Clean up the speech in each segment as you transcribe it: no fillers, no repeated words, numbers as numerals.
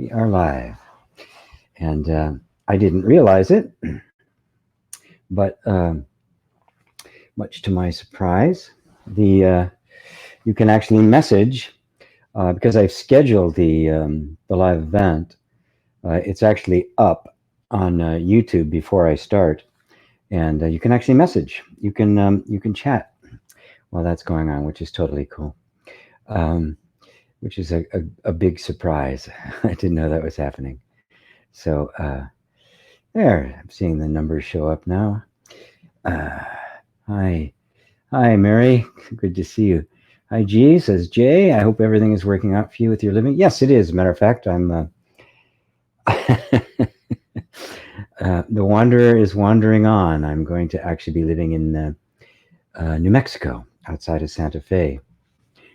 We are live. And I didn't realize it, but much to my surprise, you can actually message because I've scheduled the live event. It's actually up on YouTube before I start, and you can actually message. You can chat while that's going on, which is totally cool. Which is a big surprise. I didn't know that was happening. So there, I'm seeing the numbers show up now. Hi, Mary. Good to see you. Hi, G, says Jay. I hope everything is working out for you with your living. Yes, it is. As a matter of fact, I'm. The wanderer is wandering on. I'm going to actually be living in New Mexico, outside of Santa Fe,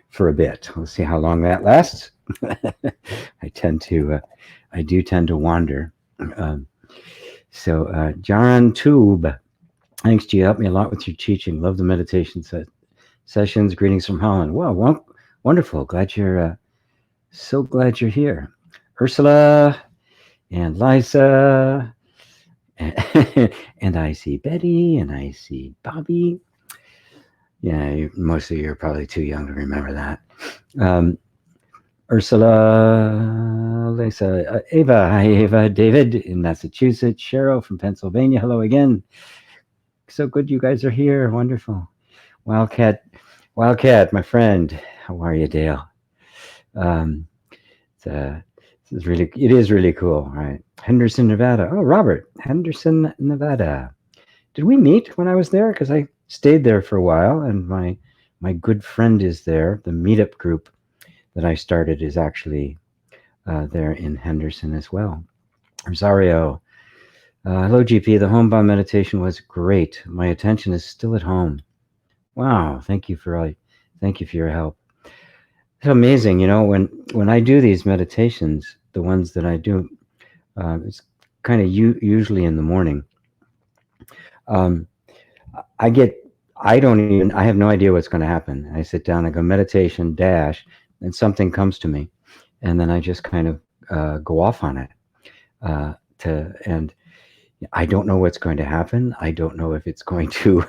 for a bit. We'll see how long that lasts. I do tend to wander. So, Jaran Tube, thanks, G. You helped me a lot with your teaching. Love the meditation sessions. Greetings from Holland. Wow, wonderful. So glad you're here. Ursula and Liza, and I see Betty, and I see Bobby. Yeah, most of you are probably too young to remember that. Ursula, Lisa, Ava. Hi, Ava. David in Massachusetts. Cheryl from Pennsylvania. Hello again. So good you guys are here. Wonderful. Wildcat, my friend. How are you, Dale? It is really cool. All right. Henderson, Nevada. Oh, Robert. Henderson, Nevada. Did we meet when I was there? Because I stayed there for a while, and my good friend is there. The meetup group that I started is actually there in Henderson as well. Rosario. Hello, GP. The home bomb meditation was great. My attention is still at home. Wow. Thank you for your help. It's amazing, when I do these meditations, the ones that I do, it's kind of usually in the morning. I have no idea what's going to happen. I sit down, I go meditation dash, and something comes to me, and then I just kind of go off on it. And I don't know what's going to happen. I don't know if it's going to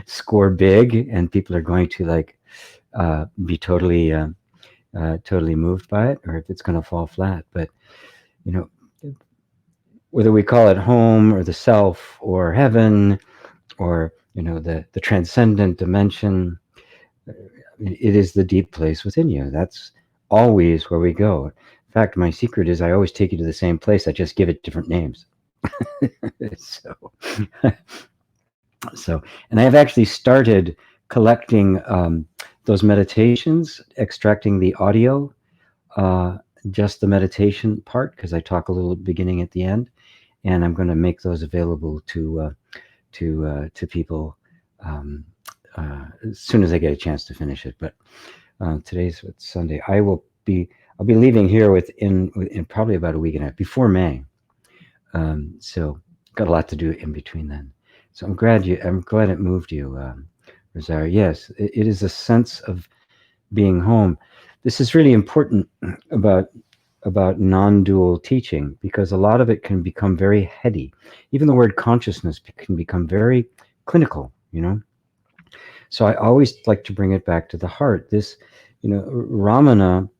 score big and people are going to be totally moved by it, or if it's going to fall flat. But whether we call it home or the self or heaven or the transcendent dimension, it is the deep place within you. That's always where we go. In fact, my secret is I always take you to the same place. I just give it different names. So, and I have actually started collecting those meditations, extracting the audio, just the meditation part, because I talk a little at the beginning at the end, and I'm going to make those available to people as soon as I get a chance to finish it. But today's Sunday. I'll be leaving here in probably about a week and a half, before May. So got a lot to do in between then. So I'm glad it moved you, Rosario. Yes, it is a sense of being home. This is really important about non-dual teaching, because a lot of it can become very heady. Even the word consciousness can become very clinical, So I always like to bring it back to the heart. This, Ramana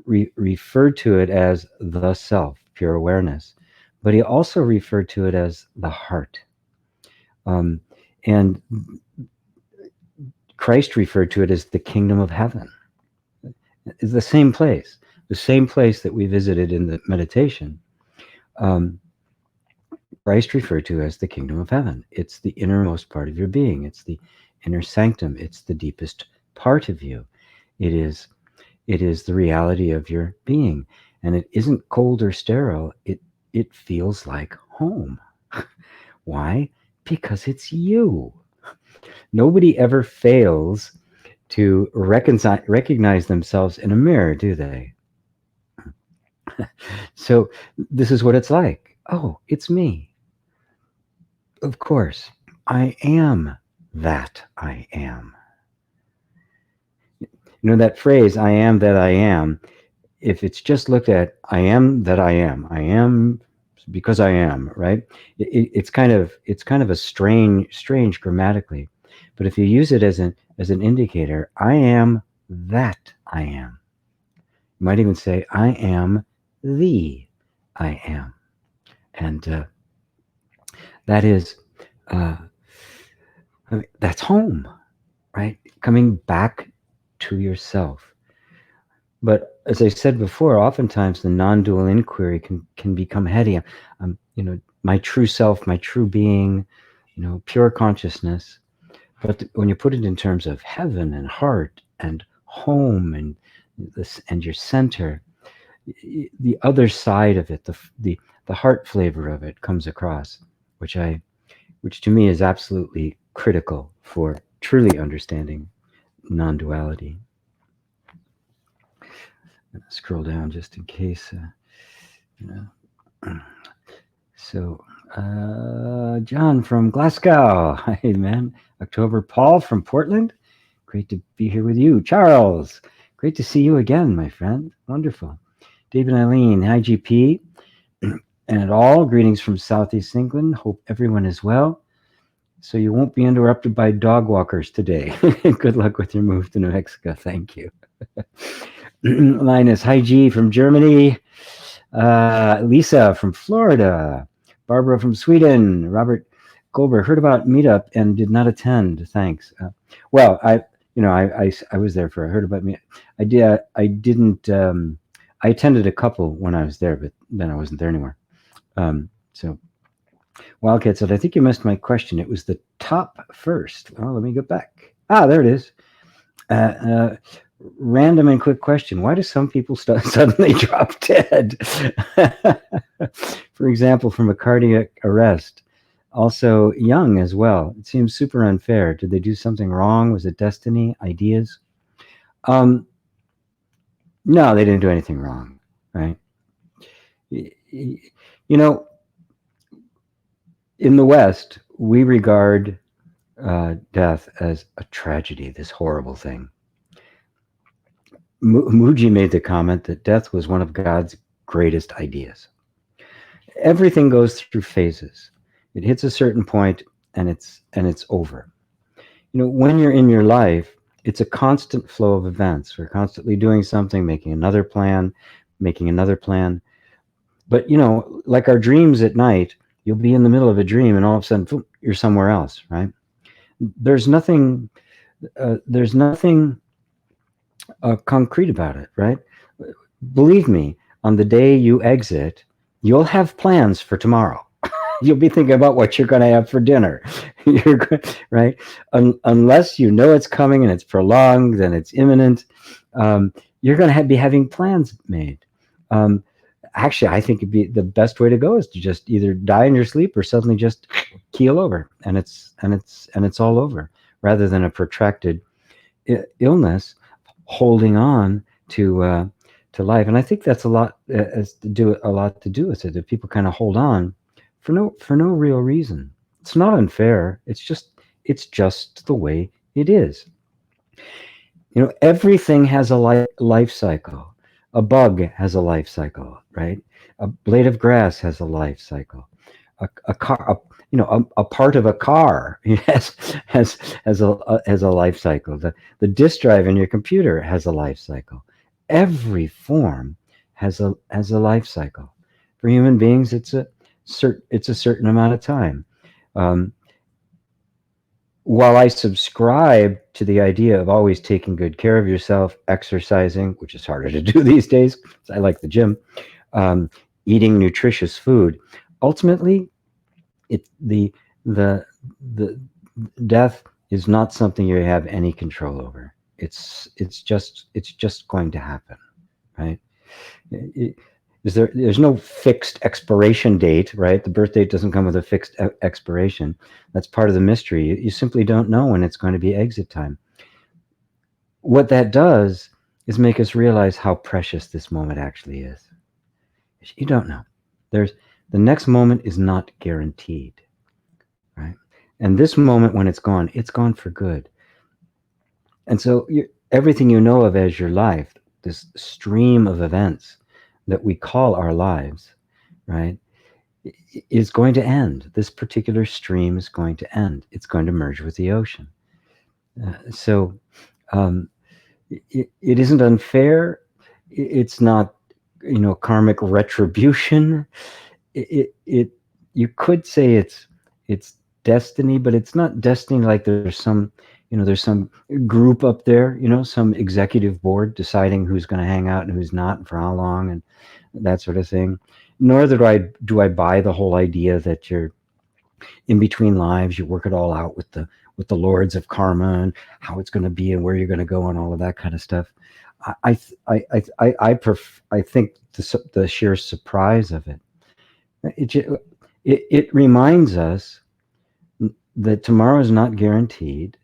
referred to it as the self, pure awareness, but he also referred to it as the heart. And Christ referred to it as the kingdom of heaven. It's the same place that we visited in the meditation. Christ referred to as the kingdom of heaven. It's the innermost part of your being. It's the inner sanctum. It's the deepest part of you. It is the reality of your being. And it isn't cold or sterile. It feels like home. Why? Because it's you. Nobody ever fails to recognize themselves in a mirror, do they? So this is what it's like. Oh, it's me. Of course, I am that I am. That phrase, I am that I am, if it's just looked at, I am that I am because I am, right? It's kind of a strange grammatically, but if you use it as an indicator, I am that I am. You might even say, I am the I am, and that is uh, I mean, that's home, right? Coming back to yourself. But as I said before, oftentimes the non-dual inquiry can become heady. My true self, my true being, pure consciousness. But when you put it in terms of heaven and heart and home and this and your center, the other side of it, the heart flavor of it comes across, which to me is absolutely critical for truly understanding non-duality. Scroll down just in case. So, John from Glasgow. Hi, man. October. Paul from Portland. Great to be here with you. Charles. Great to see you again, my friend. Wonderful. David Eileen. Hi, GP. And all. Greetings from Southeast England. Hope everyone is well. So you won't be interrupted by dog walkers today. Good luck with your move to New Mexico. Thank you. Linus. Hi, G from Germany. Lisa from Florida, Barbara from Sweden, Robert Goldberg. Heard about Meetup and did not attend. Thanks. Well, I was there for. I heard about me. I did. I didn't. I attended a couple when I was there, but then I wasn't there anymore. So, Wildcat said, "I think you missed my question. It was the top first. Oh, let me get back. There it is. Random and quick question. Why do some people suddenly drop dead? For example, from a cardiac arrest. Also young as well. It seems super unfair. Did they do something wrong? Was it destiny? Ideas? No, they didn't do anything wrong, right? In the West, we regard death as a tragedy, this horrible thing. Mooji made the comment that death was one of God's greatest ideas. Everything goes through phases. It hits a certain point and it's over. When you're in your life, it's a constant flow of events. We're constantly doing something, making another plan. But like our dreams at night, you'll be in the middle of a dream and all of a sudden, boom, you're somewhere else, right? There's nothing concrete about it, right? Believe me, on the day you exit, you'll have plans for tomorrow. You'll be thinking about what you're going to have for dinner, right? Unless you know it's coming and it's prolonged and it's imminent, you're going to be having plans made. Actually, I think it'd be the best way to go is to just either die in your sleep or suddenly just keel over, and it's all over, rather than a protracted illness holding on to life. And I think that's a lot to do with it. That people kind of hold on for no real reason. It's not unfair. It's just the way it is. Everything has a life cycle. A bug has a life cycle, right? A blade of grass has a life cycle. A car, a part of a car has a life cycle. The disk drive in your computer has a life cycle. Every form has a life cycle. For human beings, it's a certain amount of time. While I subscribe to the idea of always taking good care of yourself, exercising, which is harder to do these days, I like the gym, eating nutritious food, ultimately, the death is not something you have any control over. It's just going to happen, right? There's no fixed expiration date, right? The birth date doesn't come with a fixed expiration. That's part of the mystery. You simply don't know when it's going to be exit time. What that does is make us realize how precious this moment actually is. You don't know. The next moment is not guaranteed, right? And this moment, when it's gone for good. And so everything you know of as your life, this stream of events that we call our lives, right, is going to end. This particular stream is going to end. It's going to merge with the ocean. So um, it isn't unfair. It's not, karmic retribution. It you could say it's destiny, but it's not destiny like there's some group up there, some executive board deciding who's going to hang out and who's not and for how long and that sort of thing. Nor do I buy the whole idea that you're in between lives, you work it all out with the lords of karma and how it's going to be and where you're going to go and all of that kind of stuff. I think the sheer surprise of it reminds us that tomorrow is not guaranteed.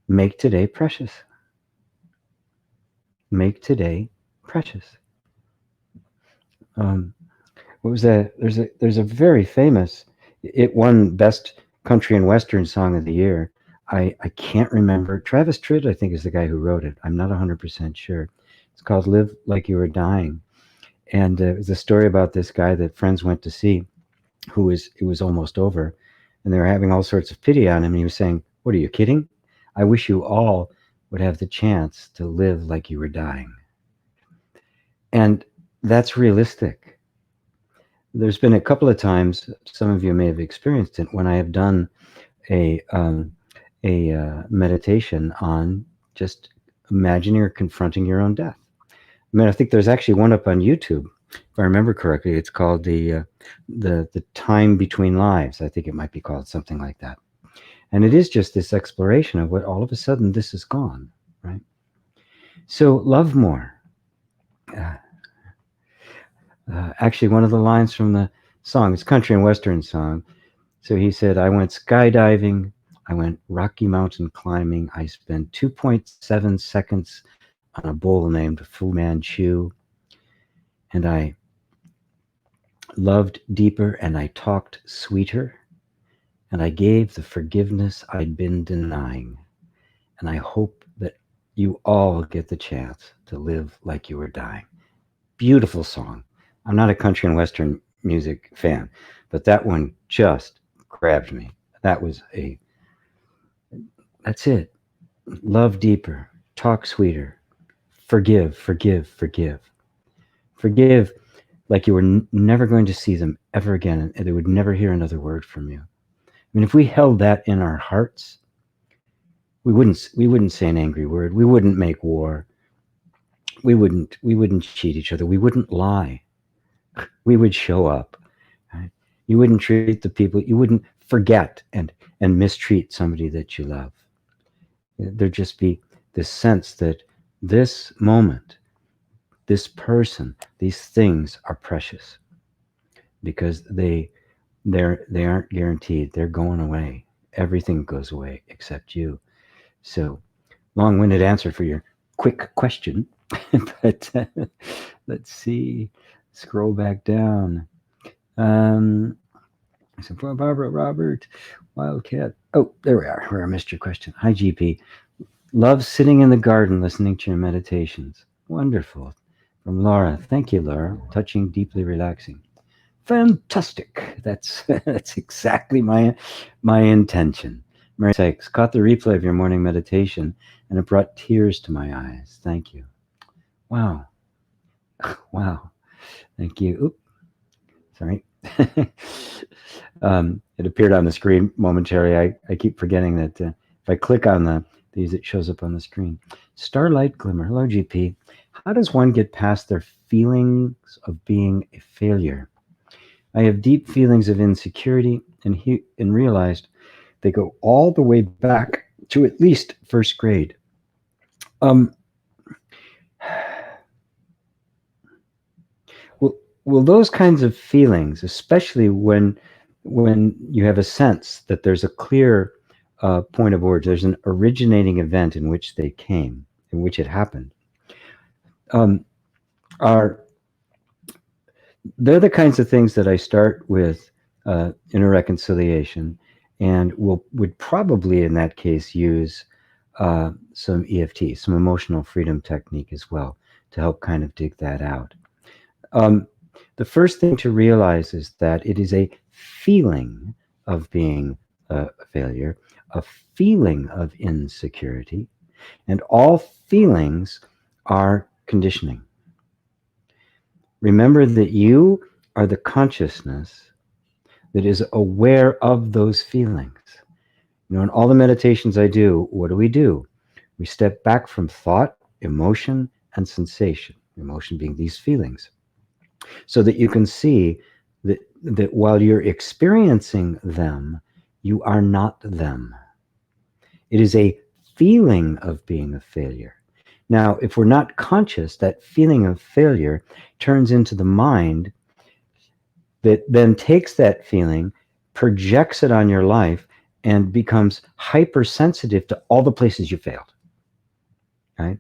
Make today precious. Make today precious. What was that? There's a very famous. It won Best Country and Western Song of the Year. I can't remember. Travis Tritt, I think, is the guy who wrote it. I'm not 100% sure. It's called "Live Like You Were Dying," and it was a story about this guy that friends went to see, it was almost over, and they were having all sorts of pity on him. And he was saying, "What are you kidding? I wish you all would have the chance to live like you were dying." And that's realistic. There's been a couple of times, some of you may have experienced it, when I have done a meditation on just imagining or confronting your own death. I mean, I think there's actually one up on YouTube, if I remember correctly. It's called the time between lives. I think it might be called something like that. And it is just this exploration of what all of a sudden this is gone, right? So love more. Actually, one of the lines from the song, it's country and western song. So he said, "I went skydiving, I went Rocky Mountain climbing, I spent 2.7 seconds on a bull named Fu Manchu, and I loved deeper and I talked sweeter, and I gave the forgiveness I'd been denying, and I hope that you all get the chance to live like you were dying." Beautiful song. I'm not a country and western music fan, but that one just grabbed me. That's it. Love deeper, talk sweeter, forgive, forgive, forgive. Forgive like you were never going to see them ever again, and they would never hear another word from you. I mean, if we held that in our hearts, we wouldn't say an angry word. We wouldn't make war. We wouldn't cheat each other. We wouldn't lie. We would show up. Right? You wouldn't treat the people. You wouldn't forget and mistreat somebody that you love. There'd just be this sense that this moment, this person, these things are precious because they aren't guaranteed. They're going away. Everything goes away except you. So, long-winded answer for your quick question, but let's see. Scroll back down. So Barbara, Robert, Wildcat. Oh, there we are. Where I missed your question. Hi, GP. Love sitting in the garden listening to your meditations. Wonderful. From Laura. Thank you, Laura. Touching, deeply relaxing. Fantastic. That's exactly my intention. Mary Sykes, caught the replay of your morning meditation and it brought tears to my eyes. Thank you. Wow. Wow. Thank you. Oop. Sorry. It appeared on the screen momentarily. I keep forgetting that if I click on these, it shows up on the screen. Starlight Glimmer. Hello, GP. How does one get past their feelings of being a failure? I have deep feelings of insecurity and realized they go all the way back to at least first grade. Well, those kinds of feelings, especially when you have a sense that there's a clear point of origin, there's an originating event in which they came, in which it happened, they're the kinds of things that I start with inner reconciliation, and would probably in that case use some EFT, some emotional freedom technique as well, to help kind of dig that out. Um, the first thing to realize is that it is a feeling of being a failure, a feeling of insecurity, and all feelings are conditioning. Remember that you are the consciousness that is aware of those feelings. You know, in all the meditations I do, what do? We step back from thought, emotion, and sensation. Emotion being these feelings, so that you can see that while you're experiencing them, you are not them. It is a feeling of being a failure. Now, if we're not conscious, that feeling of failure turns into the mind that then takes that feeling, projects it on your life, and becomes hypersensitive to all the places you failed, right?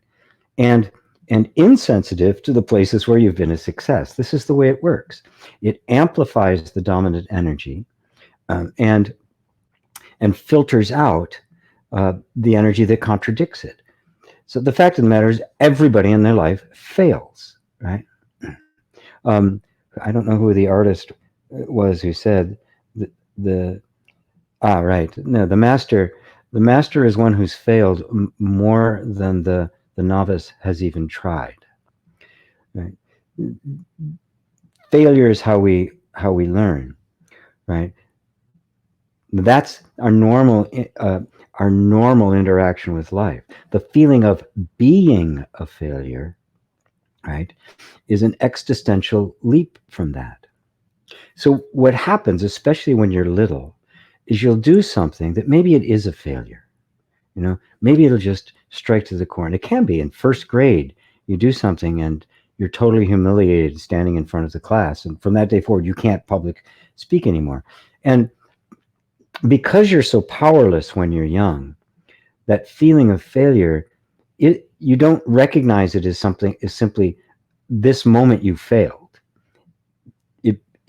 And insensitive to the places where you've been a success. This is the way it works. It amplifies the dominant energy, and filters out the energy that contradicts it. So the fact of the matter is, everybody in their life fails, right? Um, I don't know who the artist was who said the right. No, the master is one who's failed more than the novice has even tried. Right? Failure is how we learn, right? That's our normal interaction with life. The feeling of being a failure, right, is an existential leap from that. So what happens, especially when you're little, is you'll do something that maybe it is a failure. You know, maybe it'll just strike to the core. And it can be in first grade, you do something and you're totally humiliated standing in front of the class. And from that day forward, you can't public speak anymore. And because you're so powerless when you're young, that feeling of failure, you don't recognize it as something, as simply this moment you failed.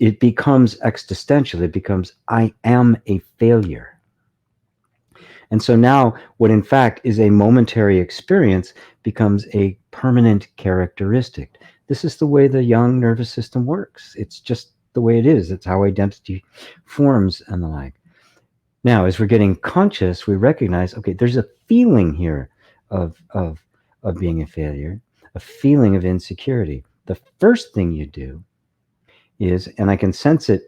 It becomes existential. It becomes, I am a failure. And so now what in fact is a momentary experience becomes a permanent characteristic. This is the way the young nervous system works. It's just the way it is. It's how identity forms and the like. Now, as we're getting conscious, we recognize, okay, there's a feeling here of being a failure, a feeling of insecurity. The first thing you do is, and I can sense it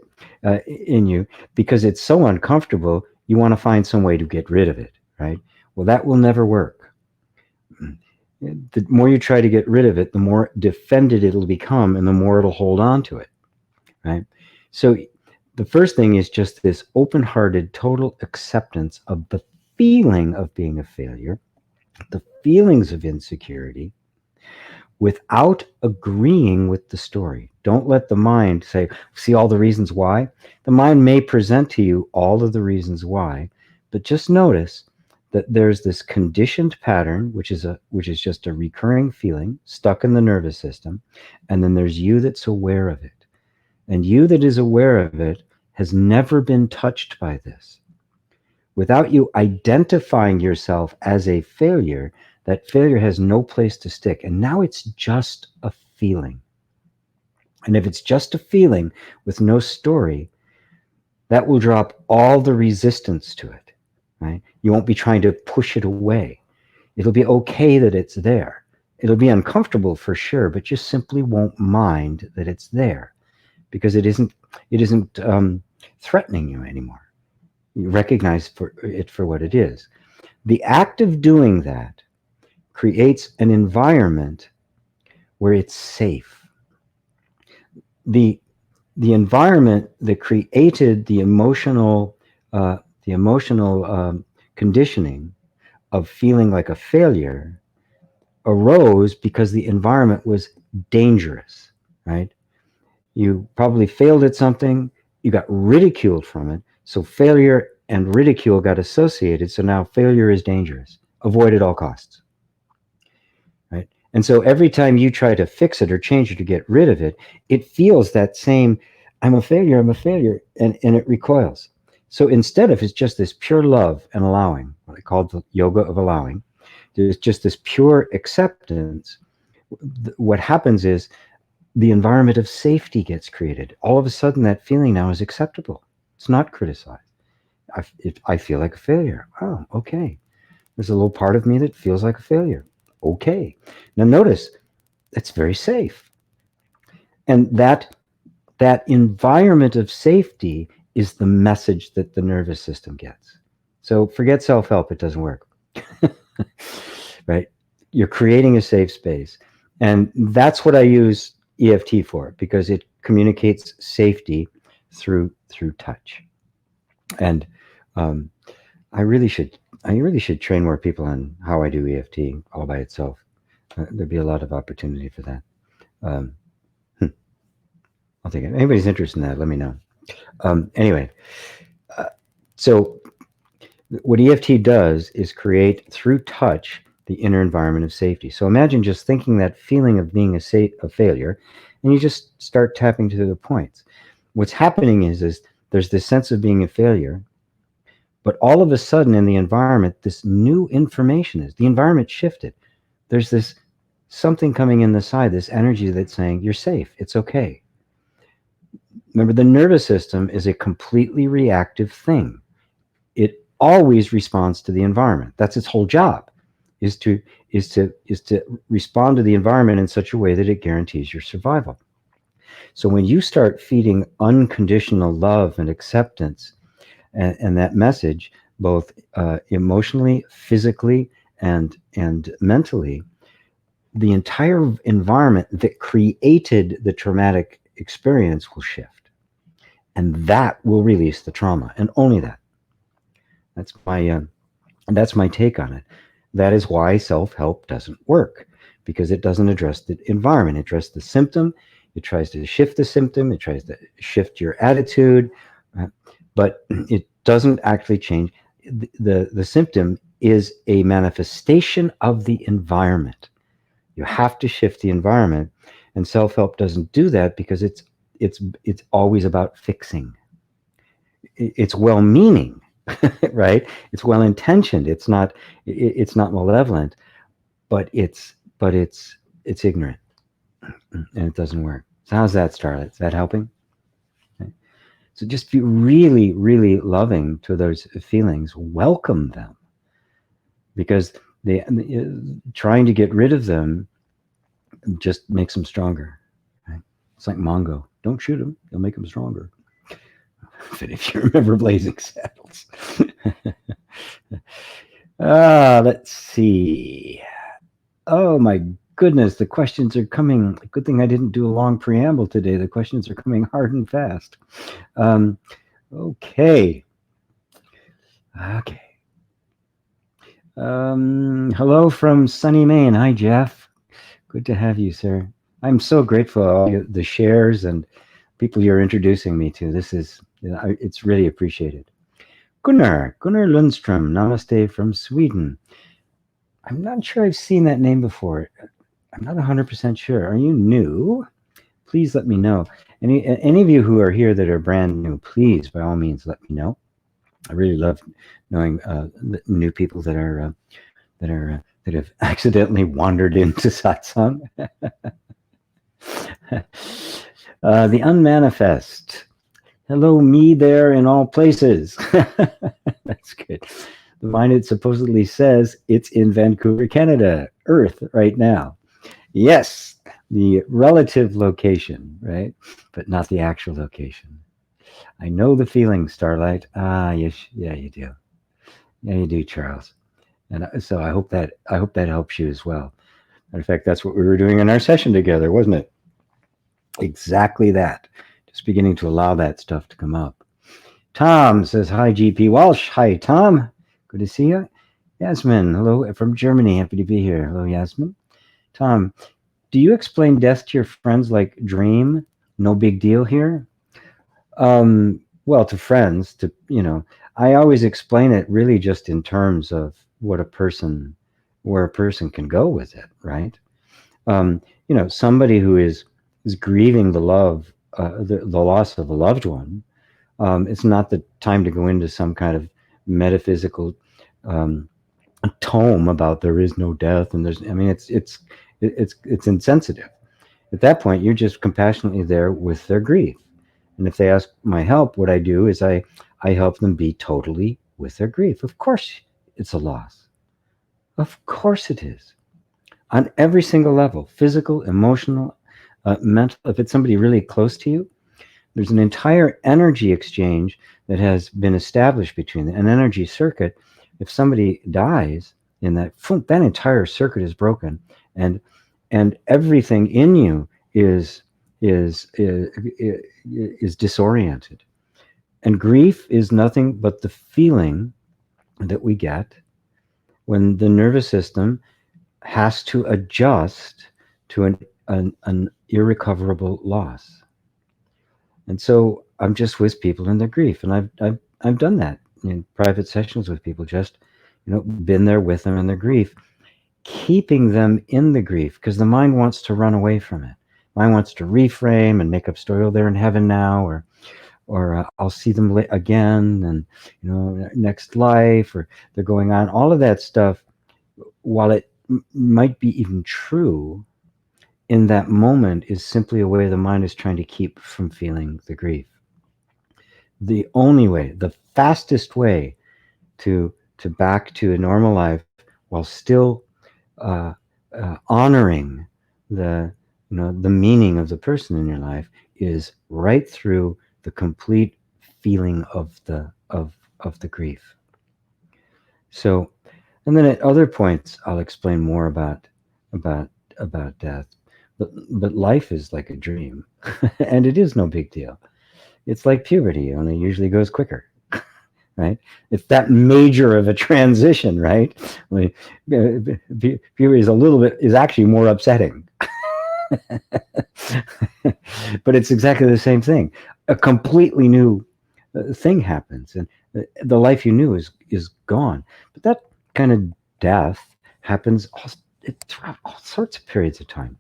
in you, because it's so uncomfortable, you want to find some way to get rid of it, right? Well, that will never work. The more you try to get rid of it, the more defended it'll become and the more it'll hold on to it, right? So the first thing is just this open-hearted, total acceptance of the feeling of being a failure, the feelings of insecurity, without agreeing with the story. Don't let the mind say, see all the reasons why. The mind may present to you all of the reasons why, but just notice that there's this conditioned pattern, which is just a recurring feeling stuck in the nervous system, and then there's you that's aware of it. And you that is aware of it has never been touched by this. Without you identifying yourself as a failure, that failure has no place to stick. And now it's just a feeling. And if it's just a feeling with no story, that will drop all the resistance to it, right? You won't be trying to push it away. It'll be okay that it's there. It'll be uncomfortable for sure, but you simply won't mind that it's there because it isn't threatening you anymore. You recognize it for what it is. The act of doing that creates an environment where it's safe. The environment that created the emotional conditioning of feeling like a failure arose because the environment was dangerous, right? You probably failed at something, you got ridiculed from it, so failure and ridicule got associated, so now failure is dangerous. Avoid at all costs. Right? And so every time you try to fix it or change it or get rid of it, it feels that same, I'm a failure, and it recoils. So instead of it's just this pure love and allowing, what I call the yoga of allowing, there's just this pure acceptance, what happens is the environment of safety gets created. All of a sudden, that feeling now is acceptable. It's not criticized. I feel like a failure. Oh, okay. There's a little part of me that feels like a failure. Okay. Now notice it's very safe. And that environment of safety is the message that the nervous system gets. So forget self-help, it doesn't work. Right? You're creating a safe space. And that's what I use EFT for, because it communicates safety through touch. And um, I really should train more people on how I do EFT all by itself. There'd be a lot of opportunity for that. Um, I'll think if anybody's interested in that, let me know. Anyway, so what EFT does is create through touch the inner environment of safety. So imagine just thinking that feeling of being a failure, and you just start tapping to the points. What's happening is there's this sense of being a failure, but all of a sudden in the environment, this new information is the environment shifted. There's this something coming in the side, this energy that's saying you're safe, it's okay. Remember, the nervous system is a completely reactive thing. It always responds to the environment. That's its whole job, is to respond to the environment in such a way that it guarantees your survival. So when you start feeding unconditional love and acceptance, and that message, both emotionally, physically, and mentally, the entire environment that created the traumatic experience will shift. And that will release the trauma, and only that. That's my take on it. That is why self-help doesn't work, because it doesn't address the environment. It addresses the symptom. It tries to shift the symptom. It tries to shift your attitude, but it doesn't actually change. The symptom is a manifestation of the environment. You have to shift the environment, and self-help doesn't do that because it's always about fixing. It's well-meaning, right? It's well-intentioned. It's not malevolent, but it's ignorant, and it doesn't work. So how's that, Starlet? Is that helping? Okay. So just be really, really loving to those feelings. Welcome them, because trying to get rid of them just makes them stronger. Right? It's like Mongo. Don't shoot them; they'll make them stronger. If you remember Blazing Saddles. Let's see. Oh my goodness, the questions are coming. Good thing I didn't do a long preamble today. The questions are coming hard and fast. Okay. Hello from sunny Maine. Hi, Jeff. Good to have you, sir. I'm so grateful for all the shares and people you're introducing me to. It's really appreciated. Gunnar Lundström, namaste from Sweden. I'm not sure I've seen that name before. I'm not 100% sure. Are you new? Please let me know. Any of you who are here that are brand new, please, by all means, let me know. I really love knowing new people that have accidentally wandered into satsang. The unmanifest. Hello, me there in all places. That's good. The mind, it supposedly says it's in Vancouver, Canada, Earth right now. Yes, the relative location, right? But not the actual location. I know the feeling, Starlight. Yes, yeah, you do. Yeah, you do, Charles. And so I hope that helps you as well. In fact, that's what we were doing in our session together, wasn't it? Exactly that. Just beginning to allow that stuff to come up. Tom says, hi, GP Walsh. Hi, Tom. Good to see you. Yasmin, hello from Germany. Happy to be here. Hello, Yasmin. Tom, do you explain death to your friends like dream? No big deal here? Well, to friends, I always explain it really just in terms of where a person can go with it, right? Somebody who is grieving the loss of a loved one. It's not the time to go into some kind of metaphysical tome about there is no death, and it's It's insensitive. At that point, you're just compassionately there with their grief. And if they ask my help, what I do is I help them be totally with their grief. Of course, it's a loss. Of course, it is on every single level, physical, emotional, mental. If it's somebody really close to you, there's an entire energy exchange that has been established between them, an energy circuit. If somebody dies in that, that entire circuit is broken, and everything in you is is, is disoriented. And grief is nothing but the feeling that we get when the nervous system has to adjust to an irrecoverable loss. And so I'm just with people in their grief, and I've done that in private sessions with people. Just been there with them in their grief, keeping them in the grief because the mind wants to run away from it. Mind wants to reframe and make up story. Oh, they're in heaven now, or I'll see them again, and next life, or they're going on. All of that stuff, while it might be even true, in that moment is simply a way the mind is trying to keep from feeling the grief. The only way, the fastest way to back to a normal life while still uh, honoring the the meaning of the person in your life is right through the complete feeling of the grief. So, and then at other points, I'll explain more about about death. But life is like a dream, and it is no big deal. It's like puberty, only usually goes quicker, right? It's that major of a transition, right? Like, puberty is actually more upsetting. But it's exactly the same thing. A completely new thing happens, and the life you knew is gone. But that kind of death happens throughout all sorts of periods of time.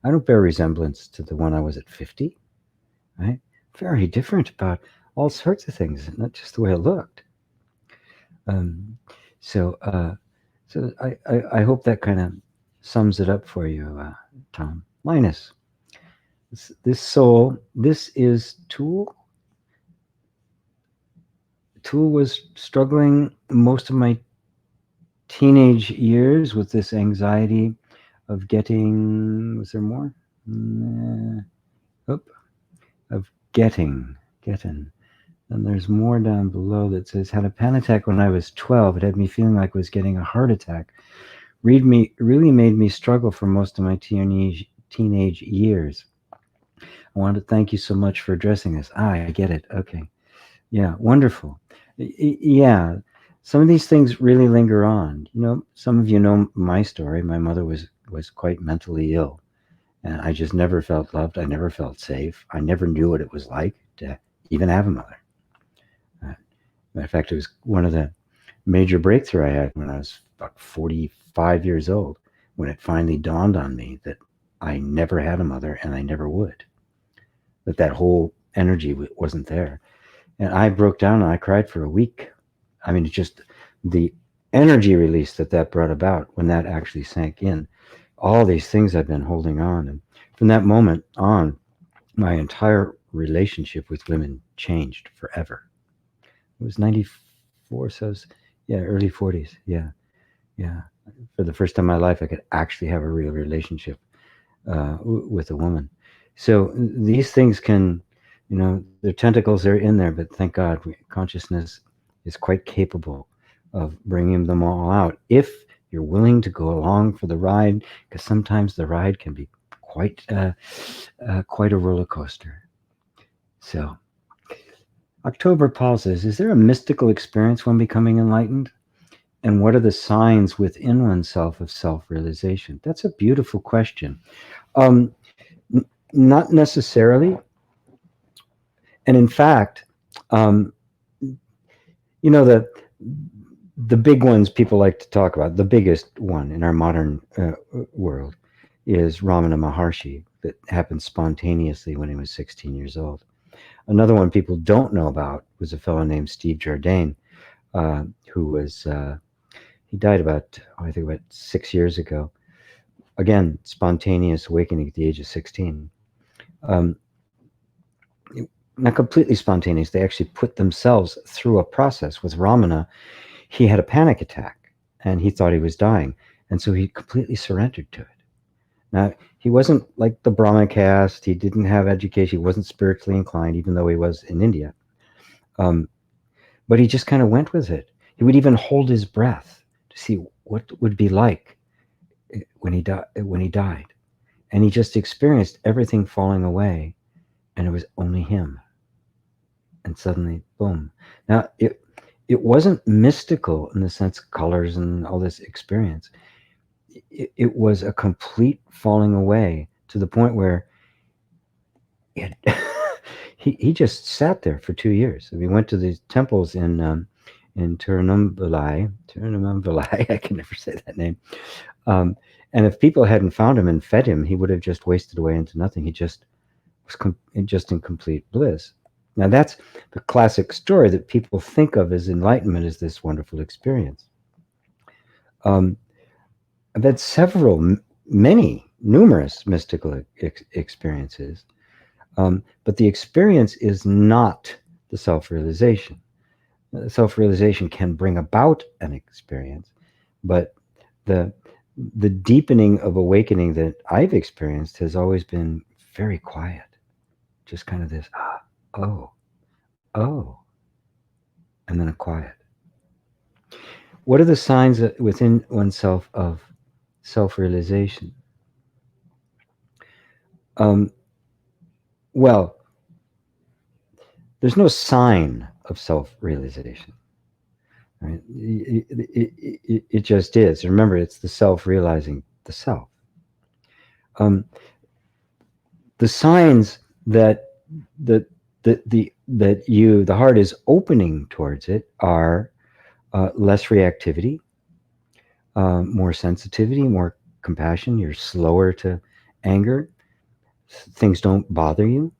I don't bear resemblance to the one I was at 50, right? Very different about all sorts of things, not just the way it looked. Um, so, I hope that kind of sums it up for you, Tom. Linus, this soul, this is Tool. Tool was struggling most of my teenage years with this anxiety of getting. Was there more? Oh, of getting. And there's more down below that says, had a panic attack when I was 12. It had me feeling like I was getting a heart attack. Really made me struggle for most of my teenage years. I want to thank you so much for addressing this. I get it. Okay. Yeah, wonderful. Yeah, some of these things really linger on. Some of you know my story. My mother was quite mentally ill, and I just never felt loved. I never felt safe. I never knew what it was like to even have a mother. Matter of fact, it was one of the major breakthrough I had when I was about 45 years old, when it finally dawned on me that I never had a mother and I never would. That whole energy wasn't there. And I broke down and I cried for a week. I mean, it's just the energy release that brought about when that actually sank in. All these things I've been holding on. And from that moment on, my entire relationship with women changed forever. It was 94, so it was, early 40s. Yeah. For the first time in my life, I could actually have a real relationship with a woman. So these things can, their tentacles are in there, but thank God consciousness is quite capable of bringing them all out if you're willing to go along for the ride, because sometimes the ride can be quite a roller coaster. So October Paul says, is there a mystical experience when becoming enlightened? And what are the signs within oneself of self-realization? That's a beautiful question. Not necessarily. And in fact, the big ones people like to talk about, the biggest one in our modern world is Ramana Maharshi, that happened spontaneously when he was 16 years old. Another one people don't know about was a fellow named Steve Jardine, who was, he died about 6 years ago. again, spontaneous awakening at the age of 16. Um, Not completely spontaneous. They actually put themselves through a process. With Ramana, he had a panic attack and he thought he was dying. And so he completely surrendered to it. Now, he wasn't like the Brahmin caste. He didn't have education. He wasn't spiritually inclined, even though he was in India. Um, but he just kind of went with it. He would even hold his breath to see what it would be like when he died. And he just experienced everything falling away, and it was only him. And suddenly, boom. Now, it wasn't mystical in the sense of colors and all this experience. It was a complete falling away to the point where it, he just sat there for 2 years. We went to these temples in Tirunelveli. I can never say that name. Um, and if people hadn't found him and fed him, he would have just wasted away into nothing. He just was just in complete bliss. Now that's the classic story that people think of as enlightenment, as this wonderful experience. I've had numerous mystical experiences, but the experience is not the self-realization. Self-realization can bring about an experience, but the deepening of awakening that I've experienced has always been very quiet, just kind of this oh, oh, and then a quiet. What are the signs within oneself of self-realization? Well, there's no sign of self-realization, right? It just is. Remember, it's the self realizing the self. The signs that the heart is opening towards it are less reactivity, more sensitivity, more compassion. You're slower to anger. Things don't bother you.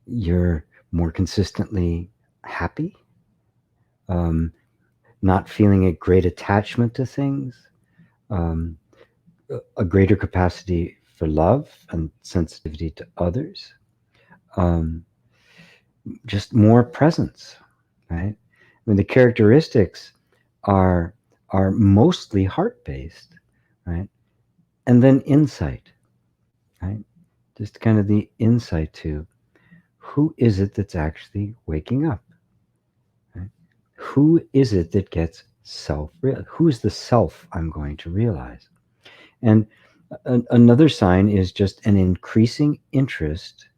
You're more consistently happy. Not feeling a great attachment to things. A greater capacity for love and sensitivity to others. Just more presence, right? I mean, the characteristics are mostly heart based, right? And then insight, right? Just kind of the insight to who is it that's actually waking up, right? Who is it that gets who's the self I'm going to realize? And another sign is just an increasing interest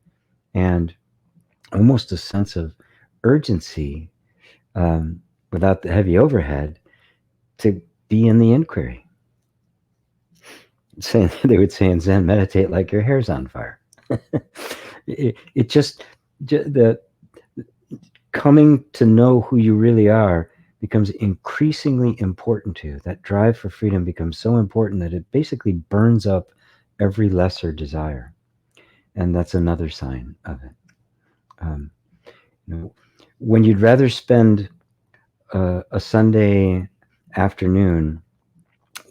and almost a sense of urgency, without the heavy overhead, to be in the inquiry. They would say in Zen, meditate like your hair's on fire. it just the coming to know who you really are becomes increasingly important to you. That drive for freedom becomes so important that it basically burns up every lesser desire. And that's another sign of it. When you'd rather spend a Sunday afternoon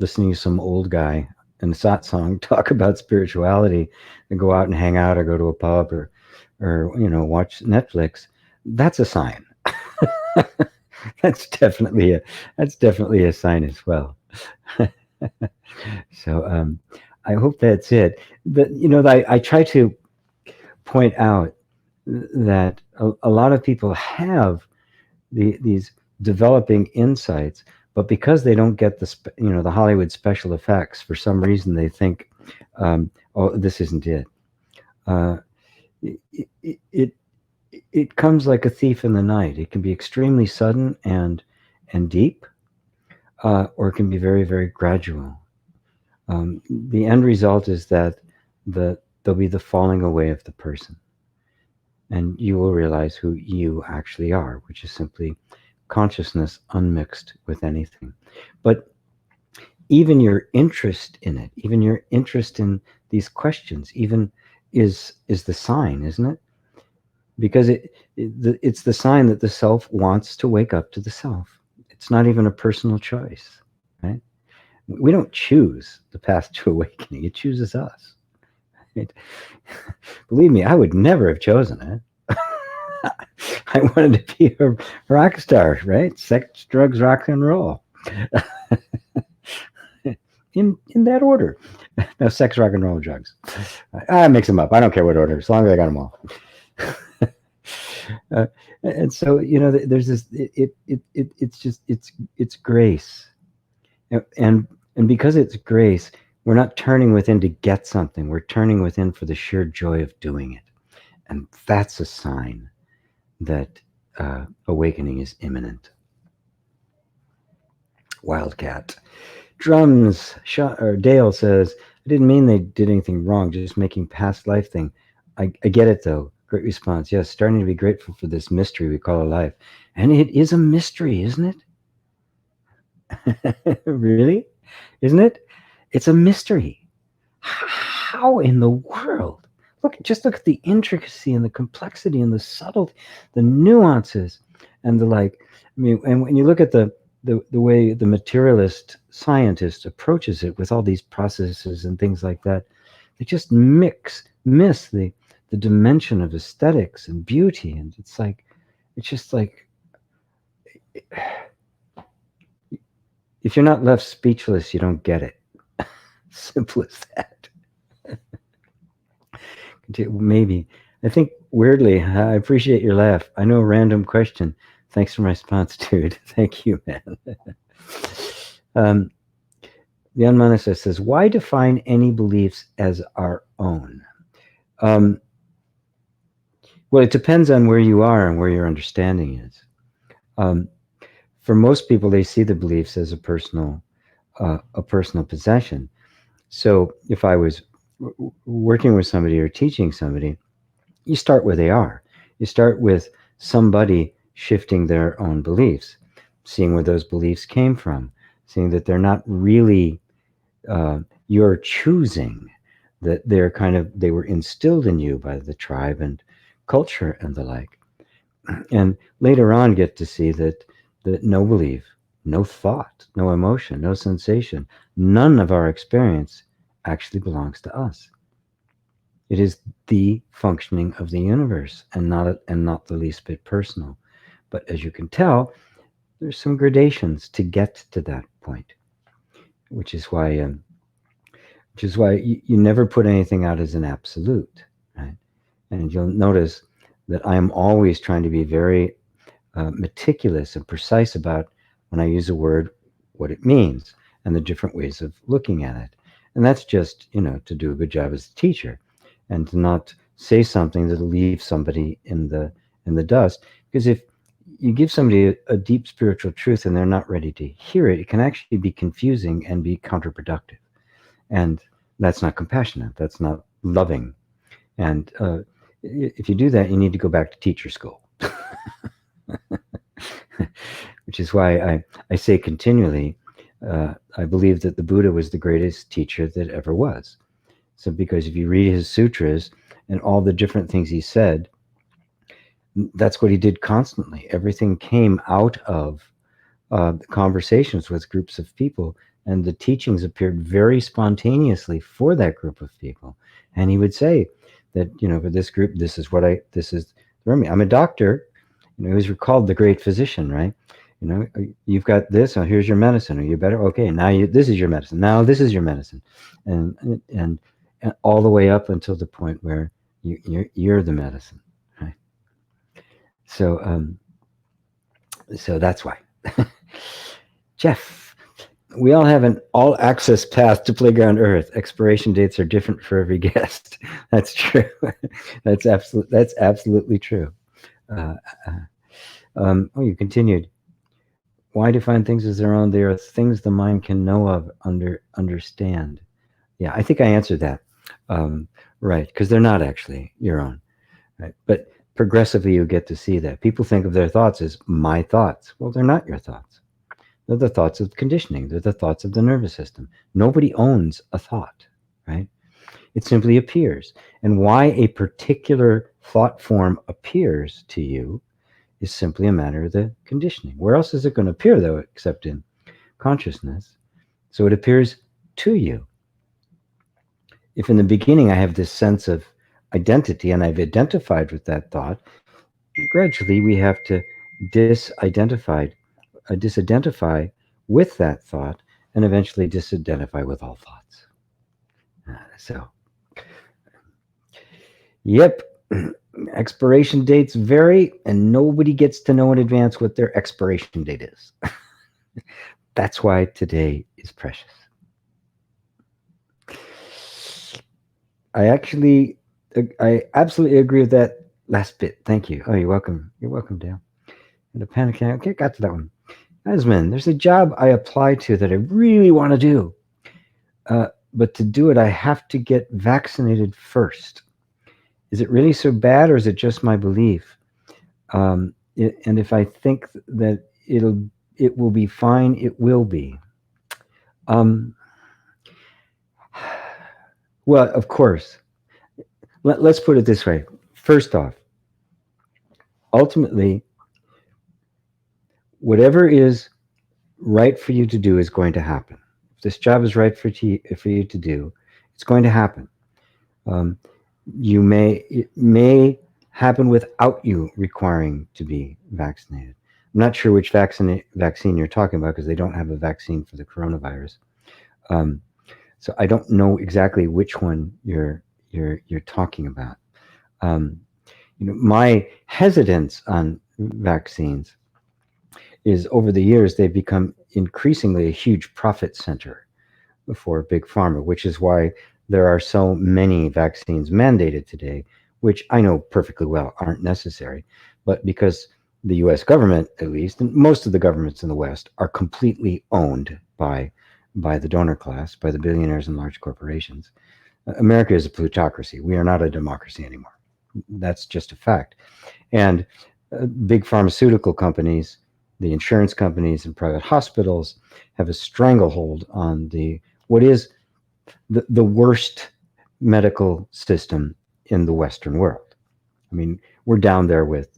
listening to some old guy in a satsang talk about spirituality and go out and hang out or go to a pub or watch Netflix, that's a sign. that's definitely a sign as well. So I hope that's it. But I try to point out that a lot of people have these developing insights, but because they don't get the Hollywood special effects, for some reason they think, oh, this isn't it. It comes like a thief in the night. It can be extremely sudden and deep, or it can be very, very gradual. The end result is that there'll be the falling away of the person, and you will realize who you actually are, which is simply consciousness unmixed with anything. But even your interest in it, even your interest in these questions, even is the sign, isn't it? Because it's the sign that the self wants to wake up to the self. It's not even a personal choice, right? We don't choose the path to awakening. It chooses us. Right? Believe me, I would never have chosen it. I wanted to be a rock star, right? Sex, drugs, rock and roll. in that order. No, sex, rock and roll, drugs. I mix them up. I don't care what order, as long as I got them all. And so, there's this. It's just it's grace, and because it's grace, we're not turning within to get something. We're turning within for the sheer joy of doing it, and that's a sign that awakening is imminent. Wildcat. Drums. Dale says, I didn't mean they did anything wrong, just making past life thing. I get it, though. Great response. Yes, starting to be grateful for this mystery we call a life. And it is a mystery, isn't it? Really? Isn't it? It's a mystery. How in the world? Just look at the intricacy and the complexity and the subtlety, the nuances, and the like. I mean, and when you look at the way the materialist scientist approaches it with all these processes and things like that, they just miss the dimension of aesthetics and beauty, and it's just like, if you're not left speechless, you don't get it. Simple as that. Maybe. I think, weirdly, I appreciate your laugh. I know, a random question. Thanks for my response, dude. Thank you, man. The Manasa says, why define any beliefs as our own? Well, it depends on where you are and where your understanding is. For most people, they see the beliefs as a personal possession. So if I was working with somebody or teaching somebody, you start where they are. You start with somebody shifting their own beliefs, seeing where those beliefs came from, seeing that they're not really your choosing, that they were instilled in you by the tribe and culture and the like. And later on get to see that no belief, no thought, no emotion, no sensation, none of our experience actually belongs to us. It is the functioning of the universe, and not the least bit personal. But as you can tell, there's some gradations to get to that point, which is why you never put anything out as an absolute, right? And you'll notice that I am always trying to be very meticulous and precise about, when I use a word, what it means and the different ways of looking at it. And that's just, to do a good job as a teacher, and to not say something that'll leave somebody in the dust. Because if you give somebody a deep spiritual truth and they're not ready to hear it, it can actually be confusing and be counterproductive. And that's not compassionate. That's not loving. And if you do that, you need to go back to teacher school. Which is why I say continually, I believe that the Buddha was the greatest teacher that ever was. So because if you read his sutras and all the different things he said, that's what he did constantly. Everything came out of conversations with groups of people, and the teachings appeared very spontaneously for that group of people. And he would say that, for this group, I'm a doctor. He was called the great physician, right? You've got this. Oh, here's your medicine. Are you better? Okay, now this is your medicine. Now this is your medicine, and all the way up until the point where you're the medicine, right? So that's why. Jeff, we all have an all-access path to Playground Earth. Expiration dates are different for every guest. That's true. That's absolutely true. You continued. Why define things as their own? They are things the mind can know of, understand. Yeah, I think I answered that. Right, because they're not actually your own. Right, but progressively you get to see that. People think of their thoughts as my thoughts. Well, they're not your thoughts. They're the thoughts of conditioning. They're the thoughts of the nervous system. Nobody owns a thought, right? It simply appears. And why a particular thought form appears to you is simply a matter of the conditioning. Where else is it going to appear, though, except in consciousness? So it appears to you. If in the beginning I have this sense of identity and I've identified with that thought, gradually we have to disidentify with that thought, and eventually disidentify with all thoughts. So, yep, expiration dates vary, and nobody gets to know in advance what their expiration date is. That's why today is precious. I absolutely agree with that last bit. Thank you. Oh, you're welcome. You're welcome, Dale. And the panic. Okay, got to that one. Asman, there's a job I apply to that I really want to do. But to do it, I have to get vaccinated first. Is it really so bad, or is it just my belief? And if I think that it will be fine, it will be. Um, well, of course. Let's put it this way. First off, ultimately, whatever is right for you to do is going to happen. If this job is right for you to do, it's going to happen. Um, it may happen without you requiring to be vaccinated. I'm not sure which vaccine you're talking about, because they don't have a vaccine for the coronavirus. Um, so I don't know exactly which one you're talking about. My hesitance on vaccines is, over the years they've become increasingly a huge profit center for big pharma, which is why there are so many vaccines mandated today, which I know perfectly well aren't necessary, but because the US government, at least, and most of the governments in the West, are completely owned by the donor class, by the billionaires and large corporations. America is a plutocracy. We are not a democracy anymore. That's just a fact. And big pharmaceutical companies, the insurance companies, and private hospitals have a stranglehold on what is the worst medical system in the Western world. I mean, we're down there with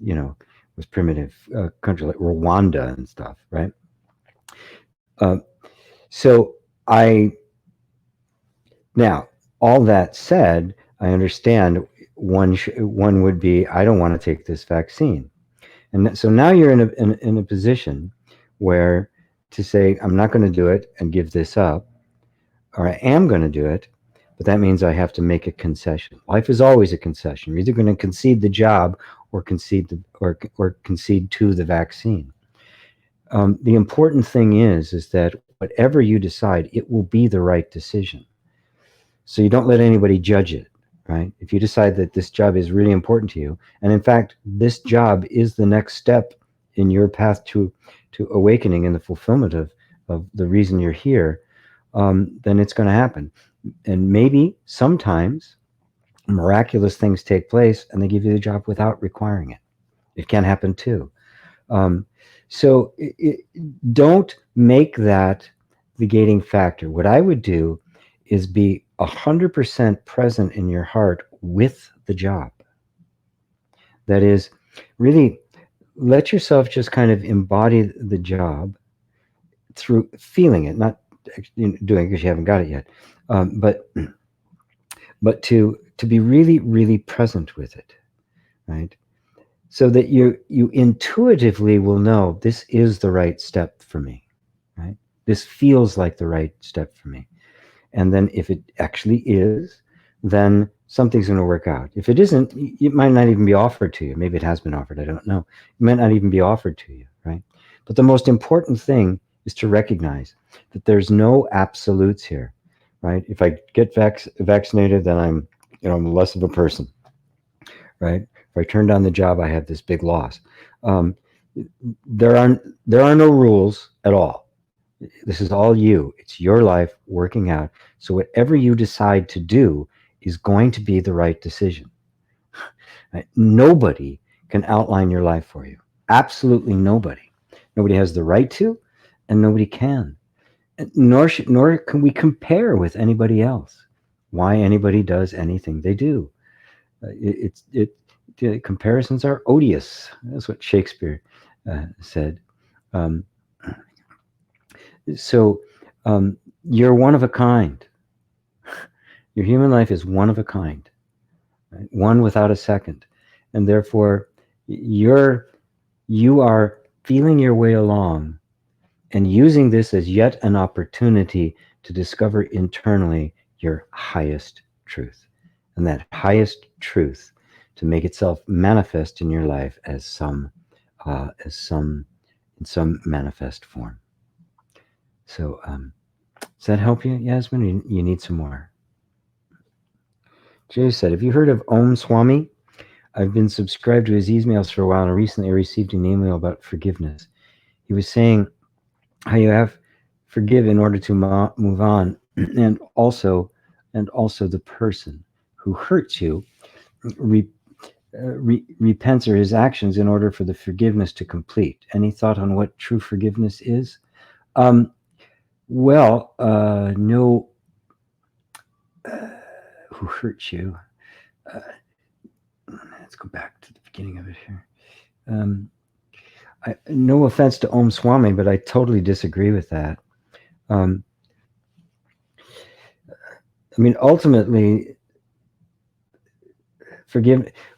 primitive countries like Rwanda and stuff, right? Uh, so I now, all that said, I understand one would be, I don't want to take this vaccine, and so now you're in a position where to say, I'm not going to do it and give this up, or I am going to do it, but that means I have to make a concession. Life is always a concession. You're either going to concede the job or concede to the vaccine. The important thing is that whatever you decide, it will be the right decision. So you don't let anybody judge it, right? If you decide that this job is really important to you, and in fact, this job is the next step in your path to awakening and the fulfillment of the reason you're here, then it's going to happen. And maybe sometimes miraculous things take place and they give you the job without requiring it. It can happen too. Um, so don't make that the gating factor. What I would do is be 100% present in your heart with the job. That is, really let yourself just kind of embody the job through feeling it, not doing it because you haven't got it yet, but to be really, really present with it, right? So that you intuitively will know this is the right step for me, right? This feels like the right step for me. And then if it actually is, then something's going to work out. If it isn't, it might not even be offered to you. Maybe it has been offered. I don't know. It might not even be offered to you, right? But the most important thing is to recognize that there's no absolutes here, right? If I get vaccinated, then I'm less of a person, right? If I turn down the job, I have this big loss. There are no rules at all. This is all you. It's your life working out. So whatever you decide to do is going to be the right decision. Right? Nobody can outline your life for you. Absolutely nobody. Nobody has the right to, and nobody can. Nor can we compare with anybody else. Why anybody does anything they do. The comparisons are odious. That's what Shakespeare said. Um, so You're one of a kind. Your human life is one of a kind, right? One without a second. And therefore, you are feeling your way along and using this as yet an opportunity to discover internally your highest truth. And that highest truth to make itself manifest in your life as in some manifest form. So, does that help you, Yasmin? You need some more. Jay said, have you heard of Om Swami? I've been subscribed to his emails for a while and recently I received an email about forgiveness. He was saying how you have forgive in order to move on, and also the person who hurts you repents or his actions in order for the forgiveness to complete. Any thought on what true forgiveness is? No. Who hurts you? Let's go back to the beginning of it here. No offense to Om Swami, but I totally disagree with that. Ultimately,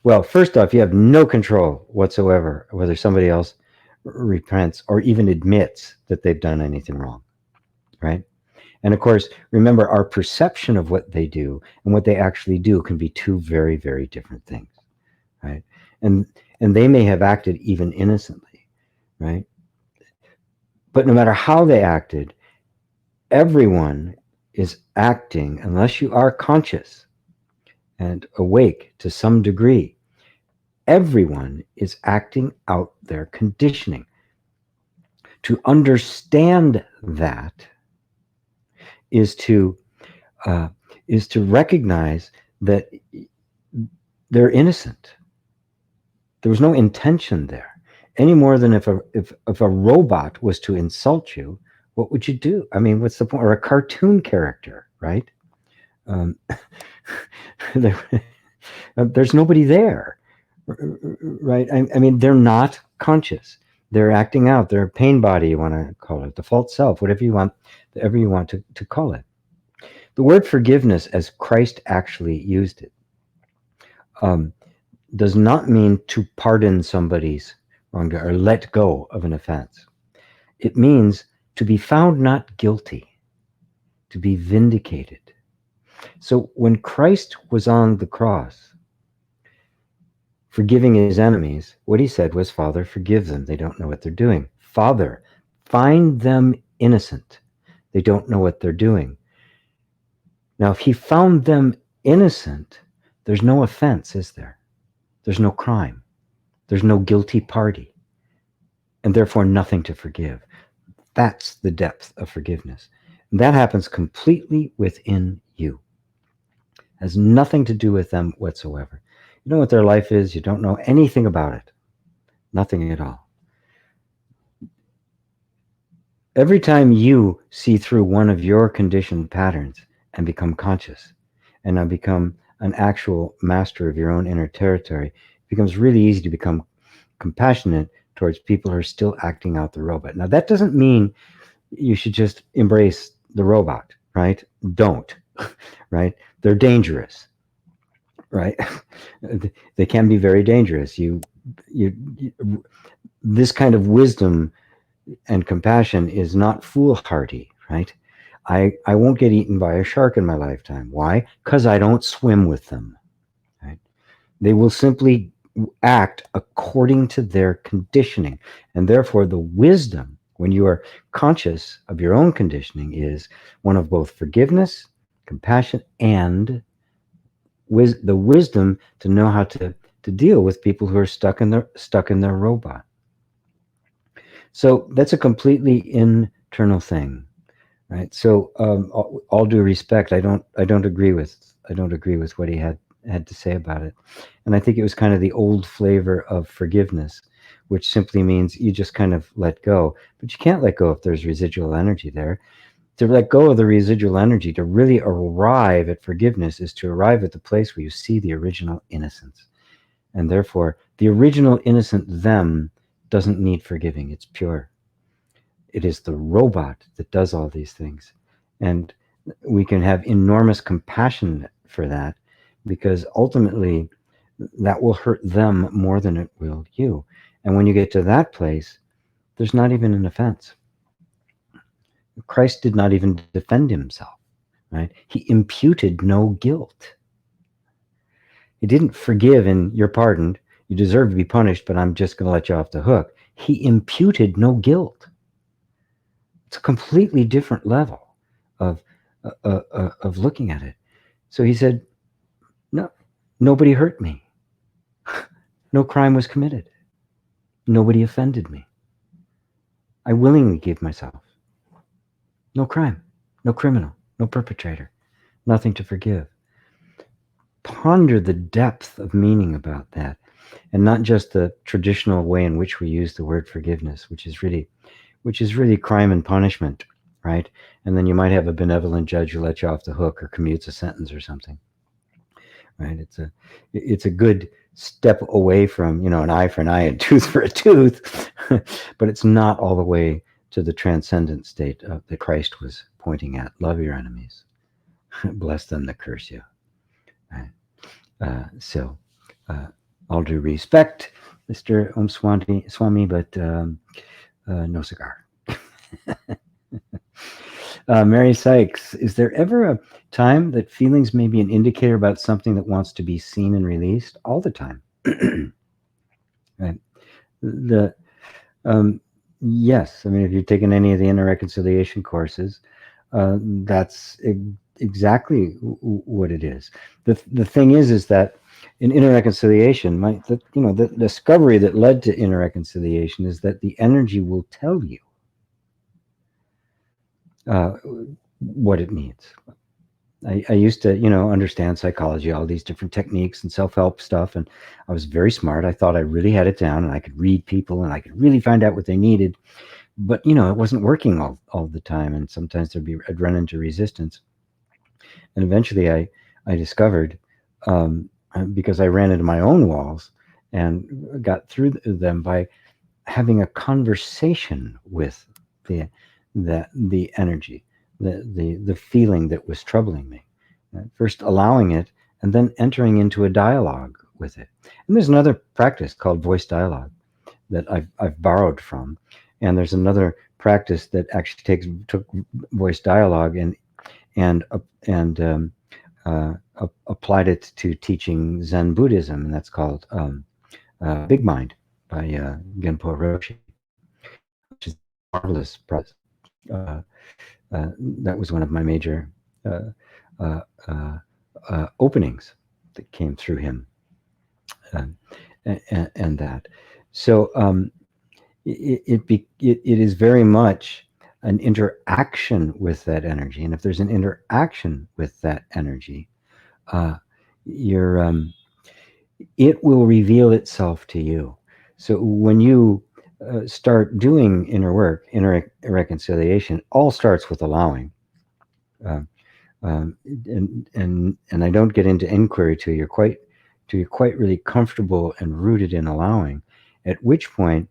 well, first off, you have no control whatsoever whether somebody else repents or even admits that they've done anything wrong, right? And of course, remember, our perception of what they do and what they actually do can be two very, very different things, right? And they may have acted even innocently, right? But no matter how they acted, everyone is acting, unless you are conscious and awake to some degree, everyone is acting out their conditioning. To understand that is to recognize that they're innocent. There was no intention there, any more than if a robot was to insult you, what would you do? I mean, what's the point? Or a cartoon character, right? There's nobody there, right? I mean, they're not conscious. They're acting out. They're a pain body, you want to call it, the false self, whatever you want to call it. The word forgiveness, as Christ actually used it, does not mean to pardon somebody's wrongdoing or let go of an offense. It means to be found not guilty, to be vindicated. So when Christ was on the cross, forgiving his enemies, what he said was, Father, forgive them. They don't know what they're doing. Father, find them innocent. They don't know what they're doing. Now, if he found them innocent, there's no offense, is there? There's no crime. There's no guilty party. And therefore nothing to forgive. That's the depth of forgiveness. And that happens completely within you. Has nothing to do with them whatsoever. You know what their life is. You don't know anything about it. Nothing at all. Every time you see through one of your conditioned patterns and become conscious and now become an actual master of your own inner territory, it becomes really easy to become compassionate towards people who are still acting out the robot. Now, that doesn't mean you should just embrace the robot, right? Don't, right? They're dangerous, right? They can be very dangerous. This kind of wisdom and compassion is not foolhardy, right? I won't get eaten by a shark in my lifetime. Why? Because I don't swim with them, right? They will simply act according to their conditioning. And therefore, the wisdom, when you are conscious of your own conditioning, is one of both forgiveness, compassion, and the wisdom to know how to deal with people who are stuck in their robot. So that's a completely internal thing, right? So all due respect, I don't agree with what he had to say about it. And I think it was kind of the old flavor of forgiveness, which simply means you just kind of let go. But you can't let go if there's residual energy there. To let go of the residual energy, to really arrive at forgiveness, is to arrive at the place where you see the original innocence. And therefore, the original innocent them doesn't need forgiving. It's pure. It is the robot that does all these things. And we can have enormous compassion for that, because ultimately that will hurt them more than it will you. And when you get to that place, there's not even an offense. Christ did not even defend himself, right? He imputed no guilt. He didn't forgive and you're pardoned. You deserve to be punished, but I'm just going to let you off the hook. He imputed no guilt. It's a completely different level of looking at it. So he said, no, nobody hurt me. No crime was committed. Nobody offended me. I willingly gave myself. No crime, no criminal, no perpetrator, nothing to forgive. Ponder the depth of meaning about that, and not just the traditional way in which we use the word forgiveness, which is really crime and punishment, right? And then you might have a benevolent judge who lets you off the hook or commutes a sentence or something, right? It's a good step away from, an eye for an eye and tooth for a tooth, but it's not all the way to the transcendent state that Christ was pointing at. Love your enemies, bless them that curse you. Right? So, all due respect, Mr. Om Swami, but no cigar. Mary Sykes, is there ever a time that feelings may be an indicator about something that wants to be seen and released? All the time. Right. Yes. I mean, if you've taken any of the inner reconciliation courses, that's exactly what it is. The thing is that in inner reconciliation, the discovery that led to inner reconciliation is that the energy will tell you what it needs. I used to, understand psychology, all these different techniques and self-help stuff, and I was very smart. I thought I really had it down, and I could read people, and I could really find out what they needed. But it wasn't working all the time, and sometimes I'd run into resistance. And eventually, I discovered, because I ran into my own walls and got through them by having a conversation with the energy, the feeling that was troubling me. First allowing it, and then entering into a dialogue with it. And there's another practice called voice dialogue that I've borrowed from, and there's another practice that actually took voice dialogue and applied it to teaching Zen Buddhism, and that's called Big Mind by Genpo Roshi, which is a marvelous process. That was one of my major openings that came through him, and that. So it is very much an interaction with that energy, and if there's an interaction with that energy, it will reveal itself to you. So when you start doing inner work, inner reconciliation, all starts with allowing. And I don't get into inquiry till you're quite really comfortable and rooted in allowing, at which point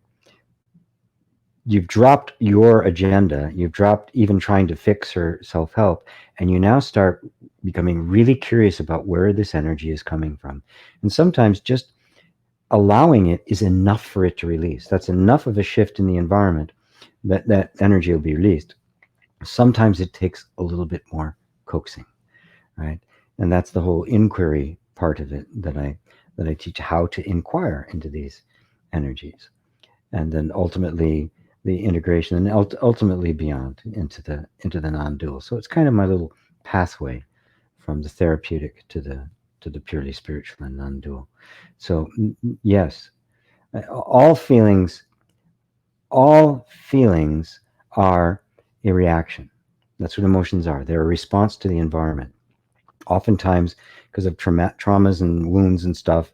you've dropped your agenda, you've dropped even trying to fix or self-help, and you now start becoming really curious about where this energy is coming from. And sometimes just allowing it is enough for it to release. That's enough of a shift in the environment that energy will be released. Sometimes it takes a little bit more coaxing, right? And that's the whole inquiry part of it that I teach, how to inquire into these energies, and then ultimately the integration, and ultimately beyond into the non-dual. So it's kind of my little pathway from the therapeutic to the purely spiritual and non-dual. So yes, all feelings are a reaction. That's what emotions are. They're a response to the environment. Oftentimes, because of traumas and wounds and stuff,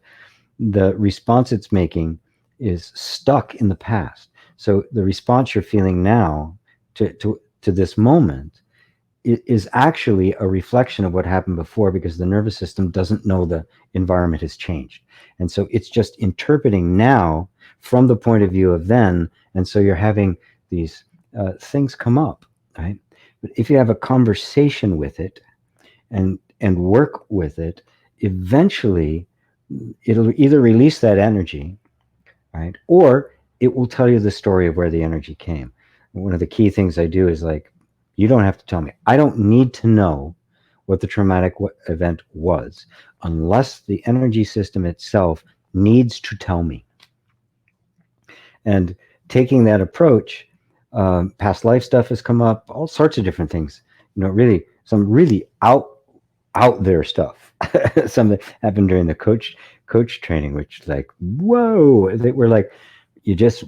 the response it's making is stuck in the past. So the response you're feeling now to this moment is actually a reflection of what happened before, because the nervous system doesn't know the environment has changed. And so it's just interpreting now from the point of view of then. And so you're having these things come up, right? But if you have a conversation with it and work with it, eventually it'll either release that energy, right? Or it will tell you the story of where the energy came. One of the key things I do is like, you don't have to tell me. I don't need to know what the traumatic event was unless the energy system itself needs to tell me. And taking that approach, past life stuff has come up, all sorts of different things. Really, some really out there stuff. Something happened during the coach training, which like, whoa, they were like, you just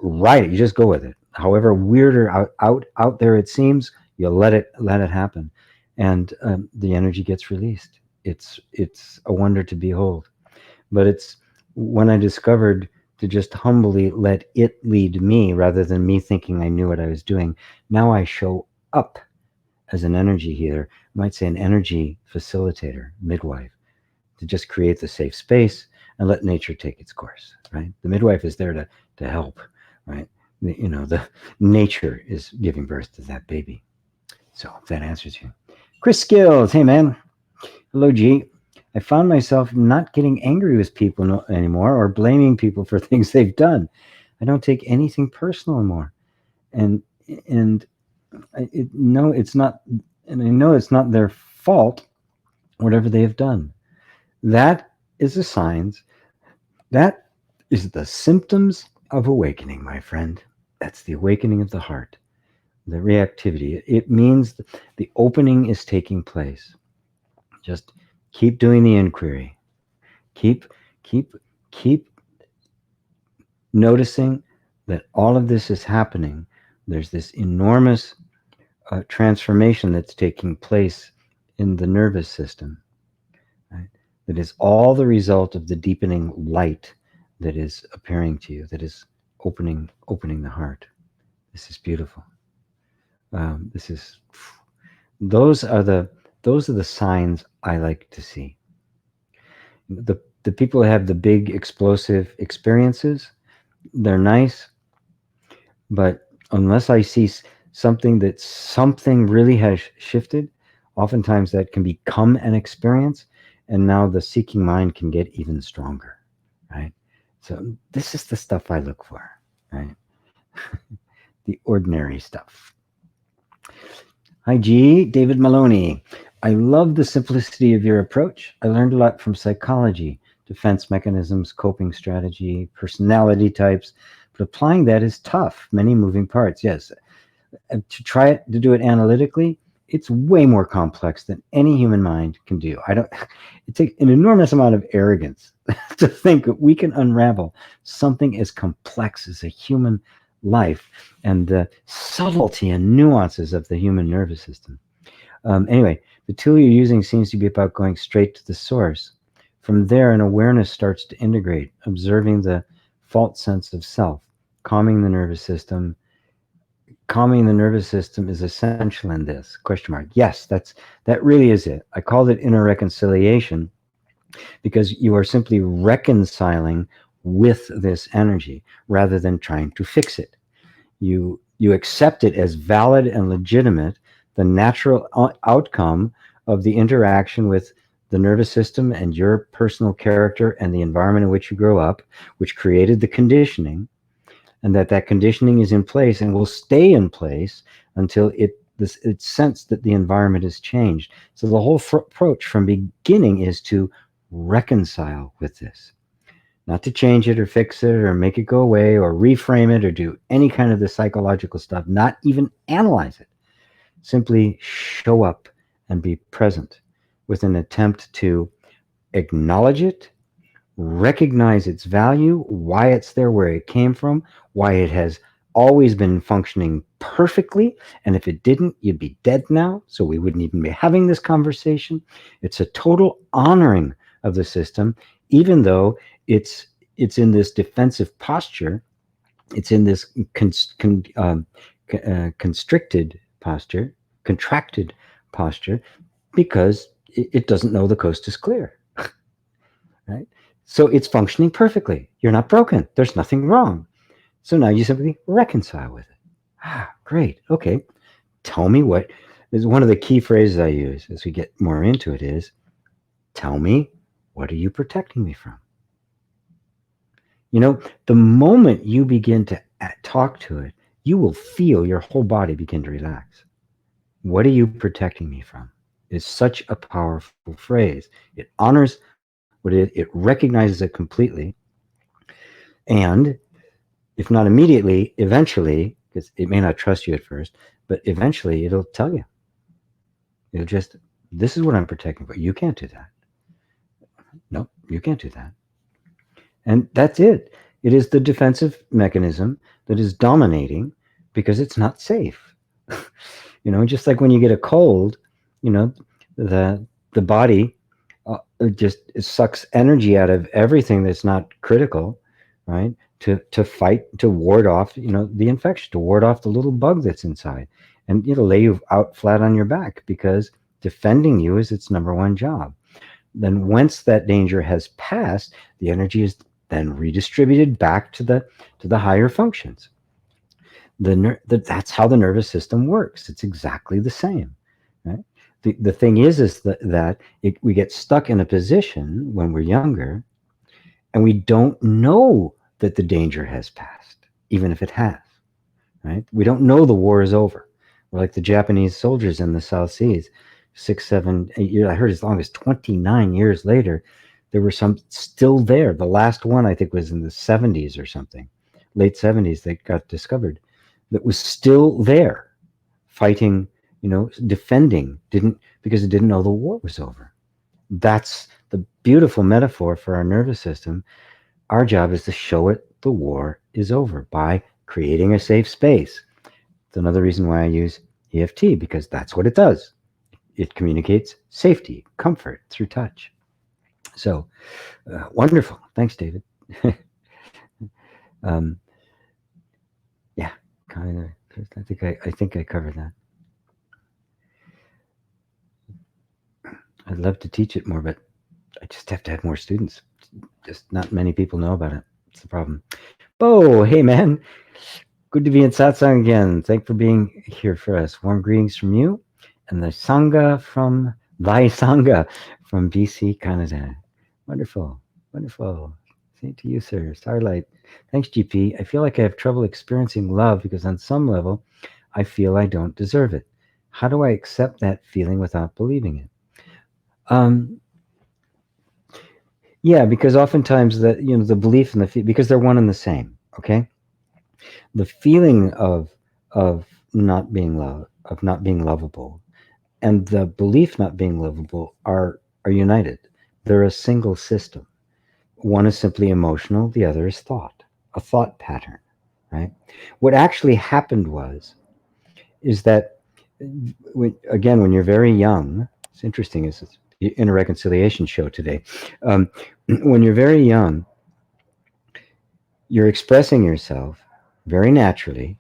write it, you just go with it. However weird or out there it seems, you let it happen, and the energy gets released. It's a wonder to behold. But it's when I discovered to just humbly let it lead me rather than me thinking I knew what I was doing. Now I show up as an energy healer, I might say an energy facilitator, midwife, to just create the safe space and let nature take its course, right? The midwife is there to help, right? The nature is giving birth to that baby. So if that answers you. Chris Skills, hey man. Hello, G. I found myself not getting angry with people anymore or blaming people for things they've done. I don't take anything personal anymore. And no, it's not, and I know it's not their fault, whatever they have done. That is a signs. That is the symptoms of awakening, my friend. That's the awakening of the heart, the reactivity. It means the opening is taking place. Just keep doing the inquiry. Keep, keep, keep noticing that all of this is happening. There's this enormous transformation that's taking place in the nervous system, right? That is all the result of the deepening light that is appearing to you, that is opening the heart. This is beautiful. This is those are the signs I like to see. The people who have the big explosive experiences, they're nice, but unless I see something really has shifted, oftentimes that can become an experience, and now the seeking mind can get even stronger, right? So this is the stuff I look for, right? The ordinary stuff. Hi, G. David Maloney. I love the simplicity of your approach. I learned a lot from psychology, defense mechanisms, coping strategy, personality types, but applying that is tough. Many moving parts. Yes. To try to do it analytically, it's way more complex than any human mind can do. It takes an enormous amount of arrogance to think that we can unravel something as complex as a human life and the subtlety and nuances of the human nervous system. Anyway, the tool you're using seems to be about going straight to the source. From there, an awareness starts to integrate, observing the false sense of self, calming the nervous system. Calming the nervous system is essential in this, question mark. Yes, that really is it. I called it inner reconciliation because you are simply reconciling with this energy rather than trying to fix it. You accept it as valid and legitimate, the natural outcome of the interaction with the nervous system and your personal character and the environment in which you grow up, which created the conditioning, and that conditioning is in place and will stay in place until it's sensed that the environment has changed. So the whole approach from beginning is to reconcile with this, not to change it or fix it or make it go away or reframe it or do any kind of the psychological stuff, not even analyze it. Simply show up and be present with an attempt to acknowledge it, recognize its value, why it's there, where it came from, why it has always been functioning perfectly. And if it didn't, you'd be dead now. So we wouldn't even be having this conversation. It's a total honoring of the system, even though it's in this defensive posture. It's in this constricted posture, contracted posture, because it doesn't know the coast is clear. Right? So it's functioning perfectly. You're not broken. There's nothing wrong. So now you simply reconcile with it. Ah, great. Okay. Tell me what is one of the key phrases I use as we get more into it is, tell me, what are you protecting me from? You know, the moment you begin to talk to it, you will feel your whole body begin to relax. What are you protecting me from? Is such a powerful phrase. It honors what it recognizes it completely. And if not immediately, eventually, because it may not trust you at first, but eventually it'll tell you. It'll just, this is what I'm protecting, but you can't do that. No, you can't do that. And that's it. It is the defensive mechanism that is dominating because it's not safe. You know, just like when you get a cold, you know, the body just sucks energy out of everything that's not critical, right? To fight, to ward off, you know, the infection, to ward off the little bug that's inside, and it'll lay you out flat on your back because defending you is its number one job. Then once that danger has passed, the energy is then redistributed back to the higher functions. That's how the nervous system works. It's exactly the same. Right? The thing is that we get stuck in a position when we're younger, and we don't know that the danger has passed, even if it has. Right? We don't know the war is over. We're like the Japanese soldiers in the South Seas, 6, 7, 8 years. I heard as long as 29 years later, there were some still there. The last one, I think, was in the 70s or something, late 70s, that got discovered, that was still there fighting, you know, defending, didn't, because it didn't know the war was over. That's the beautiful metaphor for our nervous system. Our job is to show it the war is over by creating a safe space. It's another reason why I use EFT, because that's what it does. It communicates safety, comfort through touch. So wonderful. Thanks, David. um, yeah, kind of. I think I covered that. I'd love to teach it more, but I just have to have more students. Just not many people know about it. It's the problem. Bo, hey man, good to be in Satsang again. Thanks for being here for us. Warm greetings from you and the Sangha from Thy Sangha from BC, Canada. Wonderful, wonderful. Same to you, sir. Starlight. Thanks, GP. I feel like I have trouble experiencing love because on some level, I feel I don't deserve it. How do I accept that feeling without believing it? Yeah, because oftentimes the belief and because they're one and the same. Okay, the feeling of not being loved, of not being lovable, and the belief not being lovable are united. They're a single system. One is simply emotional, the other is thought, a thought pattern, right? What actually happened is that when you're very young, it's interesting, it's in a reconciliation show today. When you're very young, you're expressing yourself very naturally.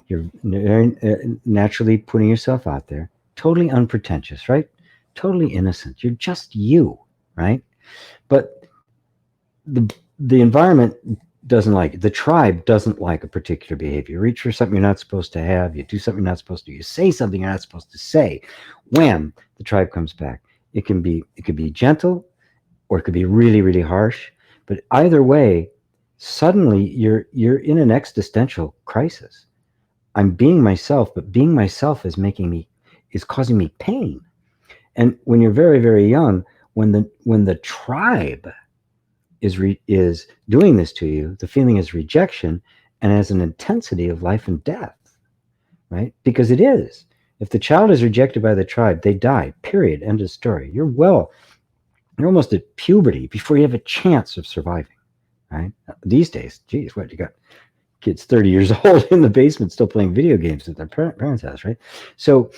You're very naturally putting yourself out there, totally unpretentious, right? Totally innocent. You're just you, right? But the environment doesn't like it. The tribe doesn't like a particular behavior. You reach for something you're not supposed to have. You do something you're not supposed to do. You say something you're not supposed to say. Wham! The tribe comes back. It can be gentle, or it could be really, really harsh. But either way, suddenly you're in an existential crisis. I'm being myself, but being myself is causing me pain. And when you're very, very young, when the tribe is doing this to you, the feeling is rejection and has an intensity of life and death, right? Because it is. If the child is rejected by the tribe, they die. Period. End of story. You're almost at puberty before you have a chance of surviving, right? These days, geez, what you got? Kids 30 years old in the basement still playing video games at their parents' house, right? So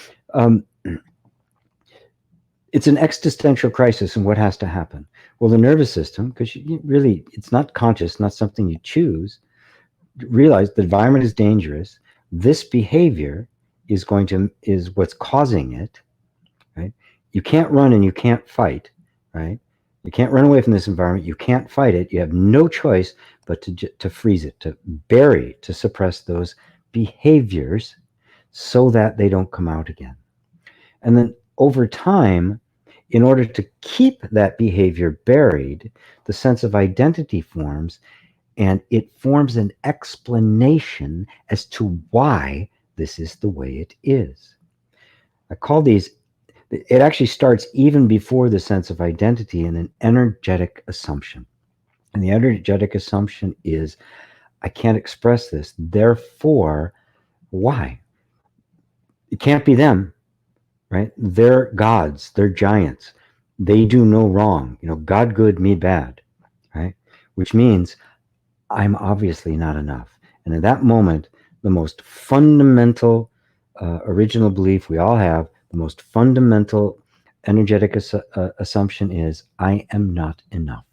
it's an existential crisis, and what has to happen? Well, the nervous system, because really, it's not conscious, not something you choose, realize the environment is dangerous. This behavior is what's causing it, right? You can't run and you can't fight, right? You can't run away from this environment. You can't fight it. You have no choice but to freeze it, to bury, to suppress those behaviors so that they don't come out again. And then over time, in order to keep that behavior buried, the sense of identity forms, and it forms an explanation as to why this is the way it is. I call these, it actually starts even before the sense of identity in an energetic assumption. And the energetic assumption is, I can't express this, therefore, why? It can't be them, right? They're gods, they're giants. They do no wrong. God good, me bad, right? Which means I'm obviously not enough. And in that moment, the most fundamental original belief we all have, the most fundamental energetic assumption is, I am not enough.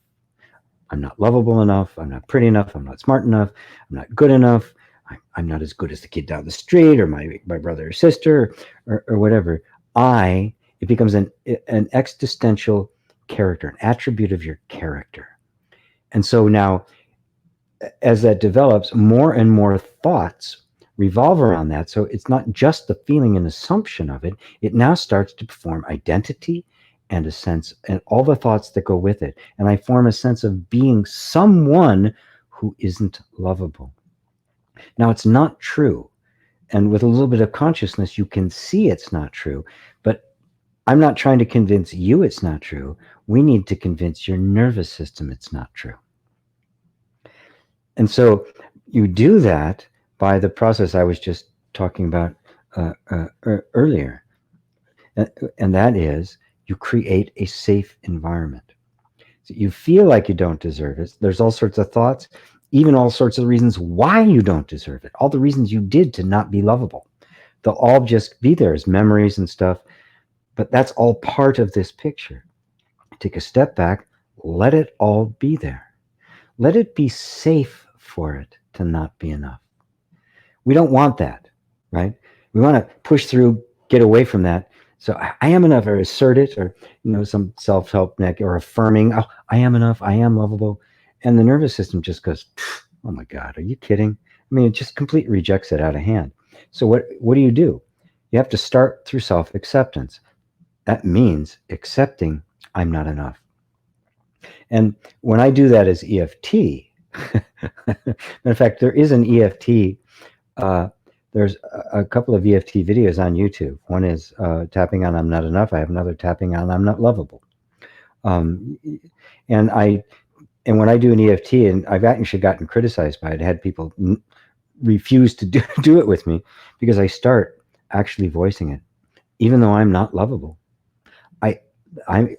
I'm not lovable enough. I'm not pretty enough. I'm not smart enough. I'm not good enough. I'm not as good as the kid down the street or my brother or sister or whatever. It becomes an existential character, an attribute of your character. And so now, as that develops, more and more thoughts revolve around that. So it's not just the feeling and assumption of it. It now starts to form identity and a sense, and all the thoughts that go with it. And I form a sense of being someone who isn't lovable. Now, it's not true. And with a little bit of consciousness, you can see it's not true. But I'm not trying to convince you it's not true. We need to convince your nervous system it's not true. And so you do that by the process I was just talking about earlier. And that is, you create a safe environment. So you feel like you don't deserve it. There's all sorts of thoughts, even all sorts of reasons why you don't deserve it. All the reasons you did to not be lovable. They'll all just be there as memories and stuff. But that's all part of this picture. Take a step back, let it all be there. Let it be safe for it to not be enough. We don't want that, right? We want to push through, get away from that. So I am enough, or assert it, or some self-help neck, or affirming, oh, I am enough, I am lovable. And the nervous system just goes, oh my God, are you kidding? I mean, it just completely rejects it out of hand. So what do? You have to start through self-acceptance. That means accepting I'm not enough. And when I do that as EFT, in fact, there is an EFT. There's a couple of EFT videos on YouTube. One is tapping on I'm not enough. I have another tapping on I'm not lovable. And when I do an EFT, and I've actually gotten criticized by it, I had people refuse to do it with me because I start actually voicing it, even though I'm not lovable. I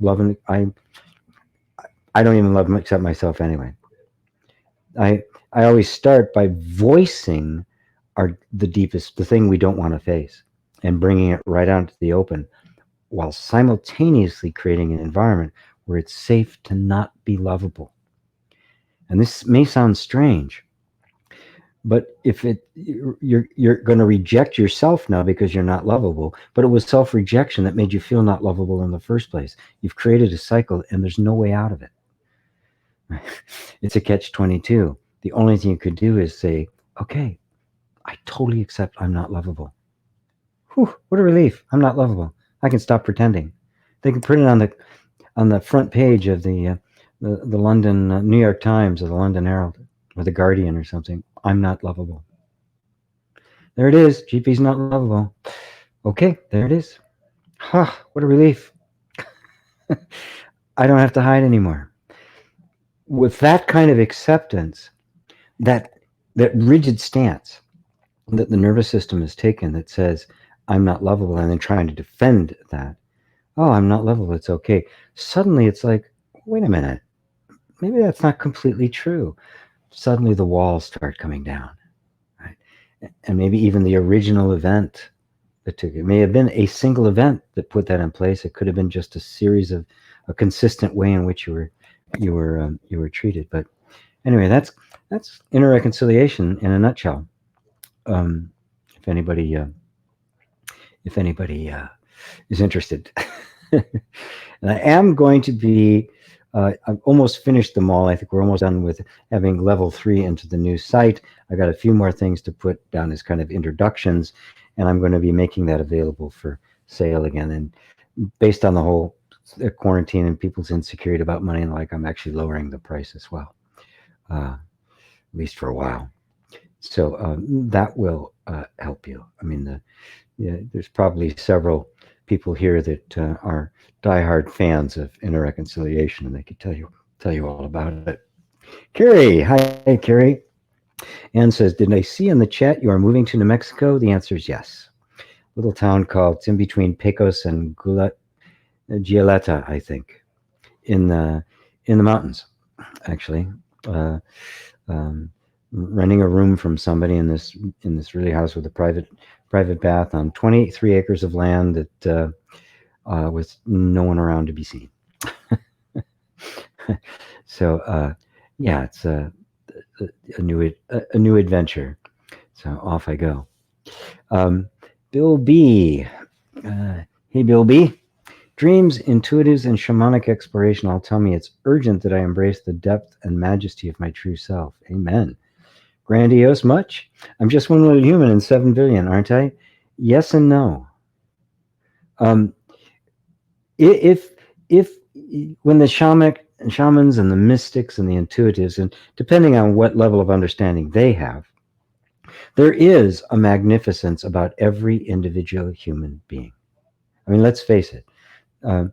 love and I don't even love except myself anyway. I always start by voicing the thing we don't want to face, and bringing it right out into the open, while simultaneously creating an environment where it's safe to not be lovable. And this may sound strange, but if you're going to reject yourself now because you're not lovable, but it was self-rejection that made you feel not lovable in the first place. You've created a cycle, and there's no way out of it. It's a catch-22. The only thing you could do is say, okay, I totally accept I'm not lovable. Whew, what a relief. I'm not lovable. I can stop pretending. They can print it on the front page of the London New York Times, or the London Herald, or the Guardian or something. I'm not lovable. There it is. GP's not lovable. Okay, there it is. Huh, what a relief. I don't have to hide anymore. With that kind of acceptance, that rigid stance that the nervous system has taken, that says, I'm not lovable, and then trying to defend that. Oh, I'm not lovable, it's okay. Suddenly it's like, wait a minute, maybe that's not completely true. Suddenly the walls start coming down, right? And maybe even the original event that took it may have been a single event that put that in place. It could have been just a series of a consistent way in which you were treated. But anyway, that's inner reconciliation in a nutshell. If anybody is interested. And I am going to be I've almost finished them all. I think we're almost done with having level 3 into the new site. I got a few more things to put down as kind of introductions, and I'm going to be making that available for sale again. And based on the whole quarantine and people's insecurity about money and like, I'm actually lowering the price as well, at least for a while. So that will help you. I mean, there's probably several people here that are diehard fans of interreconciliation, and they could tell you all about it. Carrie, hi, Carrie. Ann says, "Did I see in the chat you are moving to New Mexico?" The answer is yes. Little town called, it's in between Pecos and Gioletta, I think, in the mountains, actually. Uh, um, Renting a room from somebody in this really house with a private bath on 23 acres of land that with no one around to be seen. So yeah, it's a new adventure. So off I go. Bill B. Hey, Bill B. Dreams, intuitives, and shamanic exploration all tell me it's urgent that I embrace the depth and majesty of my true self. Amen. Grandiose much? I'm just one little human in 7 billion, aren't I? Yes and no. Um, if when the shamans and the mystics and the intuitives, and depending on what level of understanding they have, there is a magnificence about every individual human being. I mean, let's face it. Uh,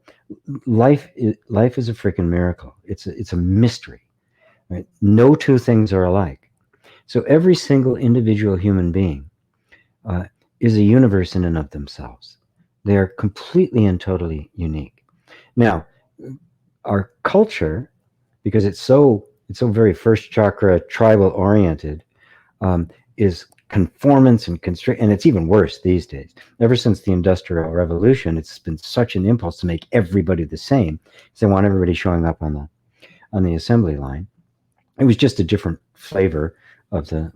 life is a freaking miracle. It's a mystery. Right? No two things are alike. So every single individual human being uh, is a universe in and of themselves. They are completely and totally unique. Now, our culture, because it's so very first chakra tribal oriented, is conformance and constraint, and it's even worse these days. Ever since the Industrial Revolution, it's been such an impulse to make everybody the same. So they want everybody showing up on the assembly line. It was just a different flavor of the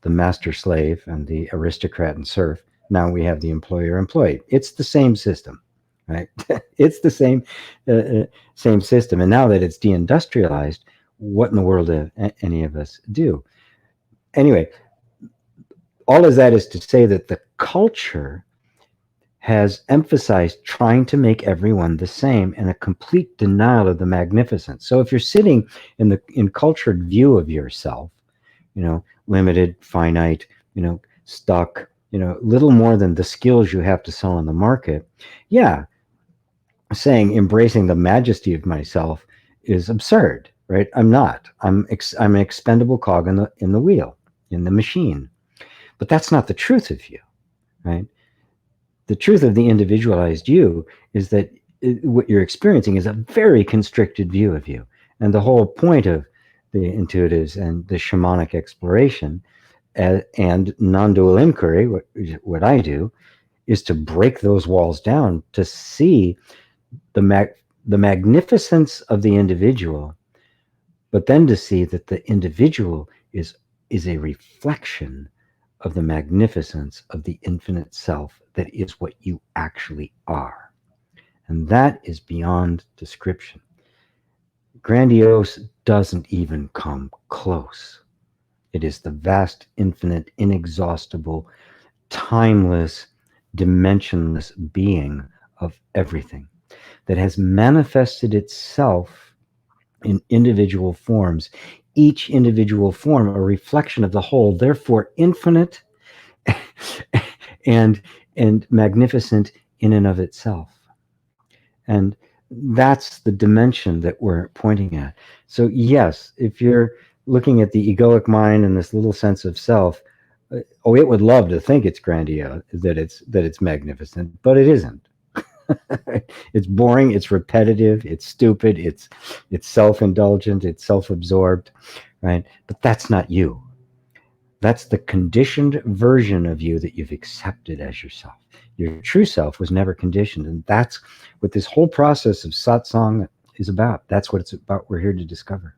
master slave and the aristocrat and serf. Now we have the employer employee. It's the same system, right? It's the same system. And now that it's deindustrialized, what in the world do any of us do? Anyway, all of that is to say that the culture has emphasized trying to make everyone the same and a complete denial of the magnificence. So if you're sitting in cultured view of yourself, limited, finite, stuck, little more than the skills you have to sell on the market, yeah, saying embracing the majesty of myself is absurd, right? I'm not. I'm an expendable cog in the wheel, in the machine. But that's not the truth of you, right? The truth of the individualized you is that what you're experiencing is a very constricted view of you. And the whole point of the intuitives and the shamanic exploration and non-dual inquiry, what I do, is to break those walls down to see the magnificence of the individual, but then to see that the individual is a reflection of the magnificence of the infinite self that is what you actually are. And that is beyond description. Grandiose doesn't even come close. It is the vast, infinite, inexhaustible, timeless, dimensionless being of everything that has manifested itself in individual forms, each individual form a reflection of the whole, therefore infinite and magnificent in and of itself. And that's the dimension that we're pointing at. So yes, if you're looking at the egoic mind and this little sense of self, it would love to think it's grandiose, that it's magnificent, but it isn't. It's boring, it's repetitive, it's stupid, it's self-indulgent, it's self-absorbed, right? But that's not you. That's the conditioned version of you that you've accepted as yourself. Your true self was never conditioned. And that's what this whole process of satsang is about. That's what it's about. We're here to discover.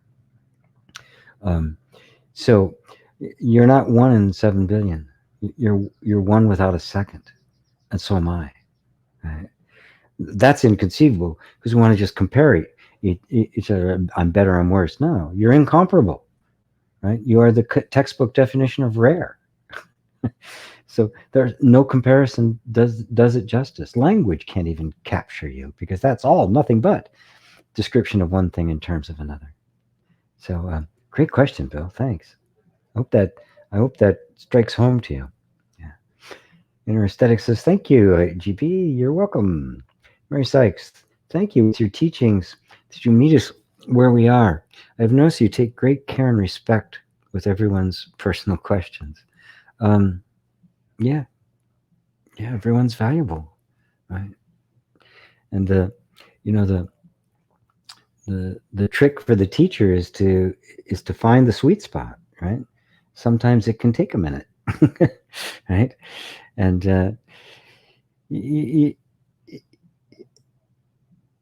So you're not 1 in 7 billion. You're one without a second. And so am I. Right? That's inconceivable because we want to just compare It's I'm better, I'm worse. No, you're incomparable, right? You are the textbook definition of rare. So there's no comparison does it justice. Language can't even capture you because that's all nothing but description of one thing in terms of another. So great question, Bill. Thanks. I hope that I hope that strikes home to you. Yeah. Inner Aesthetic says, thank you, GP. You're welcome. Mary Sykes, thank you. With your teachings, did you meet us where we are? I've noticed you take great care and respect with everyone's personal questions. Yeah, yeah, everyone's valuable, right? And the trick for the teacher is to find the sweet spot, right? Sometimes it can take a minute, right? And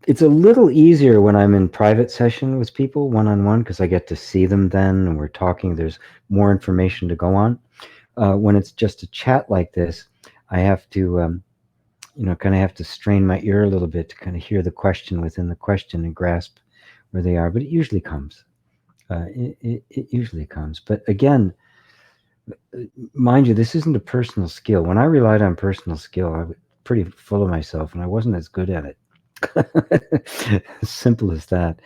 it's a little easier when I'm in private session with people one-on-one because I get to see them then and we're talking. There's more information to go on. When it's just a chat like this, I have to, kind of have to strain my ear a little bit to kind of hear the question within the question and grasp where they are. But it usually comes. It usually comes. But again, mind you, this isn't a personal skill. When I relied on personal skill, I was pretty full of myself and I wasn't as good at it. As simple as that.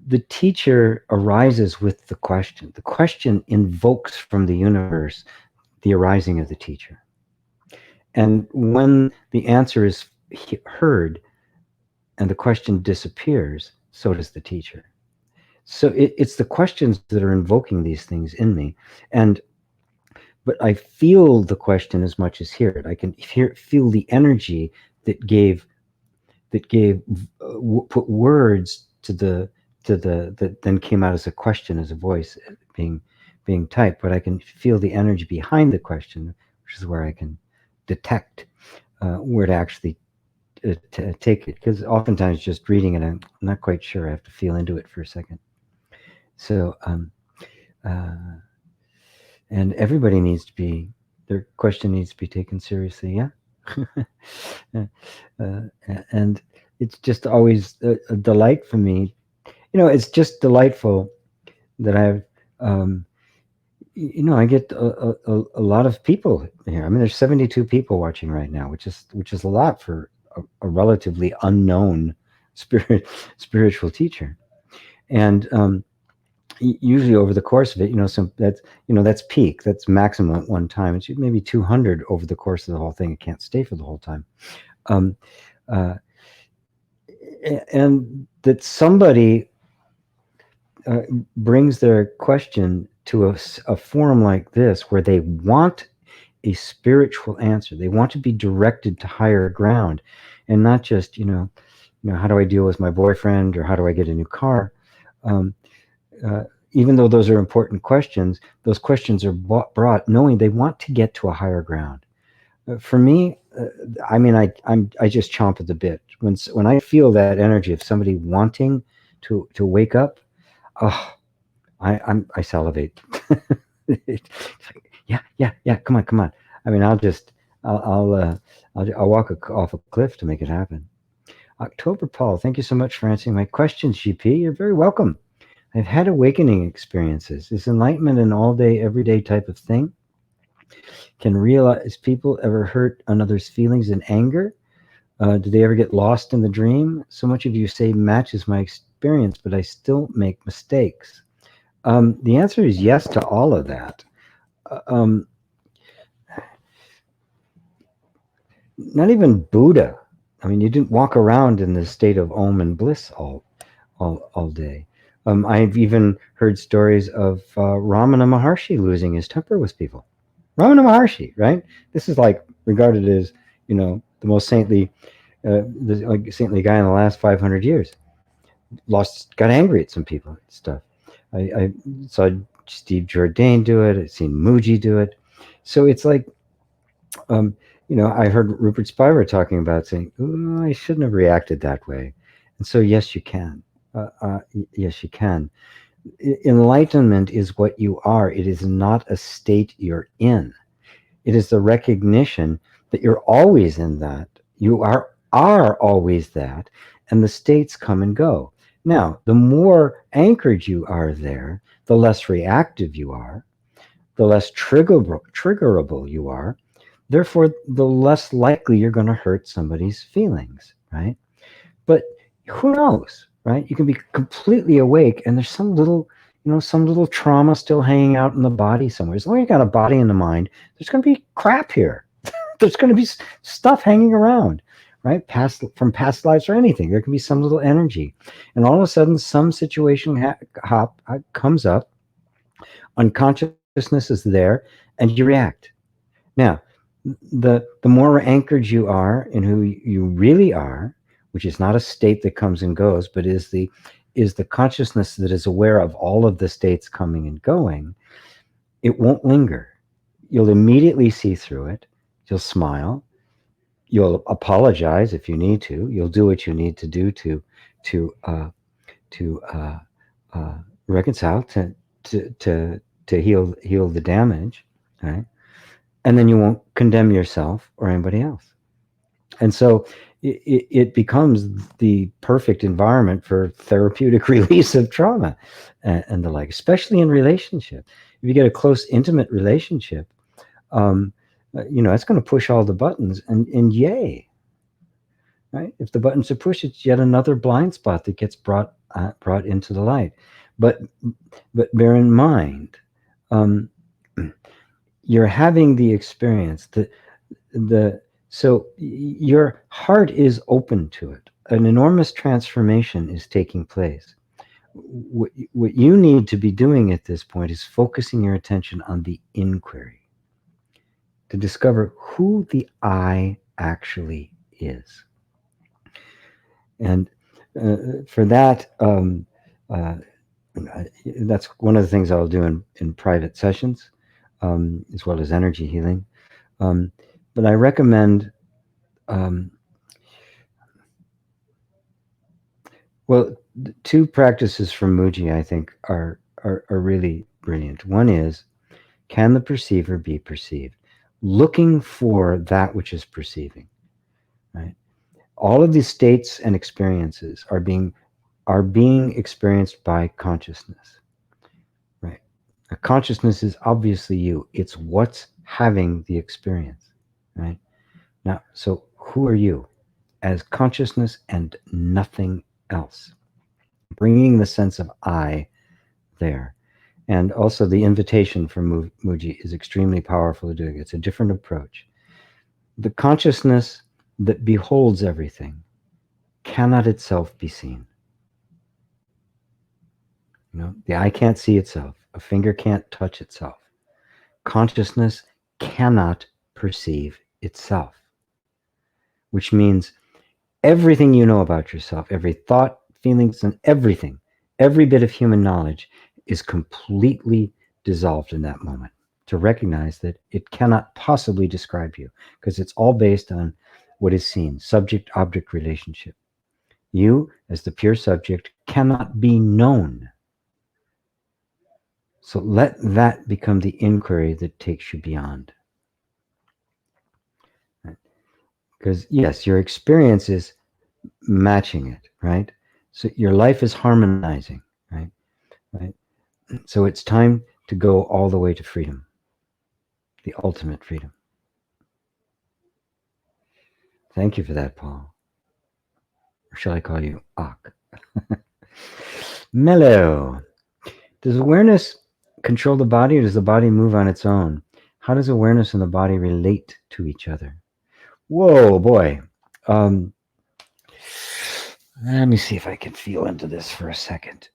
The teacher arises with the question. The question invokes from the universe the arising of the teacher. And when the answer is heard and the question disappears, so does the teacher. So it's the questions that are invoking these things in me. But I feel the question as much as hear it. I can feel the energy that gave put words to the that then came out as a question, as a voice being typed. But I can feel the energy behind the question, which is where I can detect where to actually take it. Because oftentimes just reading it, I'm not quite sure. I have to feel into it for a second. So and everybody needs to be, their question needs to be taken seriously. Yeah. And it's just always a delight for me. It's just delightful that I get a lot of people here. I mean, there's 72 people watching right now, which is a lot for a relatively unknown spiritual teacher. And usually over the course of it, that's peak, that's maximum at one time. It's maybe 200 over the course of the whole thing. It can't stay for the whole time. And that somebody brings their question to a forum like this where they want a spiritual answer. They want to be directed to higher ground and not just, how do I deal with my boyfriend or how do I get a new car? Even though those are important questions, those questions are brought knowing they want to get to a higher ground. For me, I mean, I just chomp at the bit when I feel that energy of somebody wanting to wake up. Oh, I salivate. It's like, yeah. Come on. I mean, I'll walk off a cliff to make it happen. October Paul, thank you so much for answering my questions, GP. You're very welcome. I've had awakening experiences. Is enlightenment an all-day, everyday type of thing? Can realize people ever hurt another's feelings in anger? Do they ever get lost in the dream? So much of you say matches my experience, but I still make mistakes. The answer is yes to all of that. Not even Buddha. I mean, you didn't walk around in the state of Om and bliss all day. I've even heard stories of Ramana Maharshi losing his temper with people. Ramana Maharshi, right? This is like regarded as, the most saintly guy in the last 500 years. Got angry at some people and stuff. I saw Steve Jourdain do it. I've seen Muji do it. So it's like, I heard Rupert Spira talking about saying, I shouldn't have reacted that way. And so, yes, you can. Yes, you can. Enlightenment is what you are. It is not a state you're in. It is the recognition that you're always in that. You are always that. and the states come and go. Now, the more anchored you are there, the less reactive you are, the less triggerable you are. Therefore, the less likely you're going to hurt somebody's feelings, right? But who knows, right? You can be completely awake and there's some little, some little trauma still hanging out in the body somewhere. As long as you got a body and a mind, there's going to be crap here. There's going to be stuff hanging around, right? From past lives or anything. There can be some little energy. And all of a sudden, some situation comes up, unconsciousness is there, and you react. Now, the more anchored you are in who you really are, which is not a state that comes and goes, but is the consciousness that is aware of all of the states coming and going, it won't linger. You'll immediately see through it. You'll smile. You'll apologize if you need to. You'll do what you need to do to reconcile, to heal the damage, right? And then you won't condemn yourself or anybody else. And so it becomes the perfect environment for therapeutic release of trauma and the like, especially in relationship. If you get a close, intimate relationship, it's going to push all the buttons, and yay, right? If the buttons are pushed, it's yet another blind spot that gets brought into the light. But bear in mind, you're having the experience so your heart is open to it. An enormous transformation is taking place. What you need to be doing at this point is focusing your attention on the inquiry to discover who the I actually is. And for that, that's one of the things I'll do in private sessions, as well as energy healing. But I recommend, two practices from Muji I think are really brilliant. One is, can the perceiver be perceived? Looking for that which is perceiving, right? All of these states and experiences are being experienced by consciousness, right? A consciousness is obviously you. It's what's having the experience, right? Now, so who are you as consciousness and nothing else? Bringing the sense of I there. And also the invitation from Muji is extremely powerful to do it. It's a different approach. The consciousness that beholds everything cannot itself be seen. The eye can't see itself. A finger can't touch itself. Consciousness cannot perceive itself, which means everything you know about yourself, every thought, feelings, and everything, every bit of human knowledge is completely dissolved in that moment. To recognize that it cannot possibly describe you, because it's all based on what is seen, subject-object relationship. You, as the pure subject, cannot be known. So let that become the inquiry that takes you beyond. Right? Because yes, your experience is matching it, right? So your life is harmonizing, right? So it's time to go all the way to freedom, the ultimate freedom. Thank you for that, Paul. Or shall I call you Ak? Mellow. Does awareness control the body, or does the body move on its own? How does awareness and the body relate to each other? Whoa, boy. Let me see if I can feel into this for a second.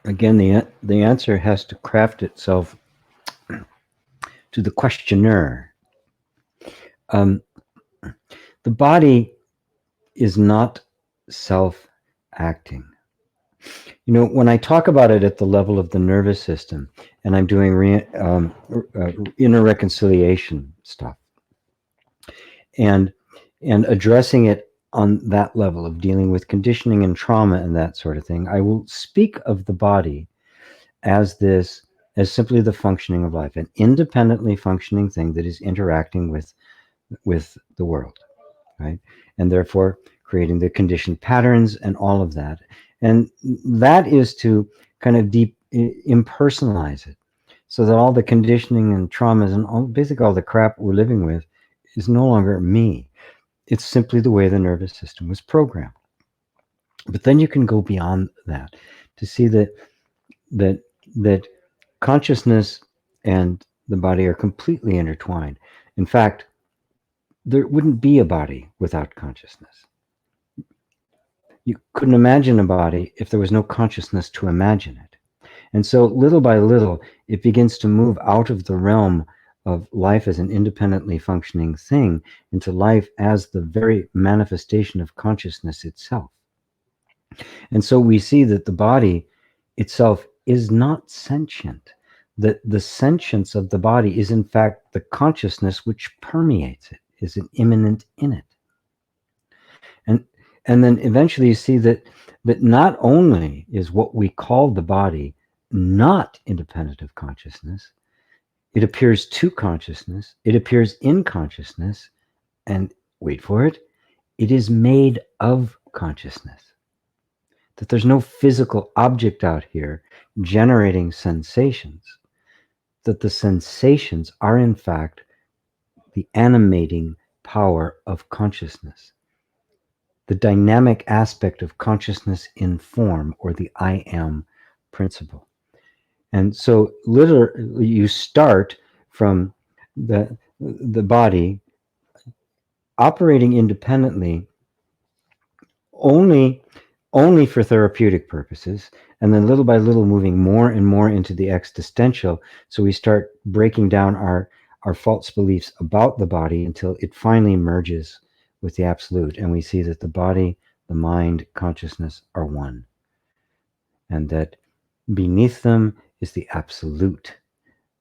Again, the answer has to craft itself to the questioner. The body is not self-acting. When I talk about it at the level of the nervous system, and I'm doing inner reconciliation stuff, and addressing it on that level of dealing with conditioning and trauma and that sort of thing, I will speak of the body as simply the functioning of life, an independently functioning thing that is interacting with with the world, right? And therefore creating the conditioned patterns and all of that. And that is to kind of deep impersonalize it, so that all the conditioning and traumas and basically all the crap we're living with is no longer me. It's simply the way the nervous system was programmed. But then you can go beyond that to see that that consciousness and the body are completely intertwined. In fact, there wouldn't be a body without consciousness. You couldn't imagine a body if there was no consciousness to imagine it. And so little by little, it begins to move out of the realm of life as an independently functioning thing into life as the very manifestation of consciousness itself. And so we see that the body itself is not sentient, that the sentience of the body is in fact the consciousness which permeates it, is an immanent in it. And and then eventually you see that not only is what we call the body not independent of consciousness, it appears to consciousness, it appears in consciousness, and wait for it, it is made of consciousness. That there's no physical object out here generating sensations, that the sensations are in fact the animating power of consciousness, the dynamic aspect of consciousness in form, or the I am principle. And so literally you start from the body operating independently only only for therapeutic purposes, and then little by little moving more and more into the existential. So we start breaking down our false beliefs about the body until it finally merges with the absolute, and we see that the body, the mind, consciousness are one, and that beneath them is the absolute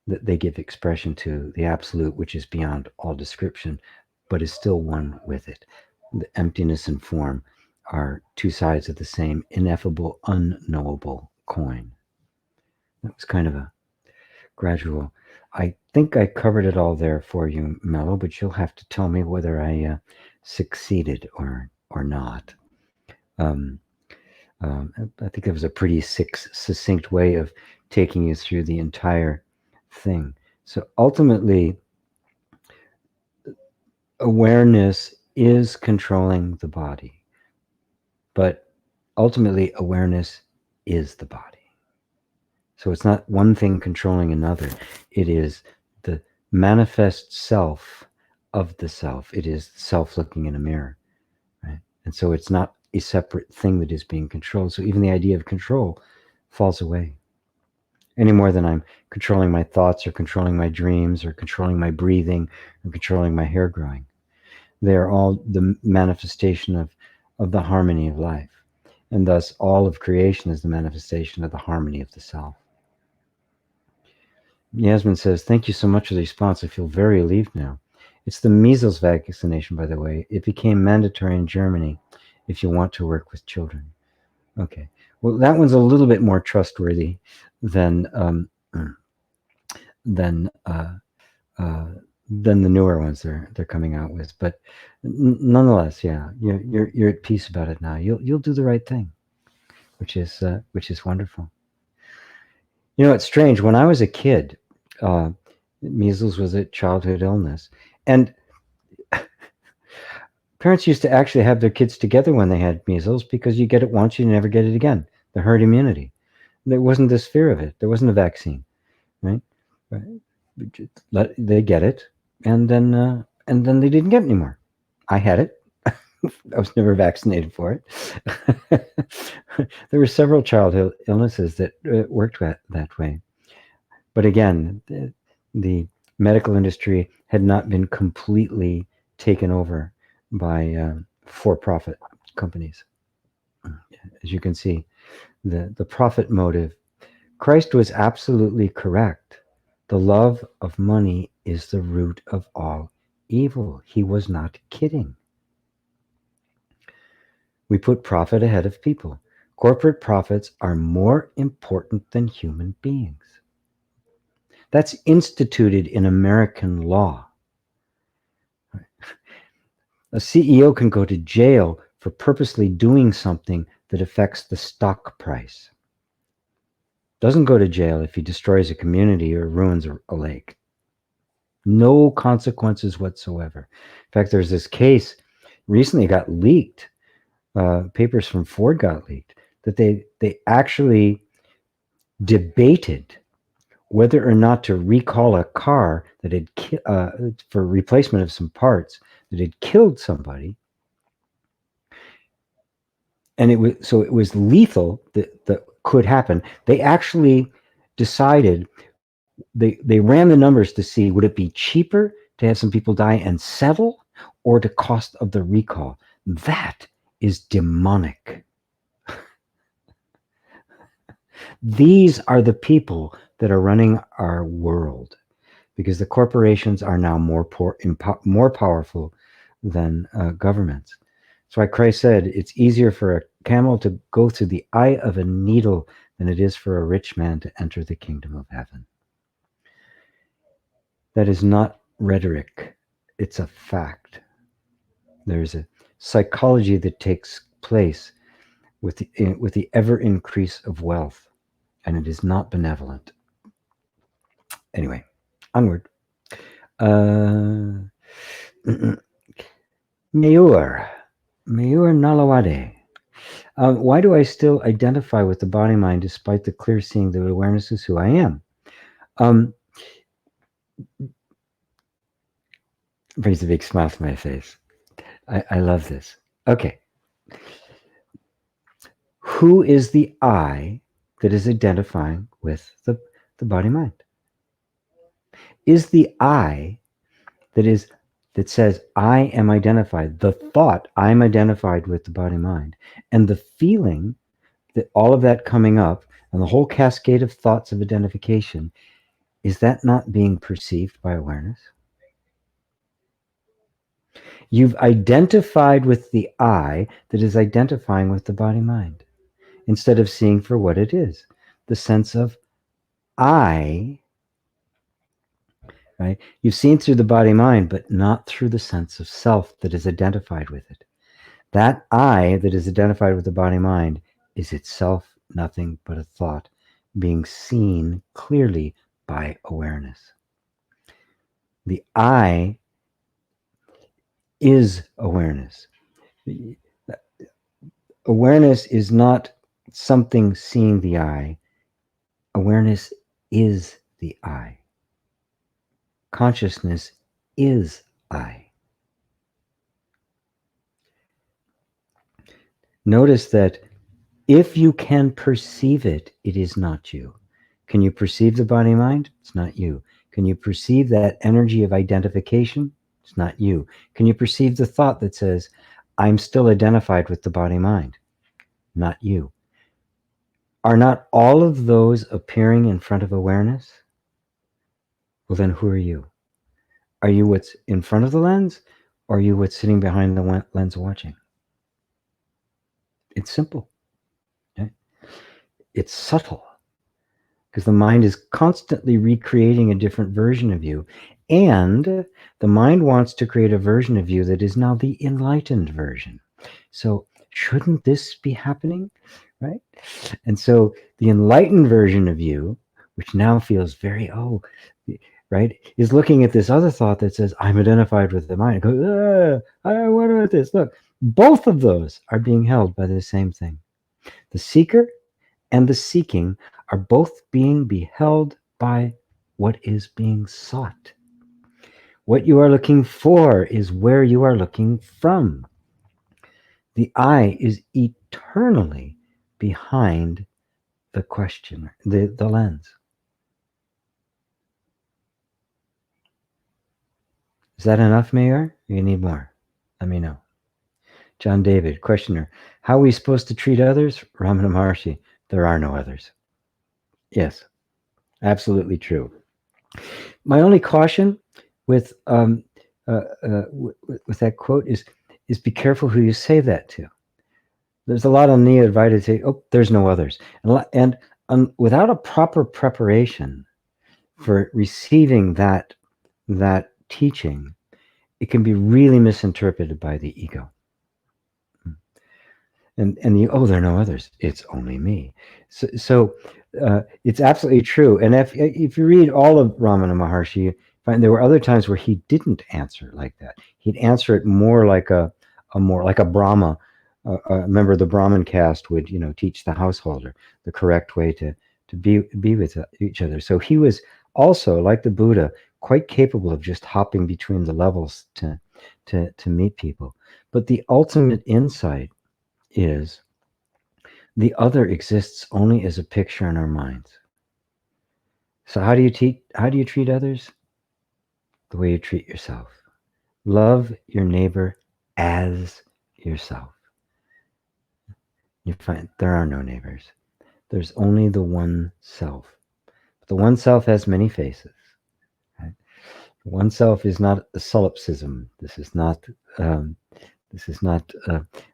that they give expression to, the absolute which is beyond all description, but is still one with it. The emptiness and form are two sides of the same ineffable, unknowable coin. That was kind of a gradual. I think I covered it all there for you, Mello, but you'll have to tell me whether I succeeded or not. Um, I think it was a pretty succinct way of taking you through the entire thing. So ultimately, awareness is controlling the body, but ultimately awareness is the body. So it's not one thing controlling another. It is the manifest self of the self. It is self looking in a mirror, right? And so it's not a separate thing that is being controlled. So even the idea of control falls away, any more than I'm controlling my thoughts or controlling my dreams or controlling my breathing or controlling my hair growing. They are all the manifestation of the harmony of life. And thus all of creation is the manifestation of the harmony of the self. Yasmin says, thank you so much for the response. I feel very relieved now. It's the measles vaccination, by the way. It became mandatory in Germany if you want to work with children. Okay. Well, that one's a little bit more trustworthy than than uh, than the newer ones they're coming out with. But nonetheless, yeah, you're at peace about it now. You'll do the right thing, which is wonderful. You know, it's strange. When I was a kid, measles was a childhood illness, and parents used to actually have their kids together when they had measles because you get it once, you never get it again. The herd immunity. There wasn't this fear of it. There wasn't a vaccine, right? They get it, and then they didn't get any more. I had it. I was never vaccinated for it. There were several childhood illnesses that worked that way. But again, the medical industry had not been completely taken over by for-profit companies. As you can see, the profit motive. Christ was absolutely correct. The love of money is the root of all evil. He was not kidding. We put profit ahead of people. Corporate profits are more important than human beings. That's instituted in American law. A CEO can go to jail for purposely doing something that affects the stock price. Doesn't go to jail if he destroys a community or ruins a lake. No consequences whatsoever. In fact, there's this case recently got leaked. Papers from Ford got leaked that they actually debated whether or not to recall a car that had for replacement of some parts that had killed somebody, and it was lethal that could happen. They actually decided they ran the numbers to see would it be cheaper to have some people die and settle, or the cost of the recall. That is demonic. These are the people that are running our world, because the corporations are now more powerful than governments. That's why Christ said it's easier for a camel to go through the eye of a needle than it is for a rich man to enter the kingdom of heaven. That is not rhetoric. It's a fact. There's a psychology that takes place with the ever increase of wealth, and it is not benevolent. Anyway, onward. Mayur Nalawade. Why do I still identify with the body mind despite the clear seeing that awareness is who I am? Brings a big smile to my face. I love this. Okay. Who is the I that is identifying with the body mind? Is the I that says I am identified, the thought I'm identified with the body mind, and the feeling that all of that coming up and the whole cascade of thoughts of identification, is that not being perceived by awareness? You've identified with the I that is identifying with the body mind, instead of seeing for what it is, the sense of I, right? You've seen through the body mind, but not through the sense of self that is identified with it. That I that is identified with the body mind is itself nothing but a thought being seen clearly by awareness. The I is awareness. Awareness is not something seeing the I. Awareness is the I. Consciousness is I. Notice that if you can perceive it, it is not you. Can you perceive the body mind? It's not you. Can you perceive that energy of identification? It's not you. Can you perceive the thought that says, I'm still identified with the body mind? Not you. Are not all of those appearing in front of awareness? Well, then who are you? Are you what's in front of the lens, or are you what's sitting behind the lens watching? It's simple. Okay? It's subtle, because the mind is constantly recreating a different version of you. And the mind wants to create a version of you that is now the enlightened version. So shouldn't this be happening, right? And so the enlightened version of you, which now feels very, right, is looking at this other thought that says, I'm identified with the mind. It goes, what about this? Look, both of those are being held by the same thing. The seeker and the seeking are both being beheld by what is being sought. What you are looking for is where you are looking from. The I is eternally behind the questioner, the lens. Is that enough, Mayor? You need more? Let me know. John David, questioner. How are we supposed to treat others? Ramana Maharshi, there are no others. Yes, absolutely true. My only caution with that quote is be careful who you say that to. There's a lot of neo-Advaita to say, oh, there's no others. And without a proper preparation for receiving that teaching, it can be really misinterpreted by the ego. And the, oh, there are no others. It's only me. So it's absolutely true. And if you read all of Ramana Maharshi, you find there were other times where he didn't answer like that. He'd answer it more like a more like a Brahma. A member of the Brahmin caste would, teach the householder the correct way to be with each other. So he was also, like the Buddha, quite capable of just hopping between the levels to meet people. But the ultimate insight is the other exists only as a picture in our minds. So how do you treat others? The way you treat yourself. Love your neighbor as yourself. You find there are no neighbors. There's only the one self. But the one self has many faces. Right? One self is not a solipsism. This is not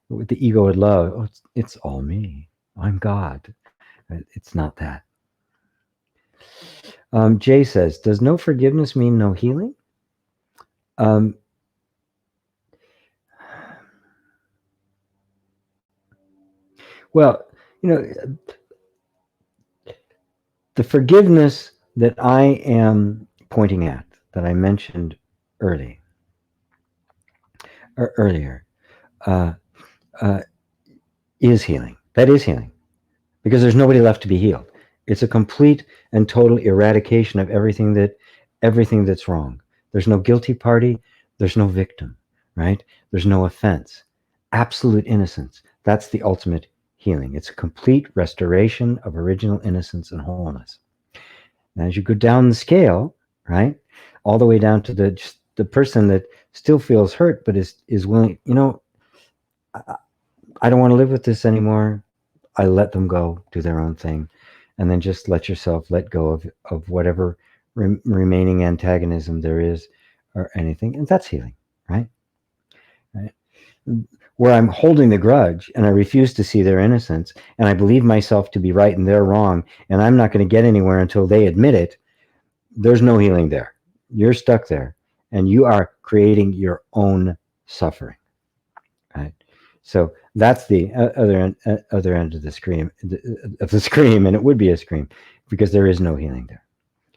what the ego would love. Oh, it's all me. I'm God. Right? It's not that. Jay says, does no forgiveness mean no healing? Well, the forgiveness that I am pointing at, that I mentioned earlier, uh, is healing. That is healing, because there's nobody left to be healed. It's a complete and total eradication of everything that's wrong. There's no guilty party. There's no victim, right? There's no offense. Absolute innocence. That's the ultimate healing. It's a complete restoration of original innocence and wholeness. And as you go down the scale, right, all the way down to the person that still feels hurt, but is willing, I don't want to live with this anymore. I let them go, do their own thing, and then just let yourself let go of whatever remaining antagonism there is or anything, and that's healing, right? Where I'm holding the grudge and I refuse to see their innocence and I believe myself to be right and they're wrong and I'm not going to get anywhere until they admit it, there's no healing there. You're stuck there and you are creating your own suffering, right? So that's the other end of the scream, and it would be a scream because there is no healing there.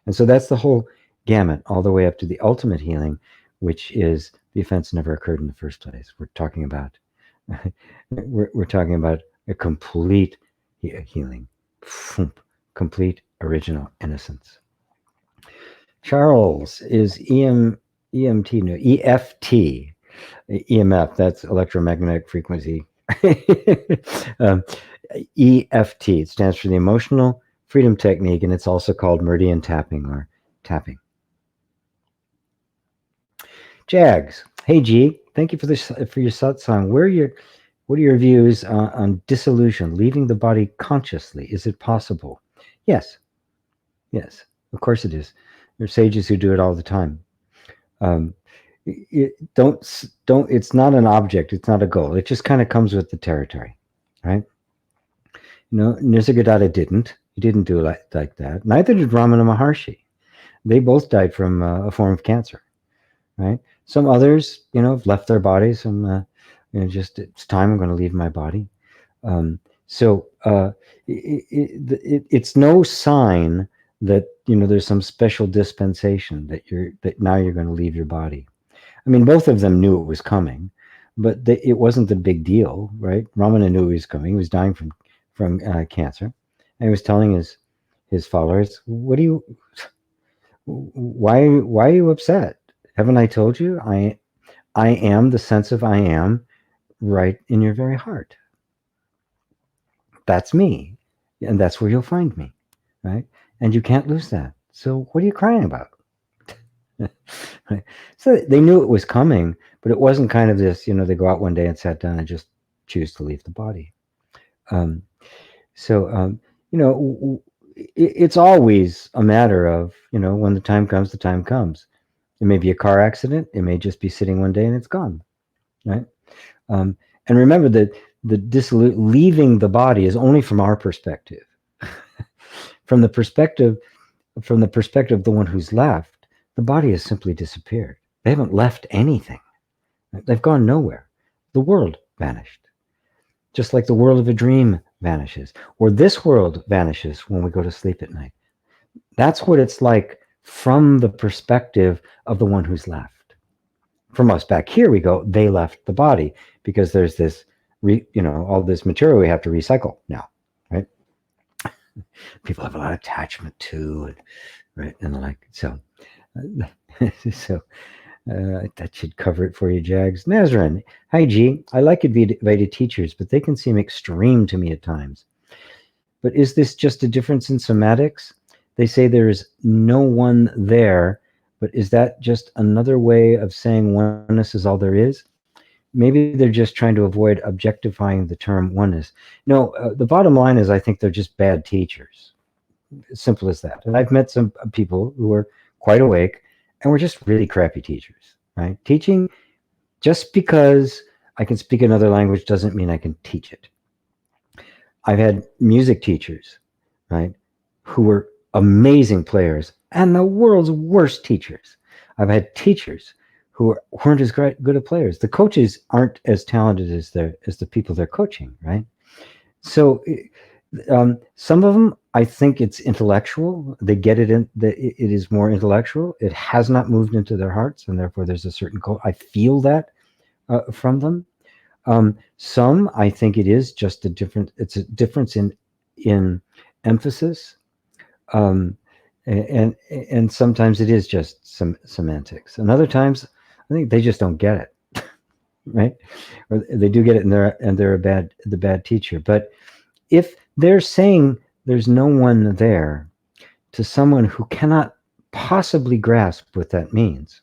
And so that's the whole gamut, all the way up to the ultimate healing, which is the offense never occurred in the first place. We're talking about a complete healing, complete original innocence. Charles is EMT, no, EFT. EMF, that's electromagnetic frequency. EFT, it stands for the Emotional Freedom Technique, and it's also called meridian tapping or tapping. Jags, hey G, thank you for your satsang. What are your views on dissolution, leaving the body consciously? Is it possible? Yes, of course it is. There are sages who do it all the time. It's not an object, it's not a goal. It just kind of comes with the territory, right? Nisargadatta didn't. He didn't do it like that. Neither did Ramana Maharshi. They both died from a form of cancer, right? Some others, have left their bodies. Just it's time. I'm going to leave my body. It's no sign that there's some special dispensation that now you're going to leave your body. I mean, both of them knew it was coming, but it wasn't the big deal, right? Ramana knew he was coming. He was dying from cancer, and he was telling his followers, why are you upset? Haven't I told you I am the sense of I am right in your very heart? That's me, and that's where you'll find me, right? And you can't lose that. So what are you crying about? Right? So they knew it was coming, but it wasn't kind of this, they go out one day and sat down and just choose to leave the body. It's always a matter of, when the time comes, the time comes. It may be a car accident. It may just be sitting one day and it's gone, right? And remember that leaving the body is only from our perspective. From the perspective of the one who's left, the body has simply disappeared. They haven't left anything. They've gone nowhere. The world vanished. Just like the world of a dream vanishes, or this world vanishes when we go to sleep at night. That's what it's like from the perspective of the one who's left. From us back here, we go, they left the body because there's this, all this material we have to recycle now, right? People have a lot of attachment to, right? And like, so, so that should cover it for you, Jags. Nazarene, hi G. I like Advaita teachers, but they can seem extreme to me at times. But is this just a difference in somatics? They say there is no one there, but is that just another way of saying oneness is all there is? Maybe they're just trying to avoid objectifying the term oneness. No, the bottom line is I think they're just bad teachers. Simple as that. And I've met some people who are quite awake and were just really crappy teachers, right? Teaching, just because I can speak another language doesn't mean I can teach it. I've had music teachers, right, who were amazing players and the world's worst teachers. I've had teachers who weren't as good at players. The coaches aren't as talented as the people they're coaching, right? So some of them, I think it's intellectual. They get it in. It is more intellectual. It has not moved into their hearts, and therefore there's a certain. I feel that from them. Some, I think it is just a different. It's a difference in emphasis, and sometimes it is just some semantics. And other times, I think they just don't get it, right? Or they do get it, and they're the bad teacher. But if they're saying there's no one there, to someone who cannot possibly grasp what that means,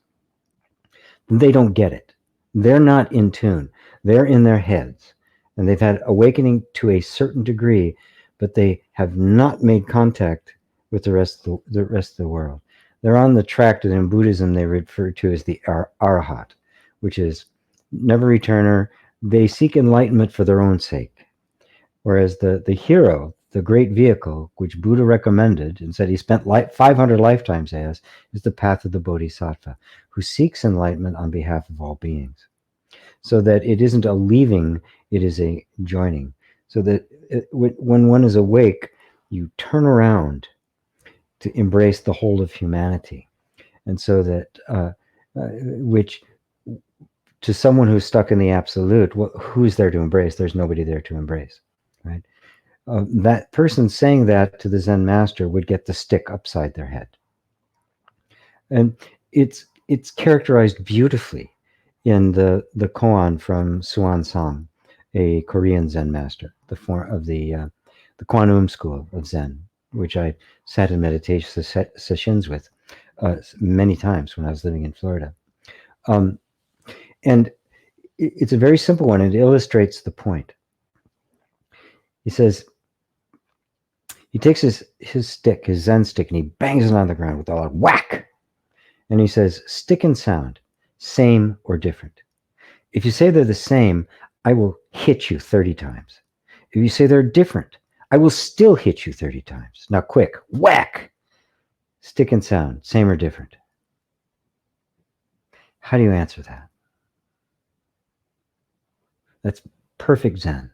they don't get it. They're not in tune. They're in their heads, and they've had awakening to a certain degree, but they have not made contact with the rest of the world. They're on the track that in Buddhism they refer to as the Arahat, which is never returner. They seek enlightenment for their own sake. Whereas the hero, the great vehicle, which Buddha recommended and said he spent 500 lifetimes as, is the path of the Bodhisattva, who seeks enlightenment on behalf of all beings. So that it isn't a leaving, it is a joining. So that when one is awake, you turn around to embrace the whole of humanity. And so that, which to someone who's stuck in the absolute, who's there to embrace? There's nobody there to embrace. Right? That person saying that to the Zen master would get the stick upside their head. And it's characterized beautifully in the koan from Suan-sang, a Korean Zen master, the form of the Kwanum school of Zen, which I sat in meditation sessions with many times when I was living in Florida. And it's a very simple one. It illustrates the point. He says, he takes his stick, his Zen stick, and he bangs it on the ground with a loud whack. And he says, stick and sound, same or different. If you say they're the same, I will hit you 30 times. If you say they're different, I will still hit you 30 times. Now quick, whack! Stick and sound, same or different. How do you answer that? That's perfect Zen.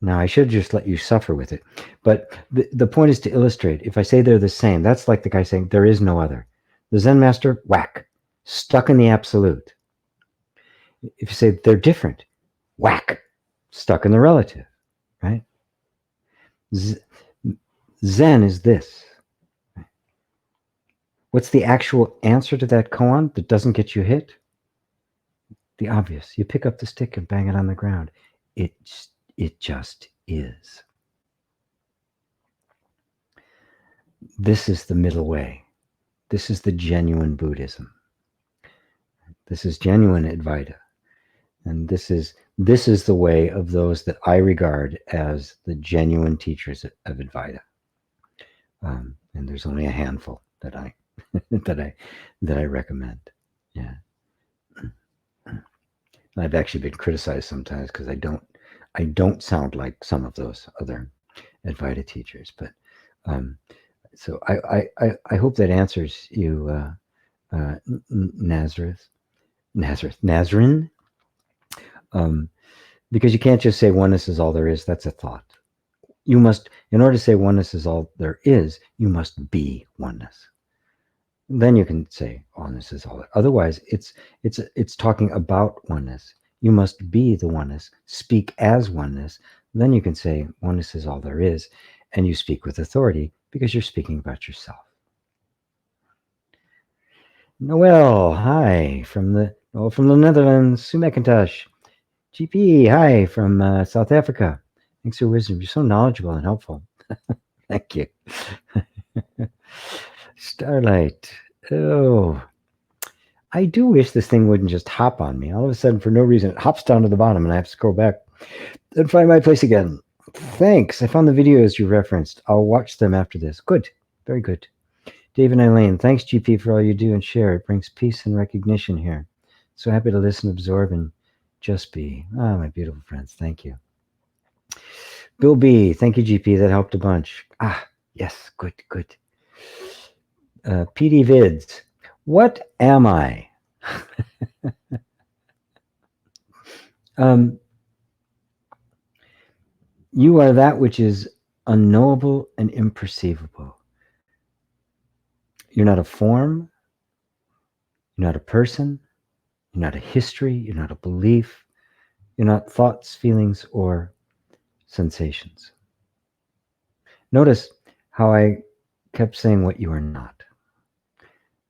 Now, I should just let you suffer with it. But the point is to illustrate. If I say they're the same, that's like the guy saying there is no other. The Zen master, whack, stuck in the absolute. If you say they're different, whack, stuck in the relative, right? Zen is this. What's the actual answer to that koan that doesn't get you hit? The obvious. You pick up the stick and bang it on the ground. It just is. This is the middle way. This is the genuine Buddhism. This is genuine Advaita. And this is the way of those that I regard as the genuine teachers of Advaita. And there's only a handful that I that I recommend. Yeah. I've actually been criticized sometimes because I don't sound like some of those other Advaita teachers. But so I hope that answers you, Nazareth, Nazarene, um, because you can't just say oneness is all there is. That's a thought. You must, in order to say oneness is all there is, you must be oneness. Then you can say oneness is all. Otherwise, it's talking about oneness. You must be the oneness, speak as oneness. Then you can say oneness is all there is, and you speak with authority because you're speaking about yourself. Noel, hi from the Netherlands. Sue McIntosh, GP, hi from South Africa. Thanks for your wisdom. You're so knowledgeable and helpful. Thank you. Starlight. Oh, I do wish this thing wouldn't just hop on me. All of a sudden, for no reason, it hops down to the bottom and I have to scroll back and find my place again. Thanks. I found the videos you referenced. I'll watch them after this. Good. Very good. Dave and Eileen, thanks, GP, for all you do and share. It brings peace and recognition here. So happy to listen, absorb, and just be. Ah, my beautiful friends. Thank you. Bill B, thank you, GP. That helped a bunch. Ah, yes. Good, good. PD Vids, what am I? You are that which is unknowable and imperceivable. You're not a form. You're not a person. You're not a history. You're not a belief. You're not thoughts, feelings, or sensations. Notice how I kept saying what you are not,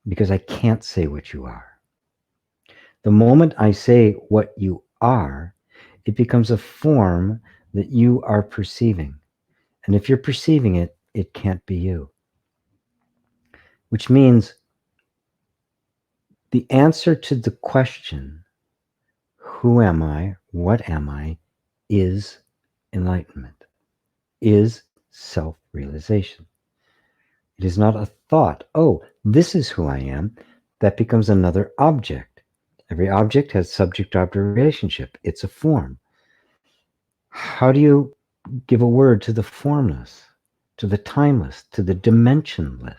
because I can't say what you are. The moment I say what you are, it becomes a form that you are perceiving. And if you're perceiving it, it can't be you. Which means the answer to the question, who am I, what am I, is enlightenment, is self-realization. It is not a thought, oh, this is who I am. That becomes another object. Every object has subject-object relationship. It's a form. How do you give a word to the formless, to the timeless, to the dimensionless?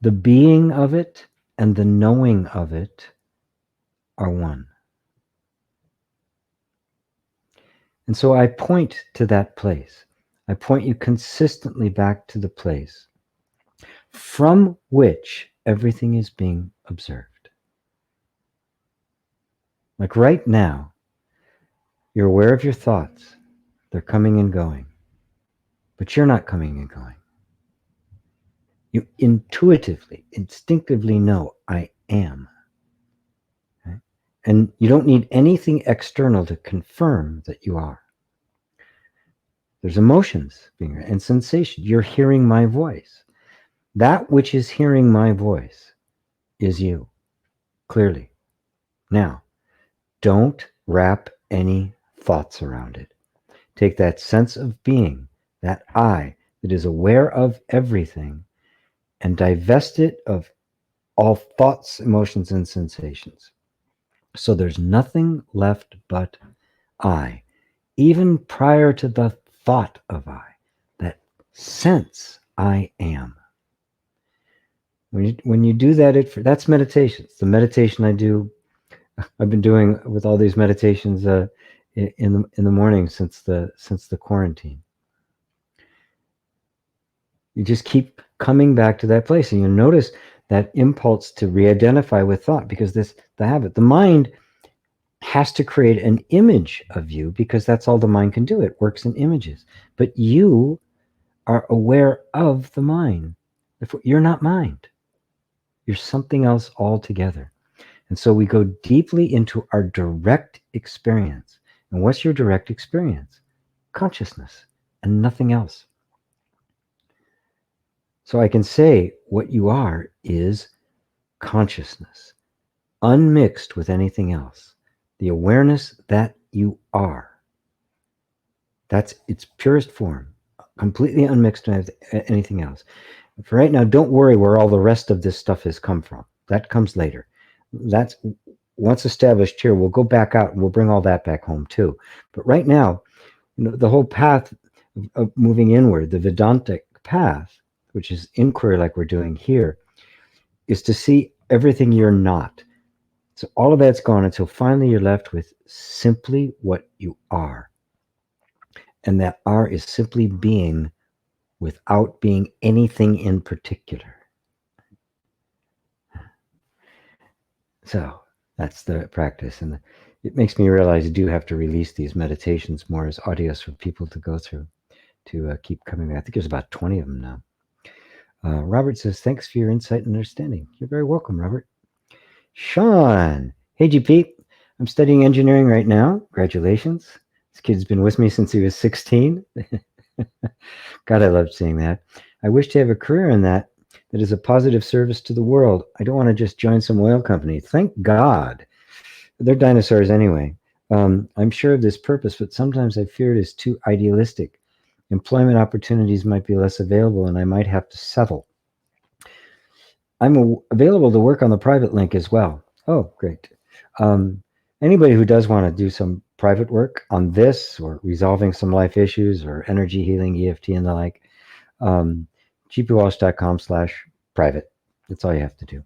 The being of it and the knowing of it are one. And so I point to that place. I point you consistently back to the place from which everything is being observed. Like right now, you're aware of your thoughts. They're coming and going. But you're not coming and going. You intuitively, instinctively know, I am. Okay? And you don't need anything external to confirm that you are. There's emotions being and sensation. You're hearing my voice. That which is hearing my voice is you, clearly. Now, don't wrap any thoughts around it. Take that sense of being, that I that is aware of everything, and divest it of all thoughts, emotions, and sensations. So there's nothing left but I, even prior to the thought of I, that sense I am. When you do that, that's meditation. It's the meditation I've been doing with all these meditations in the morning since the quarantine. You just keep coming back to that place, and you notice that impulse to re-identify with thought, because the habit, the mind has to create an image of you, because that's all the mind can do. It works in images. But you are aware of the mind. Therefore, you're not mind. You're something else altogether. And so we go deeply into our direct experience. And what's your direct experience? Consciousness and nothing else. So I can say what you are is consciousness, unmixed with anything else. The awareness that you are. That's its purest form, completely unmixed with anything else. For right now, don't worry where all the rest of this stuff has come from. That comes later. That's once established here, we'll go back out and we'll bring all that back home too. But right now, the whole path of moving inward, the Vedantic yogic path, which is inquiry like we're doing here, is to see everything you're not. So all of that's gone until finally you're left with simply what you are. And that are is simply being without being anything in particular. So that's the practice. And it makes me realize I do have to release these meditations more as audios for people to go through to keep coming back. I think there's about 20 of them now. Robert says, thanks for your insight and understanding. You're very welcome, Robert. Sean, hey, GP. I'm studying engineering right now. Congratulations. This kid's been with me since he was 16. God, I love seeing that. I wish to have a career in that is a positive service to the world. I don't want to just join some oil company. Thank God. They're dinosaurs anyway. I'm sure of this purpose, but sometimes I fear it is too idealistic. Employment opportunities might be less available, and I might have to settle. I'm available to work on the private link as well. Oh, great. Anybody who does want to do some private work on this or resolving some life issues or energy healing, EFT and the like, gpwalsh.com/private. That's all you have to do.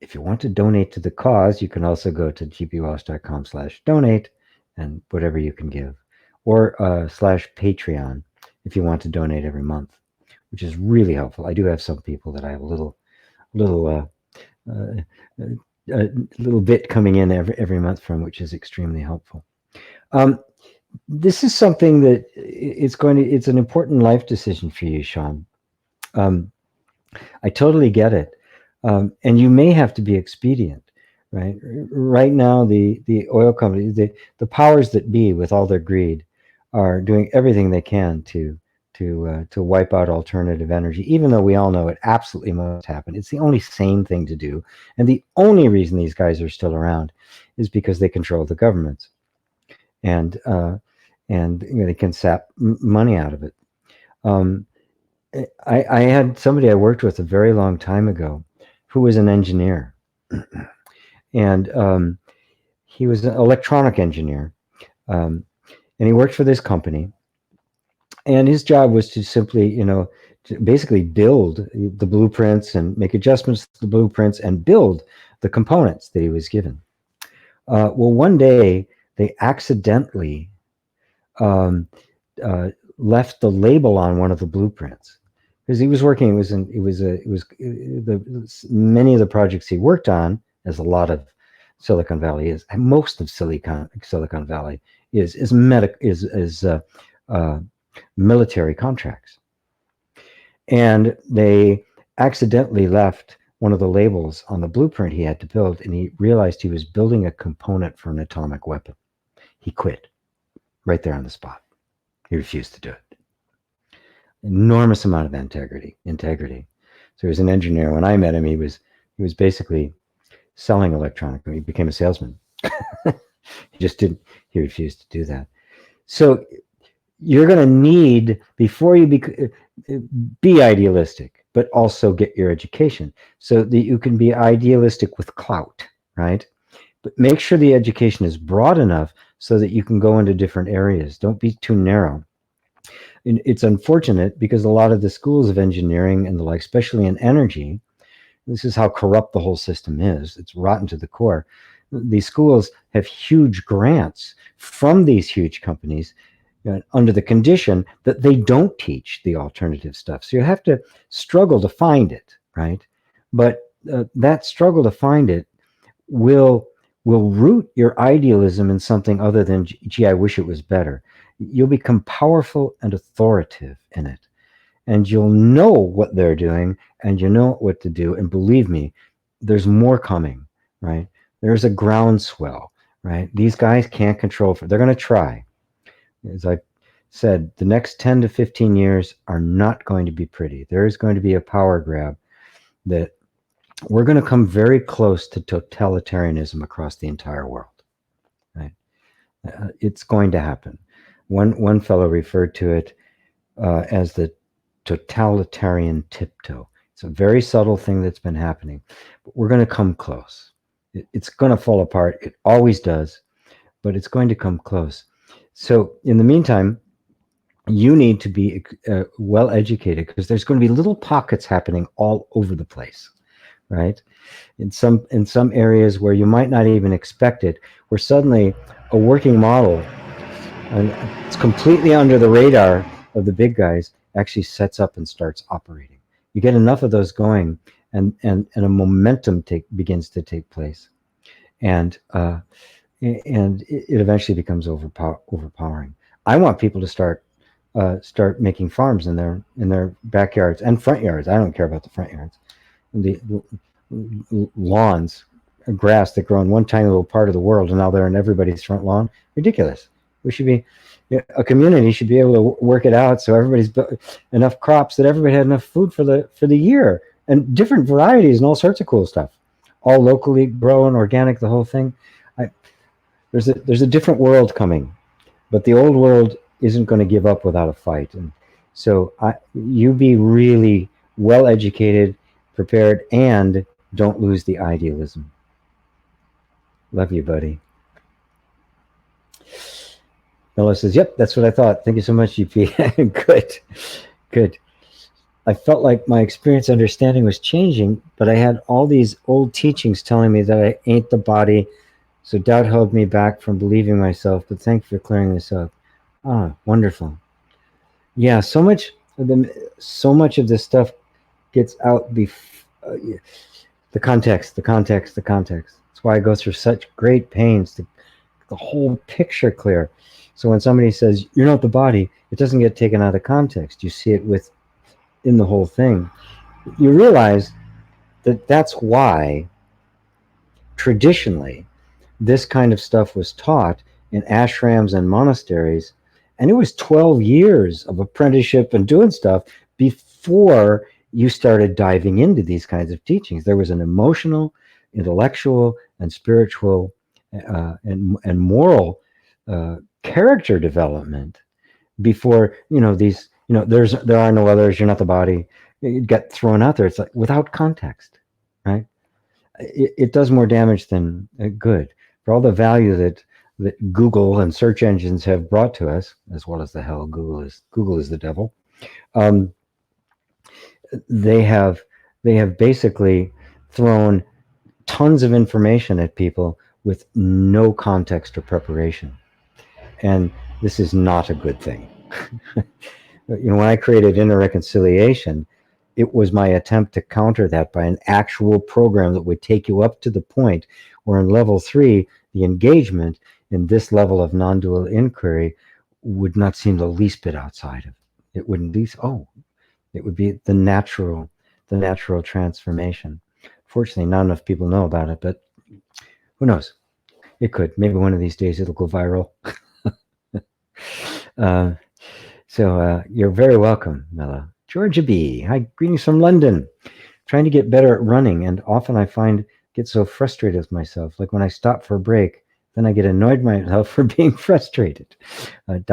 If you want to donate to the cause, you can also go to gpwalsh.com/donate and whatever you can give, or /Patreon if you want to donate every month, which is really helpful. I do have some people that I have a little bit coming in every month from, which is extremely helpful. This is something that it's an important life decision for you, Sean. I totally get it. And you may have to be expedient, right? Right now, the oil companies, the powers that be, with all their greed, are doing everything they can to wipe out alternative energy, even though we all know it absolutely must happen. It's the only sane thing to do. And the only reason these guys are still around is because they control the governments. And they can sap money out of it. I had somebody I worked with a very long time ago who was an engineer. And he was an electronic engineer. And he worked for this company. And his job was to simply, to basically build the blueprints and make adjustments to the blueprints and build the components that he was given. Well, one day they accidentally left the label on one of the blueprints because he was working. Many of the projects he worked on, as a lot of Silicon Valley is, and most of Silicon Valley is military contracts, and they accidentally left one of the labels on the blueprint he had to build, and he realized he was building a component for an atomic weapon. He quit right there on the spot. He refused to do it. Enormous amount of integrity. So he was an engineer. When I met him, he was basically selling electronics. He became a salesman. He refused to do that. So you're going to need, before you be idealistic, but also get your education so that you can be idealistic with clout, right? But make sure the education is broad enough so that you can go into different areas. Don't be too narrow. And it's unfortunate because a lot of the schools of engineering and the like, especially in energy, this is how corrupt the whole system is. It's rotten to the core. These schools have huge grants from these huge companies under the condition that they don't teach the alternative stuff. So you have to struggle to find it, right? But that struggle to find it will root your idealism in something other than, gee, I wish it was better. You'll become powerful and authoritative in it. And you'll know what they're doing and you know what to do. And believe me, there's more coming, right? There's a groundswell, right? These guys can't control they're going to try. As I said, the next 10 to 15 years are not going to be pretty. There is going to be a power grab that we're going to come very close to totalitarianism across the entire world, right? It's going to happen. One fellow referred to it as the totalitarian tiptoe. It's a very subtle thing that's been happening, but we're going to come close. It's going to fall apart. It always does, but it's going to come close. So in the meantime, you need to be well educated, because there's going to be little pockets happening all over the place, right? In some areas where you might not even expect it, where suddenly a working model, and it's completely under the radar of the big guys, actually sets up and starts operating. You get enough of those going, and a momentum begins to take place, and it eventually becomes overpowering. I want people to start making farms in their backyards and front yards. I don't care about the front yards. The lawns, grass that grow in one tiny little part of the world, and now they're in everybody's front lawn. Ridiculous. We should be a community should be able to work it out so everybody's enough crops that everybody had enough food for the year, and different varieties and all sorts of cool stuff, all locally grown, organic, the whole thing. I, there's a different world coming, but the old world isn't going to give up without a fight. And so you be really well educated, prepared, and don't lose the idealism. Love you, buddy. Bella says, yep, that's what I thought. Thank you so much, GP. Good. I felt like my experience understanding was changing, but I had all these old teachings telling me that I ain't the body, so doubt held me back from believing myself, but thank you for clearing this up. Ah, wonderful. Yeah, so much of this stuff gets out the context. That's why I go through such great pains to the whole picture clear. So when somebody says you're not the body, it doesn't get taken out of context. You see it in the whole thing. You realize that that's why traditionally this kind of stuff was taught in ashrams and monasteries, and it was 12 years of apprenticeship and doing stuff before you started diving into these kinds of teachings. There was an emotional, intellectual, and spiritual and moral character development before there are no others, you're not the body. It got thrown out there. It's like without context, right? It does more damage than good. For all the value that Google and search engines have brought to us, as well as the hell Google is the devil. They have basically thrown tons of information at people with no context or preparation, and this is not a good thing. When I created Inner Reconciliation, it was my attempt to counter that by an actual program that would take you up to the point where in level 3, the engagement in this level of non-dual inquiry would not seem the least bit outside of it. It wouldn't be, it would be the natural transformation. Fortunately, not enough people know about it, but who knows? It could. Maybe one of these days it'll go viral. So you're very welcome, Mela. Georgia B. Hi, greetings from London. Trying to get better at running, and often I get so frustrated with myself. Like when I stop for a break, then I get annoyed myself for being frustrated. ... Is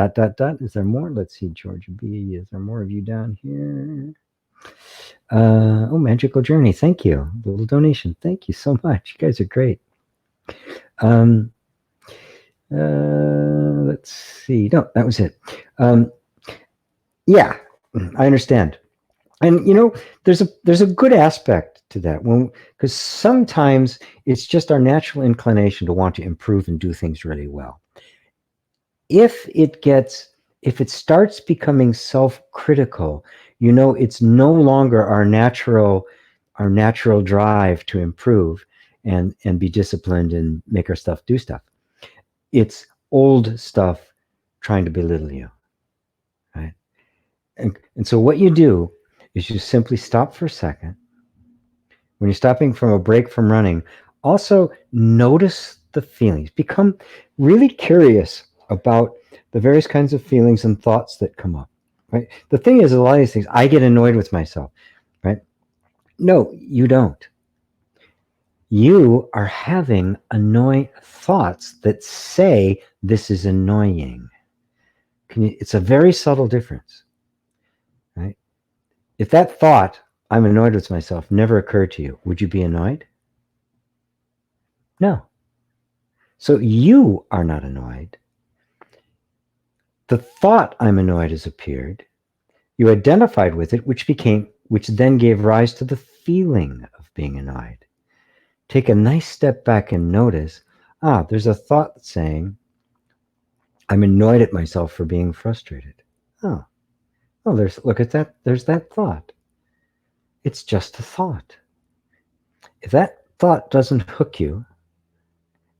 there more? Let's see, Georgia B. Is there more of you down here? Magical Journey. Thank you. A little donation. Thank you so much. You guys are great. Let's see. No, that was it. Yeah, I understand. And there's a good aspect to that, because sometimes it's just our natural inclination to want to improve and do things really well. If it starts becoming self-critical, it's no longer our natural drive to improve and be disciplined and make our stuff do stuff. It's old stuff trying to belittle you, right? And so what you do is you simply stop for a second. When you're stopping from a break from running, also notice the feelings. Become really curious about the various kinds of feelings and thoughts that come up, right? The thing is, a lot of these things, I get annoyed with myself, right? No, you don't. You are having annoying thoughts that say this is annoying. It's a very subtle difference, right? If that thought, I'm annoyed with myself, never occurred to you, would you be annoyed? No. So you are not annoyed. The thought I'm annoyed has appeared. You identified with it, which then gave rise to the feeling of being annoyed. Take a nice step back and notice, there's a thought saying, I'm annoyed at myself for being frustrated. Oh, look at that. There's that thought. It's just a thought. If that thought doesn't hook you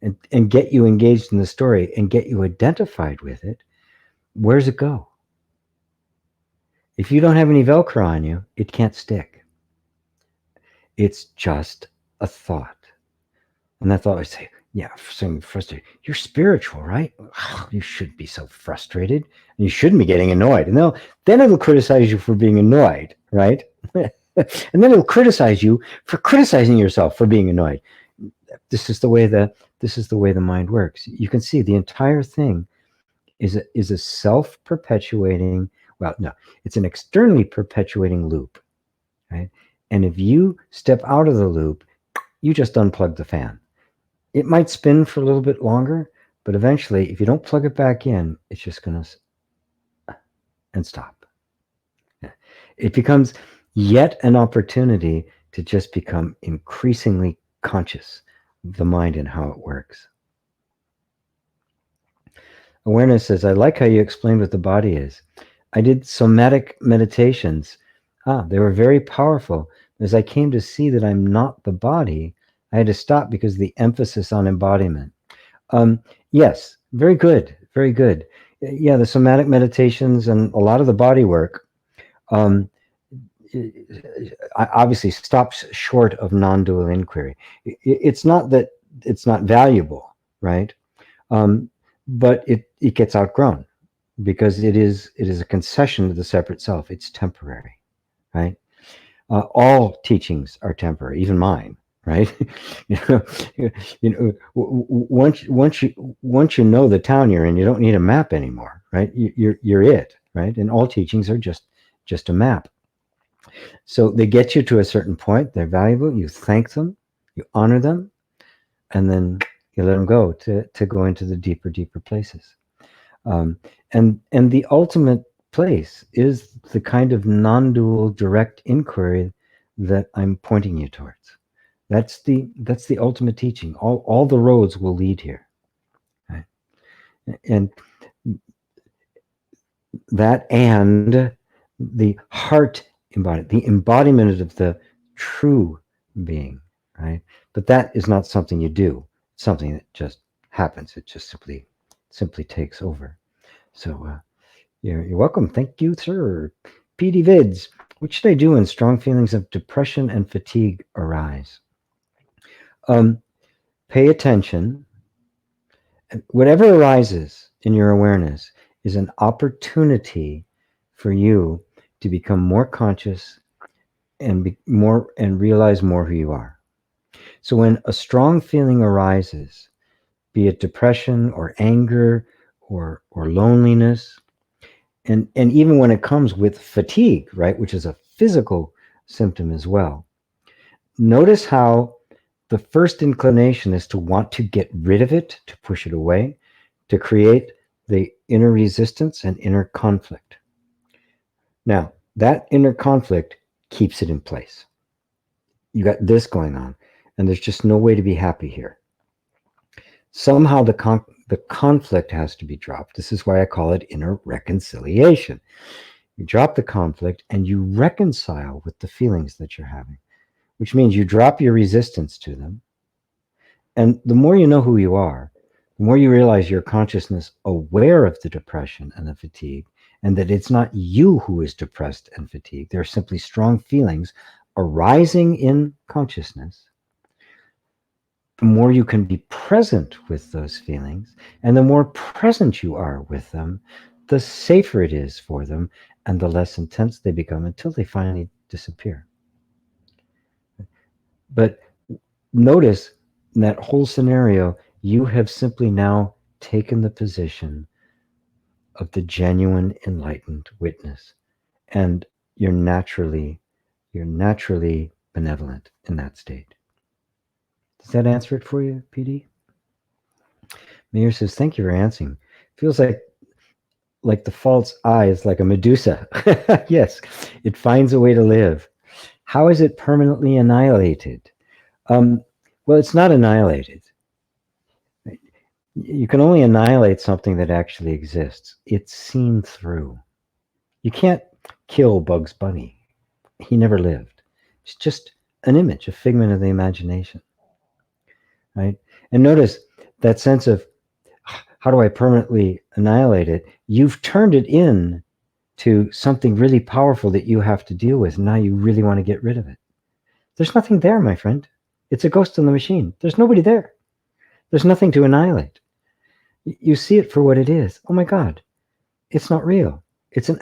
and get you engaged in the story and get you identified with it, where's it go? If you don't have any Velcro on you, it can't stick. It's just a thought. And that thought would say, yeah, I'm frustrated. You're spiritual, right? You shouldn't be so frustrated. And you shouldn't be getting annoyed. And then it'll criticize you for being annoyed, right? And then it'll criticize you for criticizing yourself for being annoyed. This is the way the mind works. You can see the entire thing is a self-perpetuating, well, no, it's an externally perpetuating loop, right? And if you step out of the loop, you just unplug the fan. It might spin for a little bit longer, but eventually, if you don't plug it back in, it's just going to and stop. It becomes yet an opportunity to just become increasingly conscious of the mind and how it works. Awareness says, I like how you explained what the body is. I did somatic meditations. They were very powerful. As I came to see that I'm not the body, I had to stop because of the emphasis on embodiment. Yes, very good, very good. Yeah, the somatic meditations and a lot of the body work obviously stops short of non-dual inquiry. It's not that it's not valuable, right? But it gets outgrown because it is a concession to the separate self. It's temporary, right? All teachings are temporary, even mine, right? Once you know the town you're in, you don't need a map anymore, right? You're it, right? And all teachings are just a map. So they get you to a certain point. They're valuable. You thank them, you honor them, and then you let them go to go into the deeper places. And the ultimate place is the kind of non-dual direct inquiry that I'm pointing you towards. That's the ultimate teaching. All the roads will lead here, right? And that and the heart embodiment, the embodiment of the true being, right? But that is not something you do. It's something that just happens. It just simply takes over. So you're welcome. Thank you, sir. PD Vids. What should I do when strong feelings of depression and fatigue arise? Pay attention. Whatever arises in your awareness is an opportunity for you to become more conscious and realize more who you are. So when a strong feeling arises, be it depression or anger or loneliness, and even when it comes with fatigue, right, which is a physical symptom as well, notice how the first inclination is to want to get rid of it, to push it away, to create the inner resistance and inner conflict. Now, that inner conflict keeps it in place. You got this going on, and there's just no way to be happy here. Somehow the conflict has to be dropped. This is why I call it inner reconciliation. You drop the conflict and you reconcile with the feelings that you're having, which means you drop your resistance to them. And the more you know who you are, the more you realize your consciousness aware of the depression and the fatigue, and that it's not you who is depressed and fatigued. They're simply strong feelings arising in consciousness. The more you can be present with those feelings, and the more present you are with them, the safer it is for them, and the less intense they become until they finally disappear. But notice in that whole scenario, you have simply now taken the position of the genuine enlightened witness, and you're naturally benevolent in that state. Does that answer it for you, PD? Mayor says, thank you for answering. Feels like like the false I is like a Medusa. Yes, it finds a way to live. How is it permanently annihilated? Well, it's not annihilated. You can only annihilate something that actually exists. It's seen through. You can't kill Bugs Bunny. He never lived. It's just an image, a figment of the imagination, right? And notice that sense of how do I permanently annihilate it? You've turned it in to something really powerful that you have to deal with. Now you really want to get rid of it. There's nothing there, my friend. It's a ghost in the machine. There's nobody there. There's nothing to annihilate. You see it for what it is. Oh my God, it's not real. It's an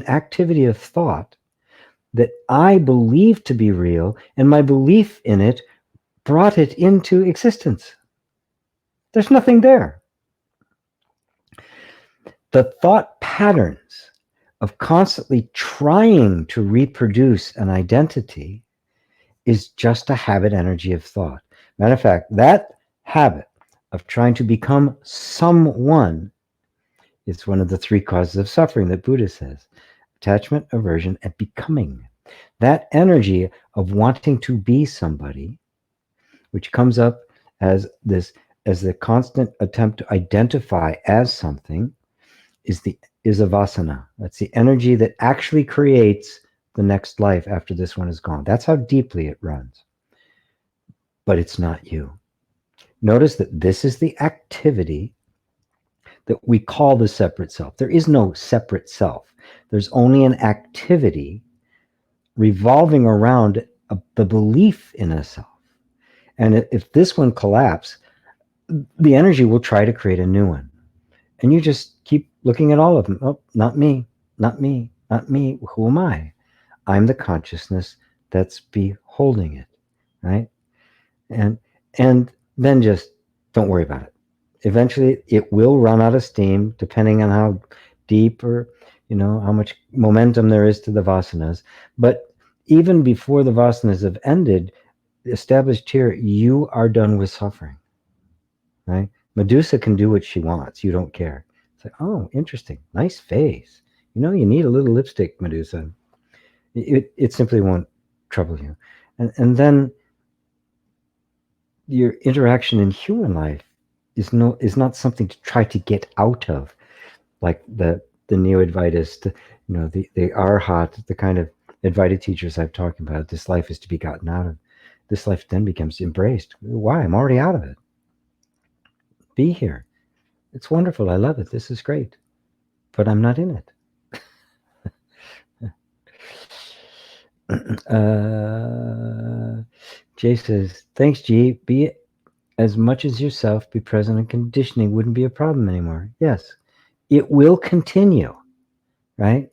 activity of thought that I believe to be real, and my belief in it brought it into existence. There's nothing there. The thought patterns of constantly trying to reproduce an identity is just a habit energy of thought. Matter of fact, that habit of trying to become someone is one of the three causes of suffering that Buddha says: attachment, aversion, and becoming. That energy of wanting to be somebody, which comes up as the constant attempt to identify as something, is a vasana. That's the energy that actually creates the next life after this one is gone. That's how deeply it runs. But it's not you. Notice that this is the activity that we call the separate self. There is no separate self. There's only an activity revolving around the belief in a self. And if this one collapses, the energy will try to create a new one. And you just keep looking at all of them. Oh, not me, not me, not me. Who am I? I'm the consciousness that's beholding it, right? And then just don't worry about it. Eventually, it will run out of steam, depending on how deep or how much momentum there is to the vasanas. But even before the vasanas have ended, established here, you are done with suffering, right? Medusa can do what she wants. You don't care. It's like, oh, interesting. Nice face. You need a little lipstick, Medusa. It simply won't trouble you. And then your interaction in human life is not something to try to get out of, like the neo-Advaitist, the arhat, the kind of Advaita teachers I've talked about. This life is to be gotten out of. This life then becomes embraced. Why? I'm already out of it. Be here. It's wonderful. I love it. This is great. But I'm not in it. Jay says, thanks, G. Be as much as yourself, be present, and conditioning wouldn't be a problem anymore. Yes, it will continue, right?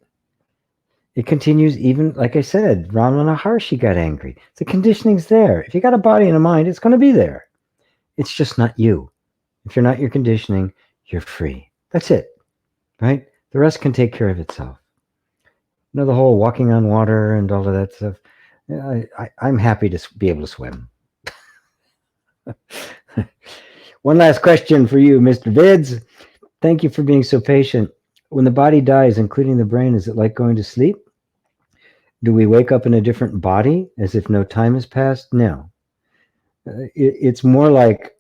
It continues even, like I said, Ramana Maharshi got angry. The conditioning's there. If you got a body and a mind, it's going to be there. It's just not you. If you're not your conditioning, you're free. That's it, right? The rest can take care of itself. The whole walking on water and all of that stuff. I'm happy to be able to swim. One last question for you, Mr. Vids. Thank you for being so patient. When the body dies, including the brain, is it like going to sleep? Do we wake up in a different body as if no time has passed? No. It's more like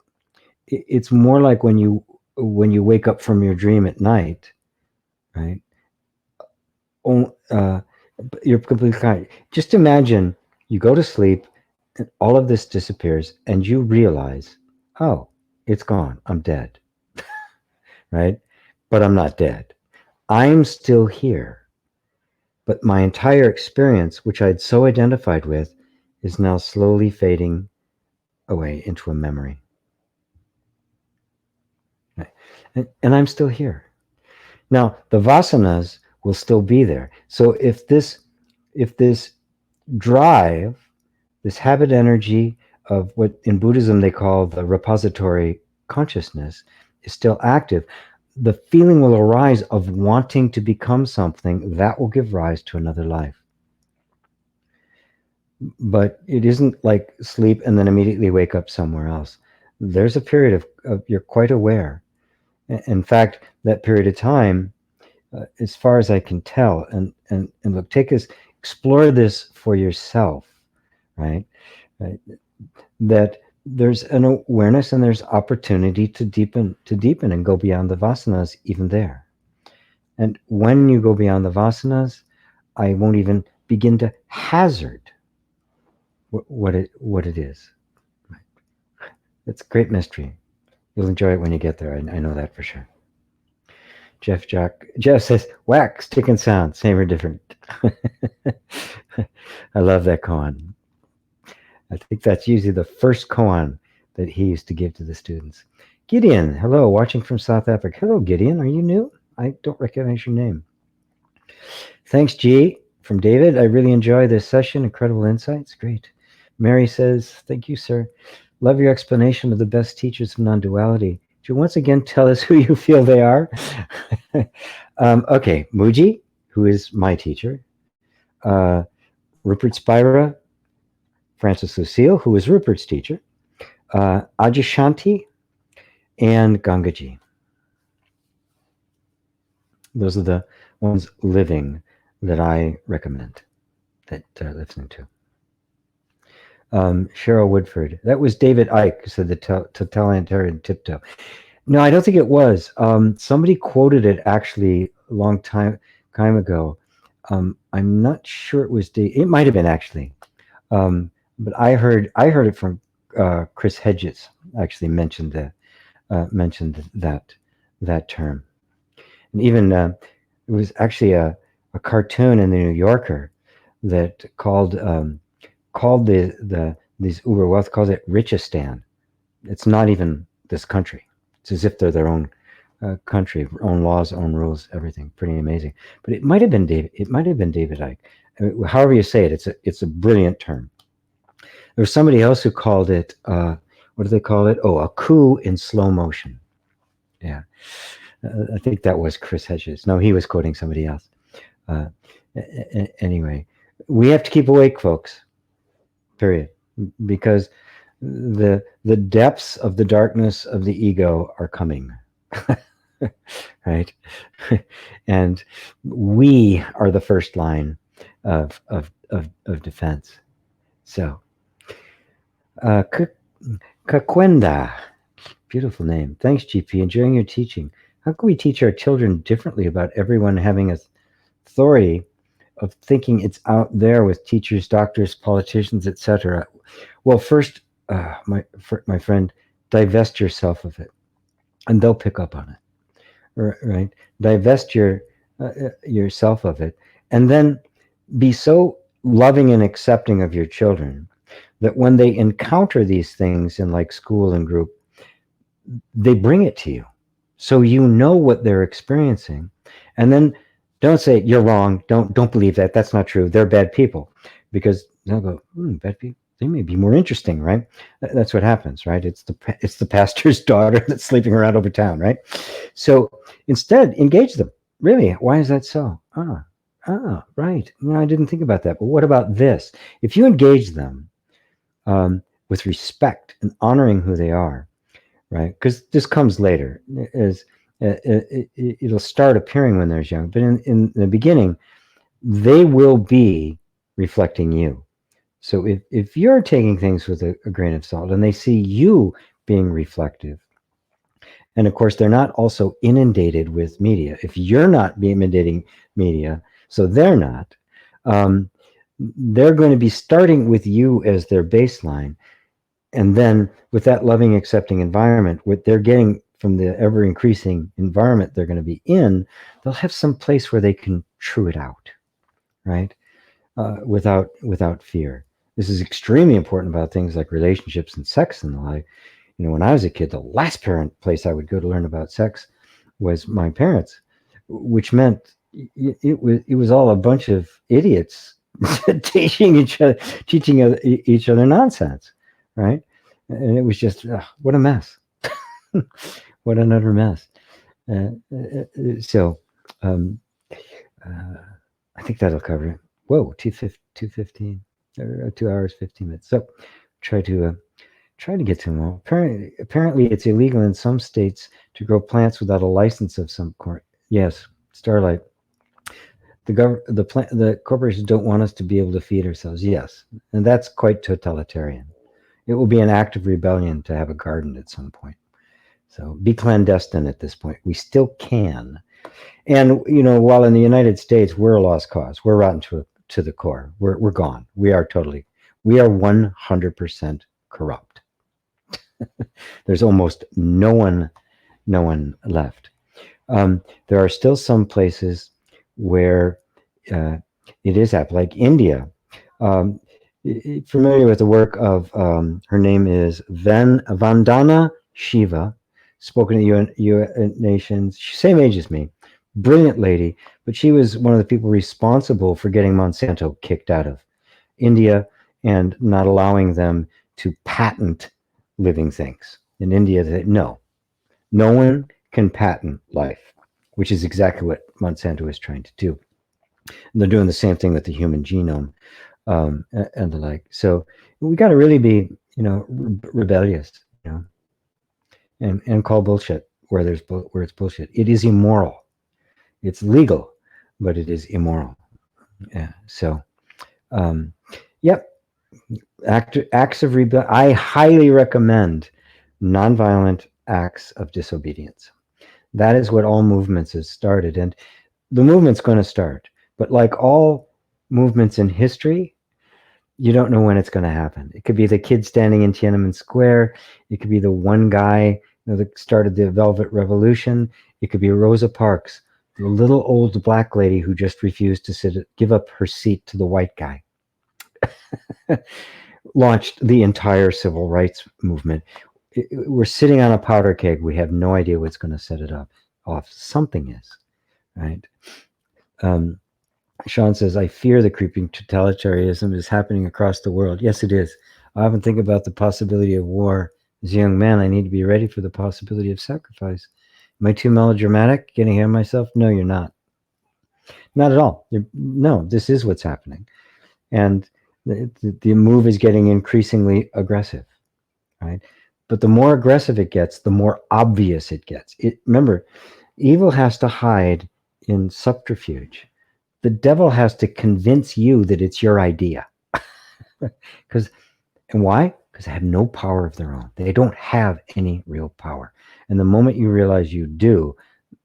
when you wake up from your dream at night, right? You're completely kind. Just imagine you go to sleep and all of this disappears and you realize, oh, it's gone. I'm dead, right? But I'm not dead. I'm still here. But my entire experience, which I'd so identified with, is now slowly fading away into a memory. Right? And I'm still here. Now, the vasanas will still be there. So if this drive, this habit energy of what in Buddhism they call the repository consciousness is still active, the feeling will arise of wanting to become something that will give rise to another life. But it isn't like sleep and then immediately wake up somewhere else. There's a period of you're quite aware. In fact, that period of time as far as I can tell. And look, explore this for yourself, right? Right? That there's an awareness and there's opportunity to deepen and go beyond the vasanas even there. And when you go beyond the vasanas, I won't even begin to hazard what it is. It's a great mystery. You'll enjoy it when you get there. I know that for sure. Jeff says, whack, stick and sound, same or different. I love that koan. I think that's usually the first koan that he used to give to the students. Gideon, hello, watching from South Africa. Hello, Gideon. Are you new? I don't recognize your name. Thanks, G. From David, I really enjoy this session. Incredible insights. Great. Mary says, thank you, sir. Love your explanation of the best teachers of non-duality. Could you once again tell us who you feel they are? Okay, Muji, who is my teacher. Rupert Spira, Francis Lucille, who is Rupert's teacher. Ajashanti, and Gangaji. Those are the ones living that I recommend that listening to. Cheryl Woodford. That was David Icke who said the totalitarian tiptoe. No, I don't think it was. Somebody quoted it actually a long time ago. I'm not sure it was Dave. It might have been actually, but I heard it from Chris Hedges. Actually mentioned that term, and even it was actually a cartoon in the New Yorker that called these uber wealth, calls it Richistan. It's not even this country. It's as if they're their own country, own laws, own rules, everything. Pretty amazing. But it might have been David. It might have been David Icke. However you say it, it's a brilliant term. There was somebody else who called it. What do they call it? Oh, a coup in slow motion. Yeah, I think that was Chris Hedges. No, he was quoting somebody else. Anyway, we have to keep awake, folks. Period. Because the depths of the darkness of the ego are coming. Right? And we are the first line of defense. So Kakwenda, beautiful name. Thanks, GP. Enjoying your teaching. How can we teach our children differently about everyone having authority of thinking it's out there with teachers, doctors, politicians, etc.? Well, first, my friend, divest yourself of it, and they'll pick up on it. Right? Divest yourself of it, and then be so loving and accepting of your children that when they encounter these things in like school and group, they bring it to you, so you know what they're experiencing, and then don't say you're wrong. Don't believe that. That's not true. They're bad people, because they'll go, bad people. They may be more interesting, right? That's what happens, right? It's the pastor's daughter that's sleeping around over town, right? So instead, engage them. Really, why is that so? Right. I didn't think about that. But what about this? If you engage them with respect and honoring who they are, right? Because this comes later. It'll start appearing when they're young, but in the beginning, they will be reflecting you. So if you're taking things with a grain of salt and they see you being reflective, and of course they're not also inundated with media. If you're not inundating media, so they're not, they're going to be starting with you as their baseline. And then with that loving, accepting environment, what they're getting from the ever increasing environment they're going to be in, they'll have some place where they can true it out, right? Without fear. This is extremely important about things like relationships and sex and the like. When I was a kid, the last place I would go to learn about sex was my parents, which meant it was all a bunch of idiots teaching each other nonsense, right? And it was just what a mess. What an utter mess. So I think that'll cover it. Whoa, 2:15, 2 hours 15 minutes. So try to get to them all. Apparently, it's illegal in some states to grow plants without a license of some sort. Yes, Starlight, the corporations don't want us to be able to feed ourselves. Yes, and that's quite totalitarian. It will be an act of rebellion to have a garden at some point. So be clandestine at this point. We still can. And, while in the United States, we're a lost cause. We're rotten to the core. We're gone. We are 100% corrupt. There's almost no one left. There are still some places where it is up, like India. Um, Familiar with the work of, her name is Vandana Shiva, spoken at UN Nations, same age as me, brilliant lady, but she was one of the people responsible for getting Monsanto kicked out of India and not allowing them to patent living things. In India, no one can patent life, which is exactly what Monsanto is trying to do. And they're doing the same thing with the human genome, and the like. So we got to really be, rebellious, and call bullshit where it's bullshit. It is immoral. It's legal, but it is immoral. Yeah. So, yep. Acts of rebellion. I highly recommend nonviolent acts of disobedience. That is what all movements has started, and the movement's going to start. But like all movements in history, you don't know when it's going to happen. It could be the kid standing in Tiananmen Square. It could be the one guy, that started the Velvet Revolution. It could be Rosa Parks, the little old black lady who just refused to give up her seat to the white guy. Launched the entire civil rights movement. We're sitting on a powder keg. We have no idea what's going to set it off. Something is, right? Sean says, I fear the creeping totalitarianism is happening across the world. Yes, it is. I often think about the possibility of war. As a young man, I need to be ready for the possibility of sacrifice. Am I too melodramatic, getting ahead of myself? No, you're not. Not at all. No, this is what's happening. And the move is getting increasingly aggressive, right? But the more aggressive it gets, the more obvious it gets. Remember, evil has to hide in subterfuge. The devil has to convince you that it's your idea. And why? Because they have no power of their own. They don't have any real power. And the moment you realize you do,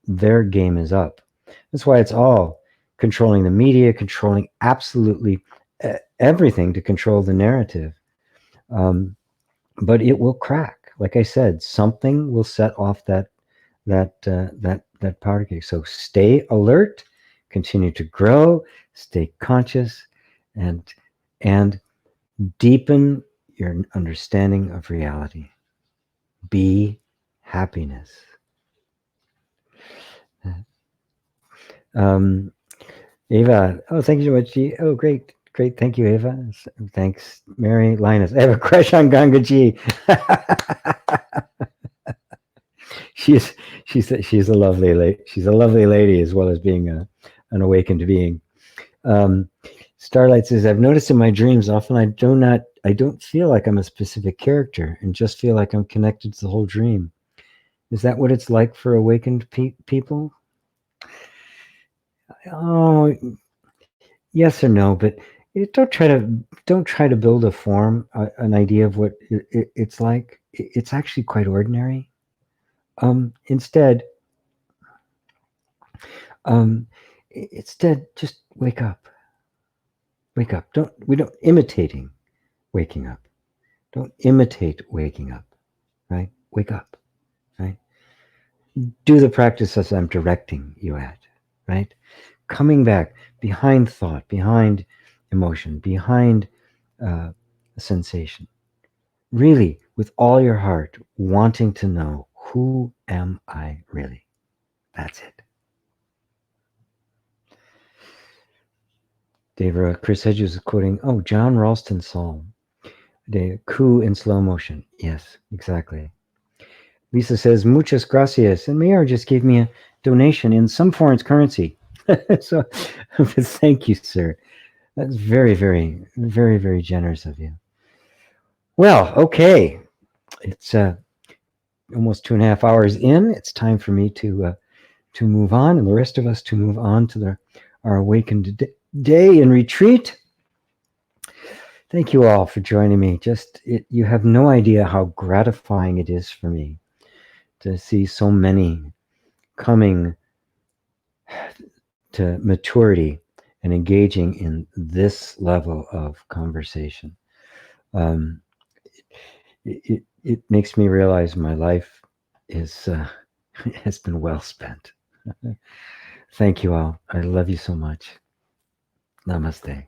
their game is up. That's why it's all controlling the media, controlling absolutely everything to control the narrative. But it will crack. Like I said, something will set off that powder keg. So stay alert, continue to grow, stay conscious, and deepen your understanding of reality. Be happiness. Ava, thank you so much, G. Oh, great. Thank you, Ava. Thanks, Mary Linus. I have a crush on Ganga G. she's a lovely lady. She's a lovely lady as well as being an awakened being. Starlight says, I've noticed in my dreams often I don't feel like I'm a specific character and just feel like I'm connected to the whole dream. Is that what it's like for awakened people? Oh, yes or no, but don't try to build a form, an idea of what it's like. It's actually quite ordinary. Instead, just wake up. Wake up. We don't imitating waking up. Don't imitate waking up, right? Wake up, right? Do the practice as I'm directing you at, right? Coming back behind thought, behind emotion, behind sensation. Really, with all your heart, wanting to know, who am I really? That's it. Dave, Chris Hedges is quoting, John Ralston's psalm. The coup in slow motion. Yes, exactly. Lisa says, muchas gracias. And Mayor just gave me a donation in some foreign currency. So thank you, sir. That's very, very, very, very generous of you. Well, okay. It's almost 2.5 hours in. It's time for me to to move on, and the rest of us to move on to our awakened day and retreat. Thank you all for joining me. You have no idea how gratifying it is for me to see so many coming to maturity and engaging in this level of conversation. It makes me realize my life is has been well spent. Thank you all. I love you so much. Namaste.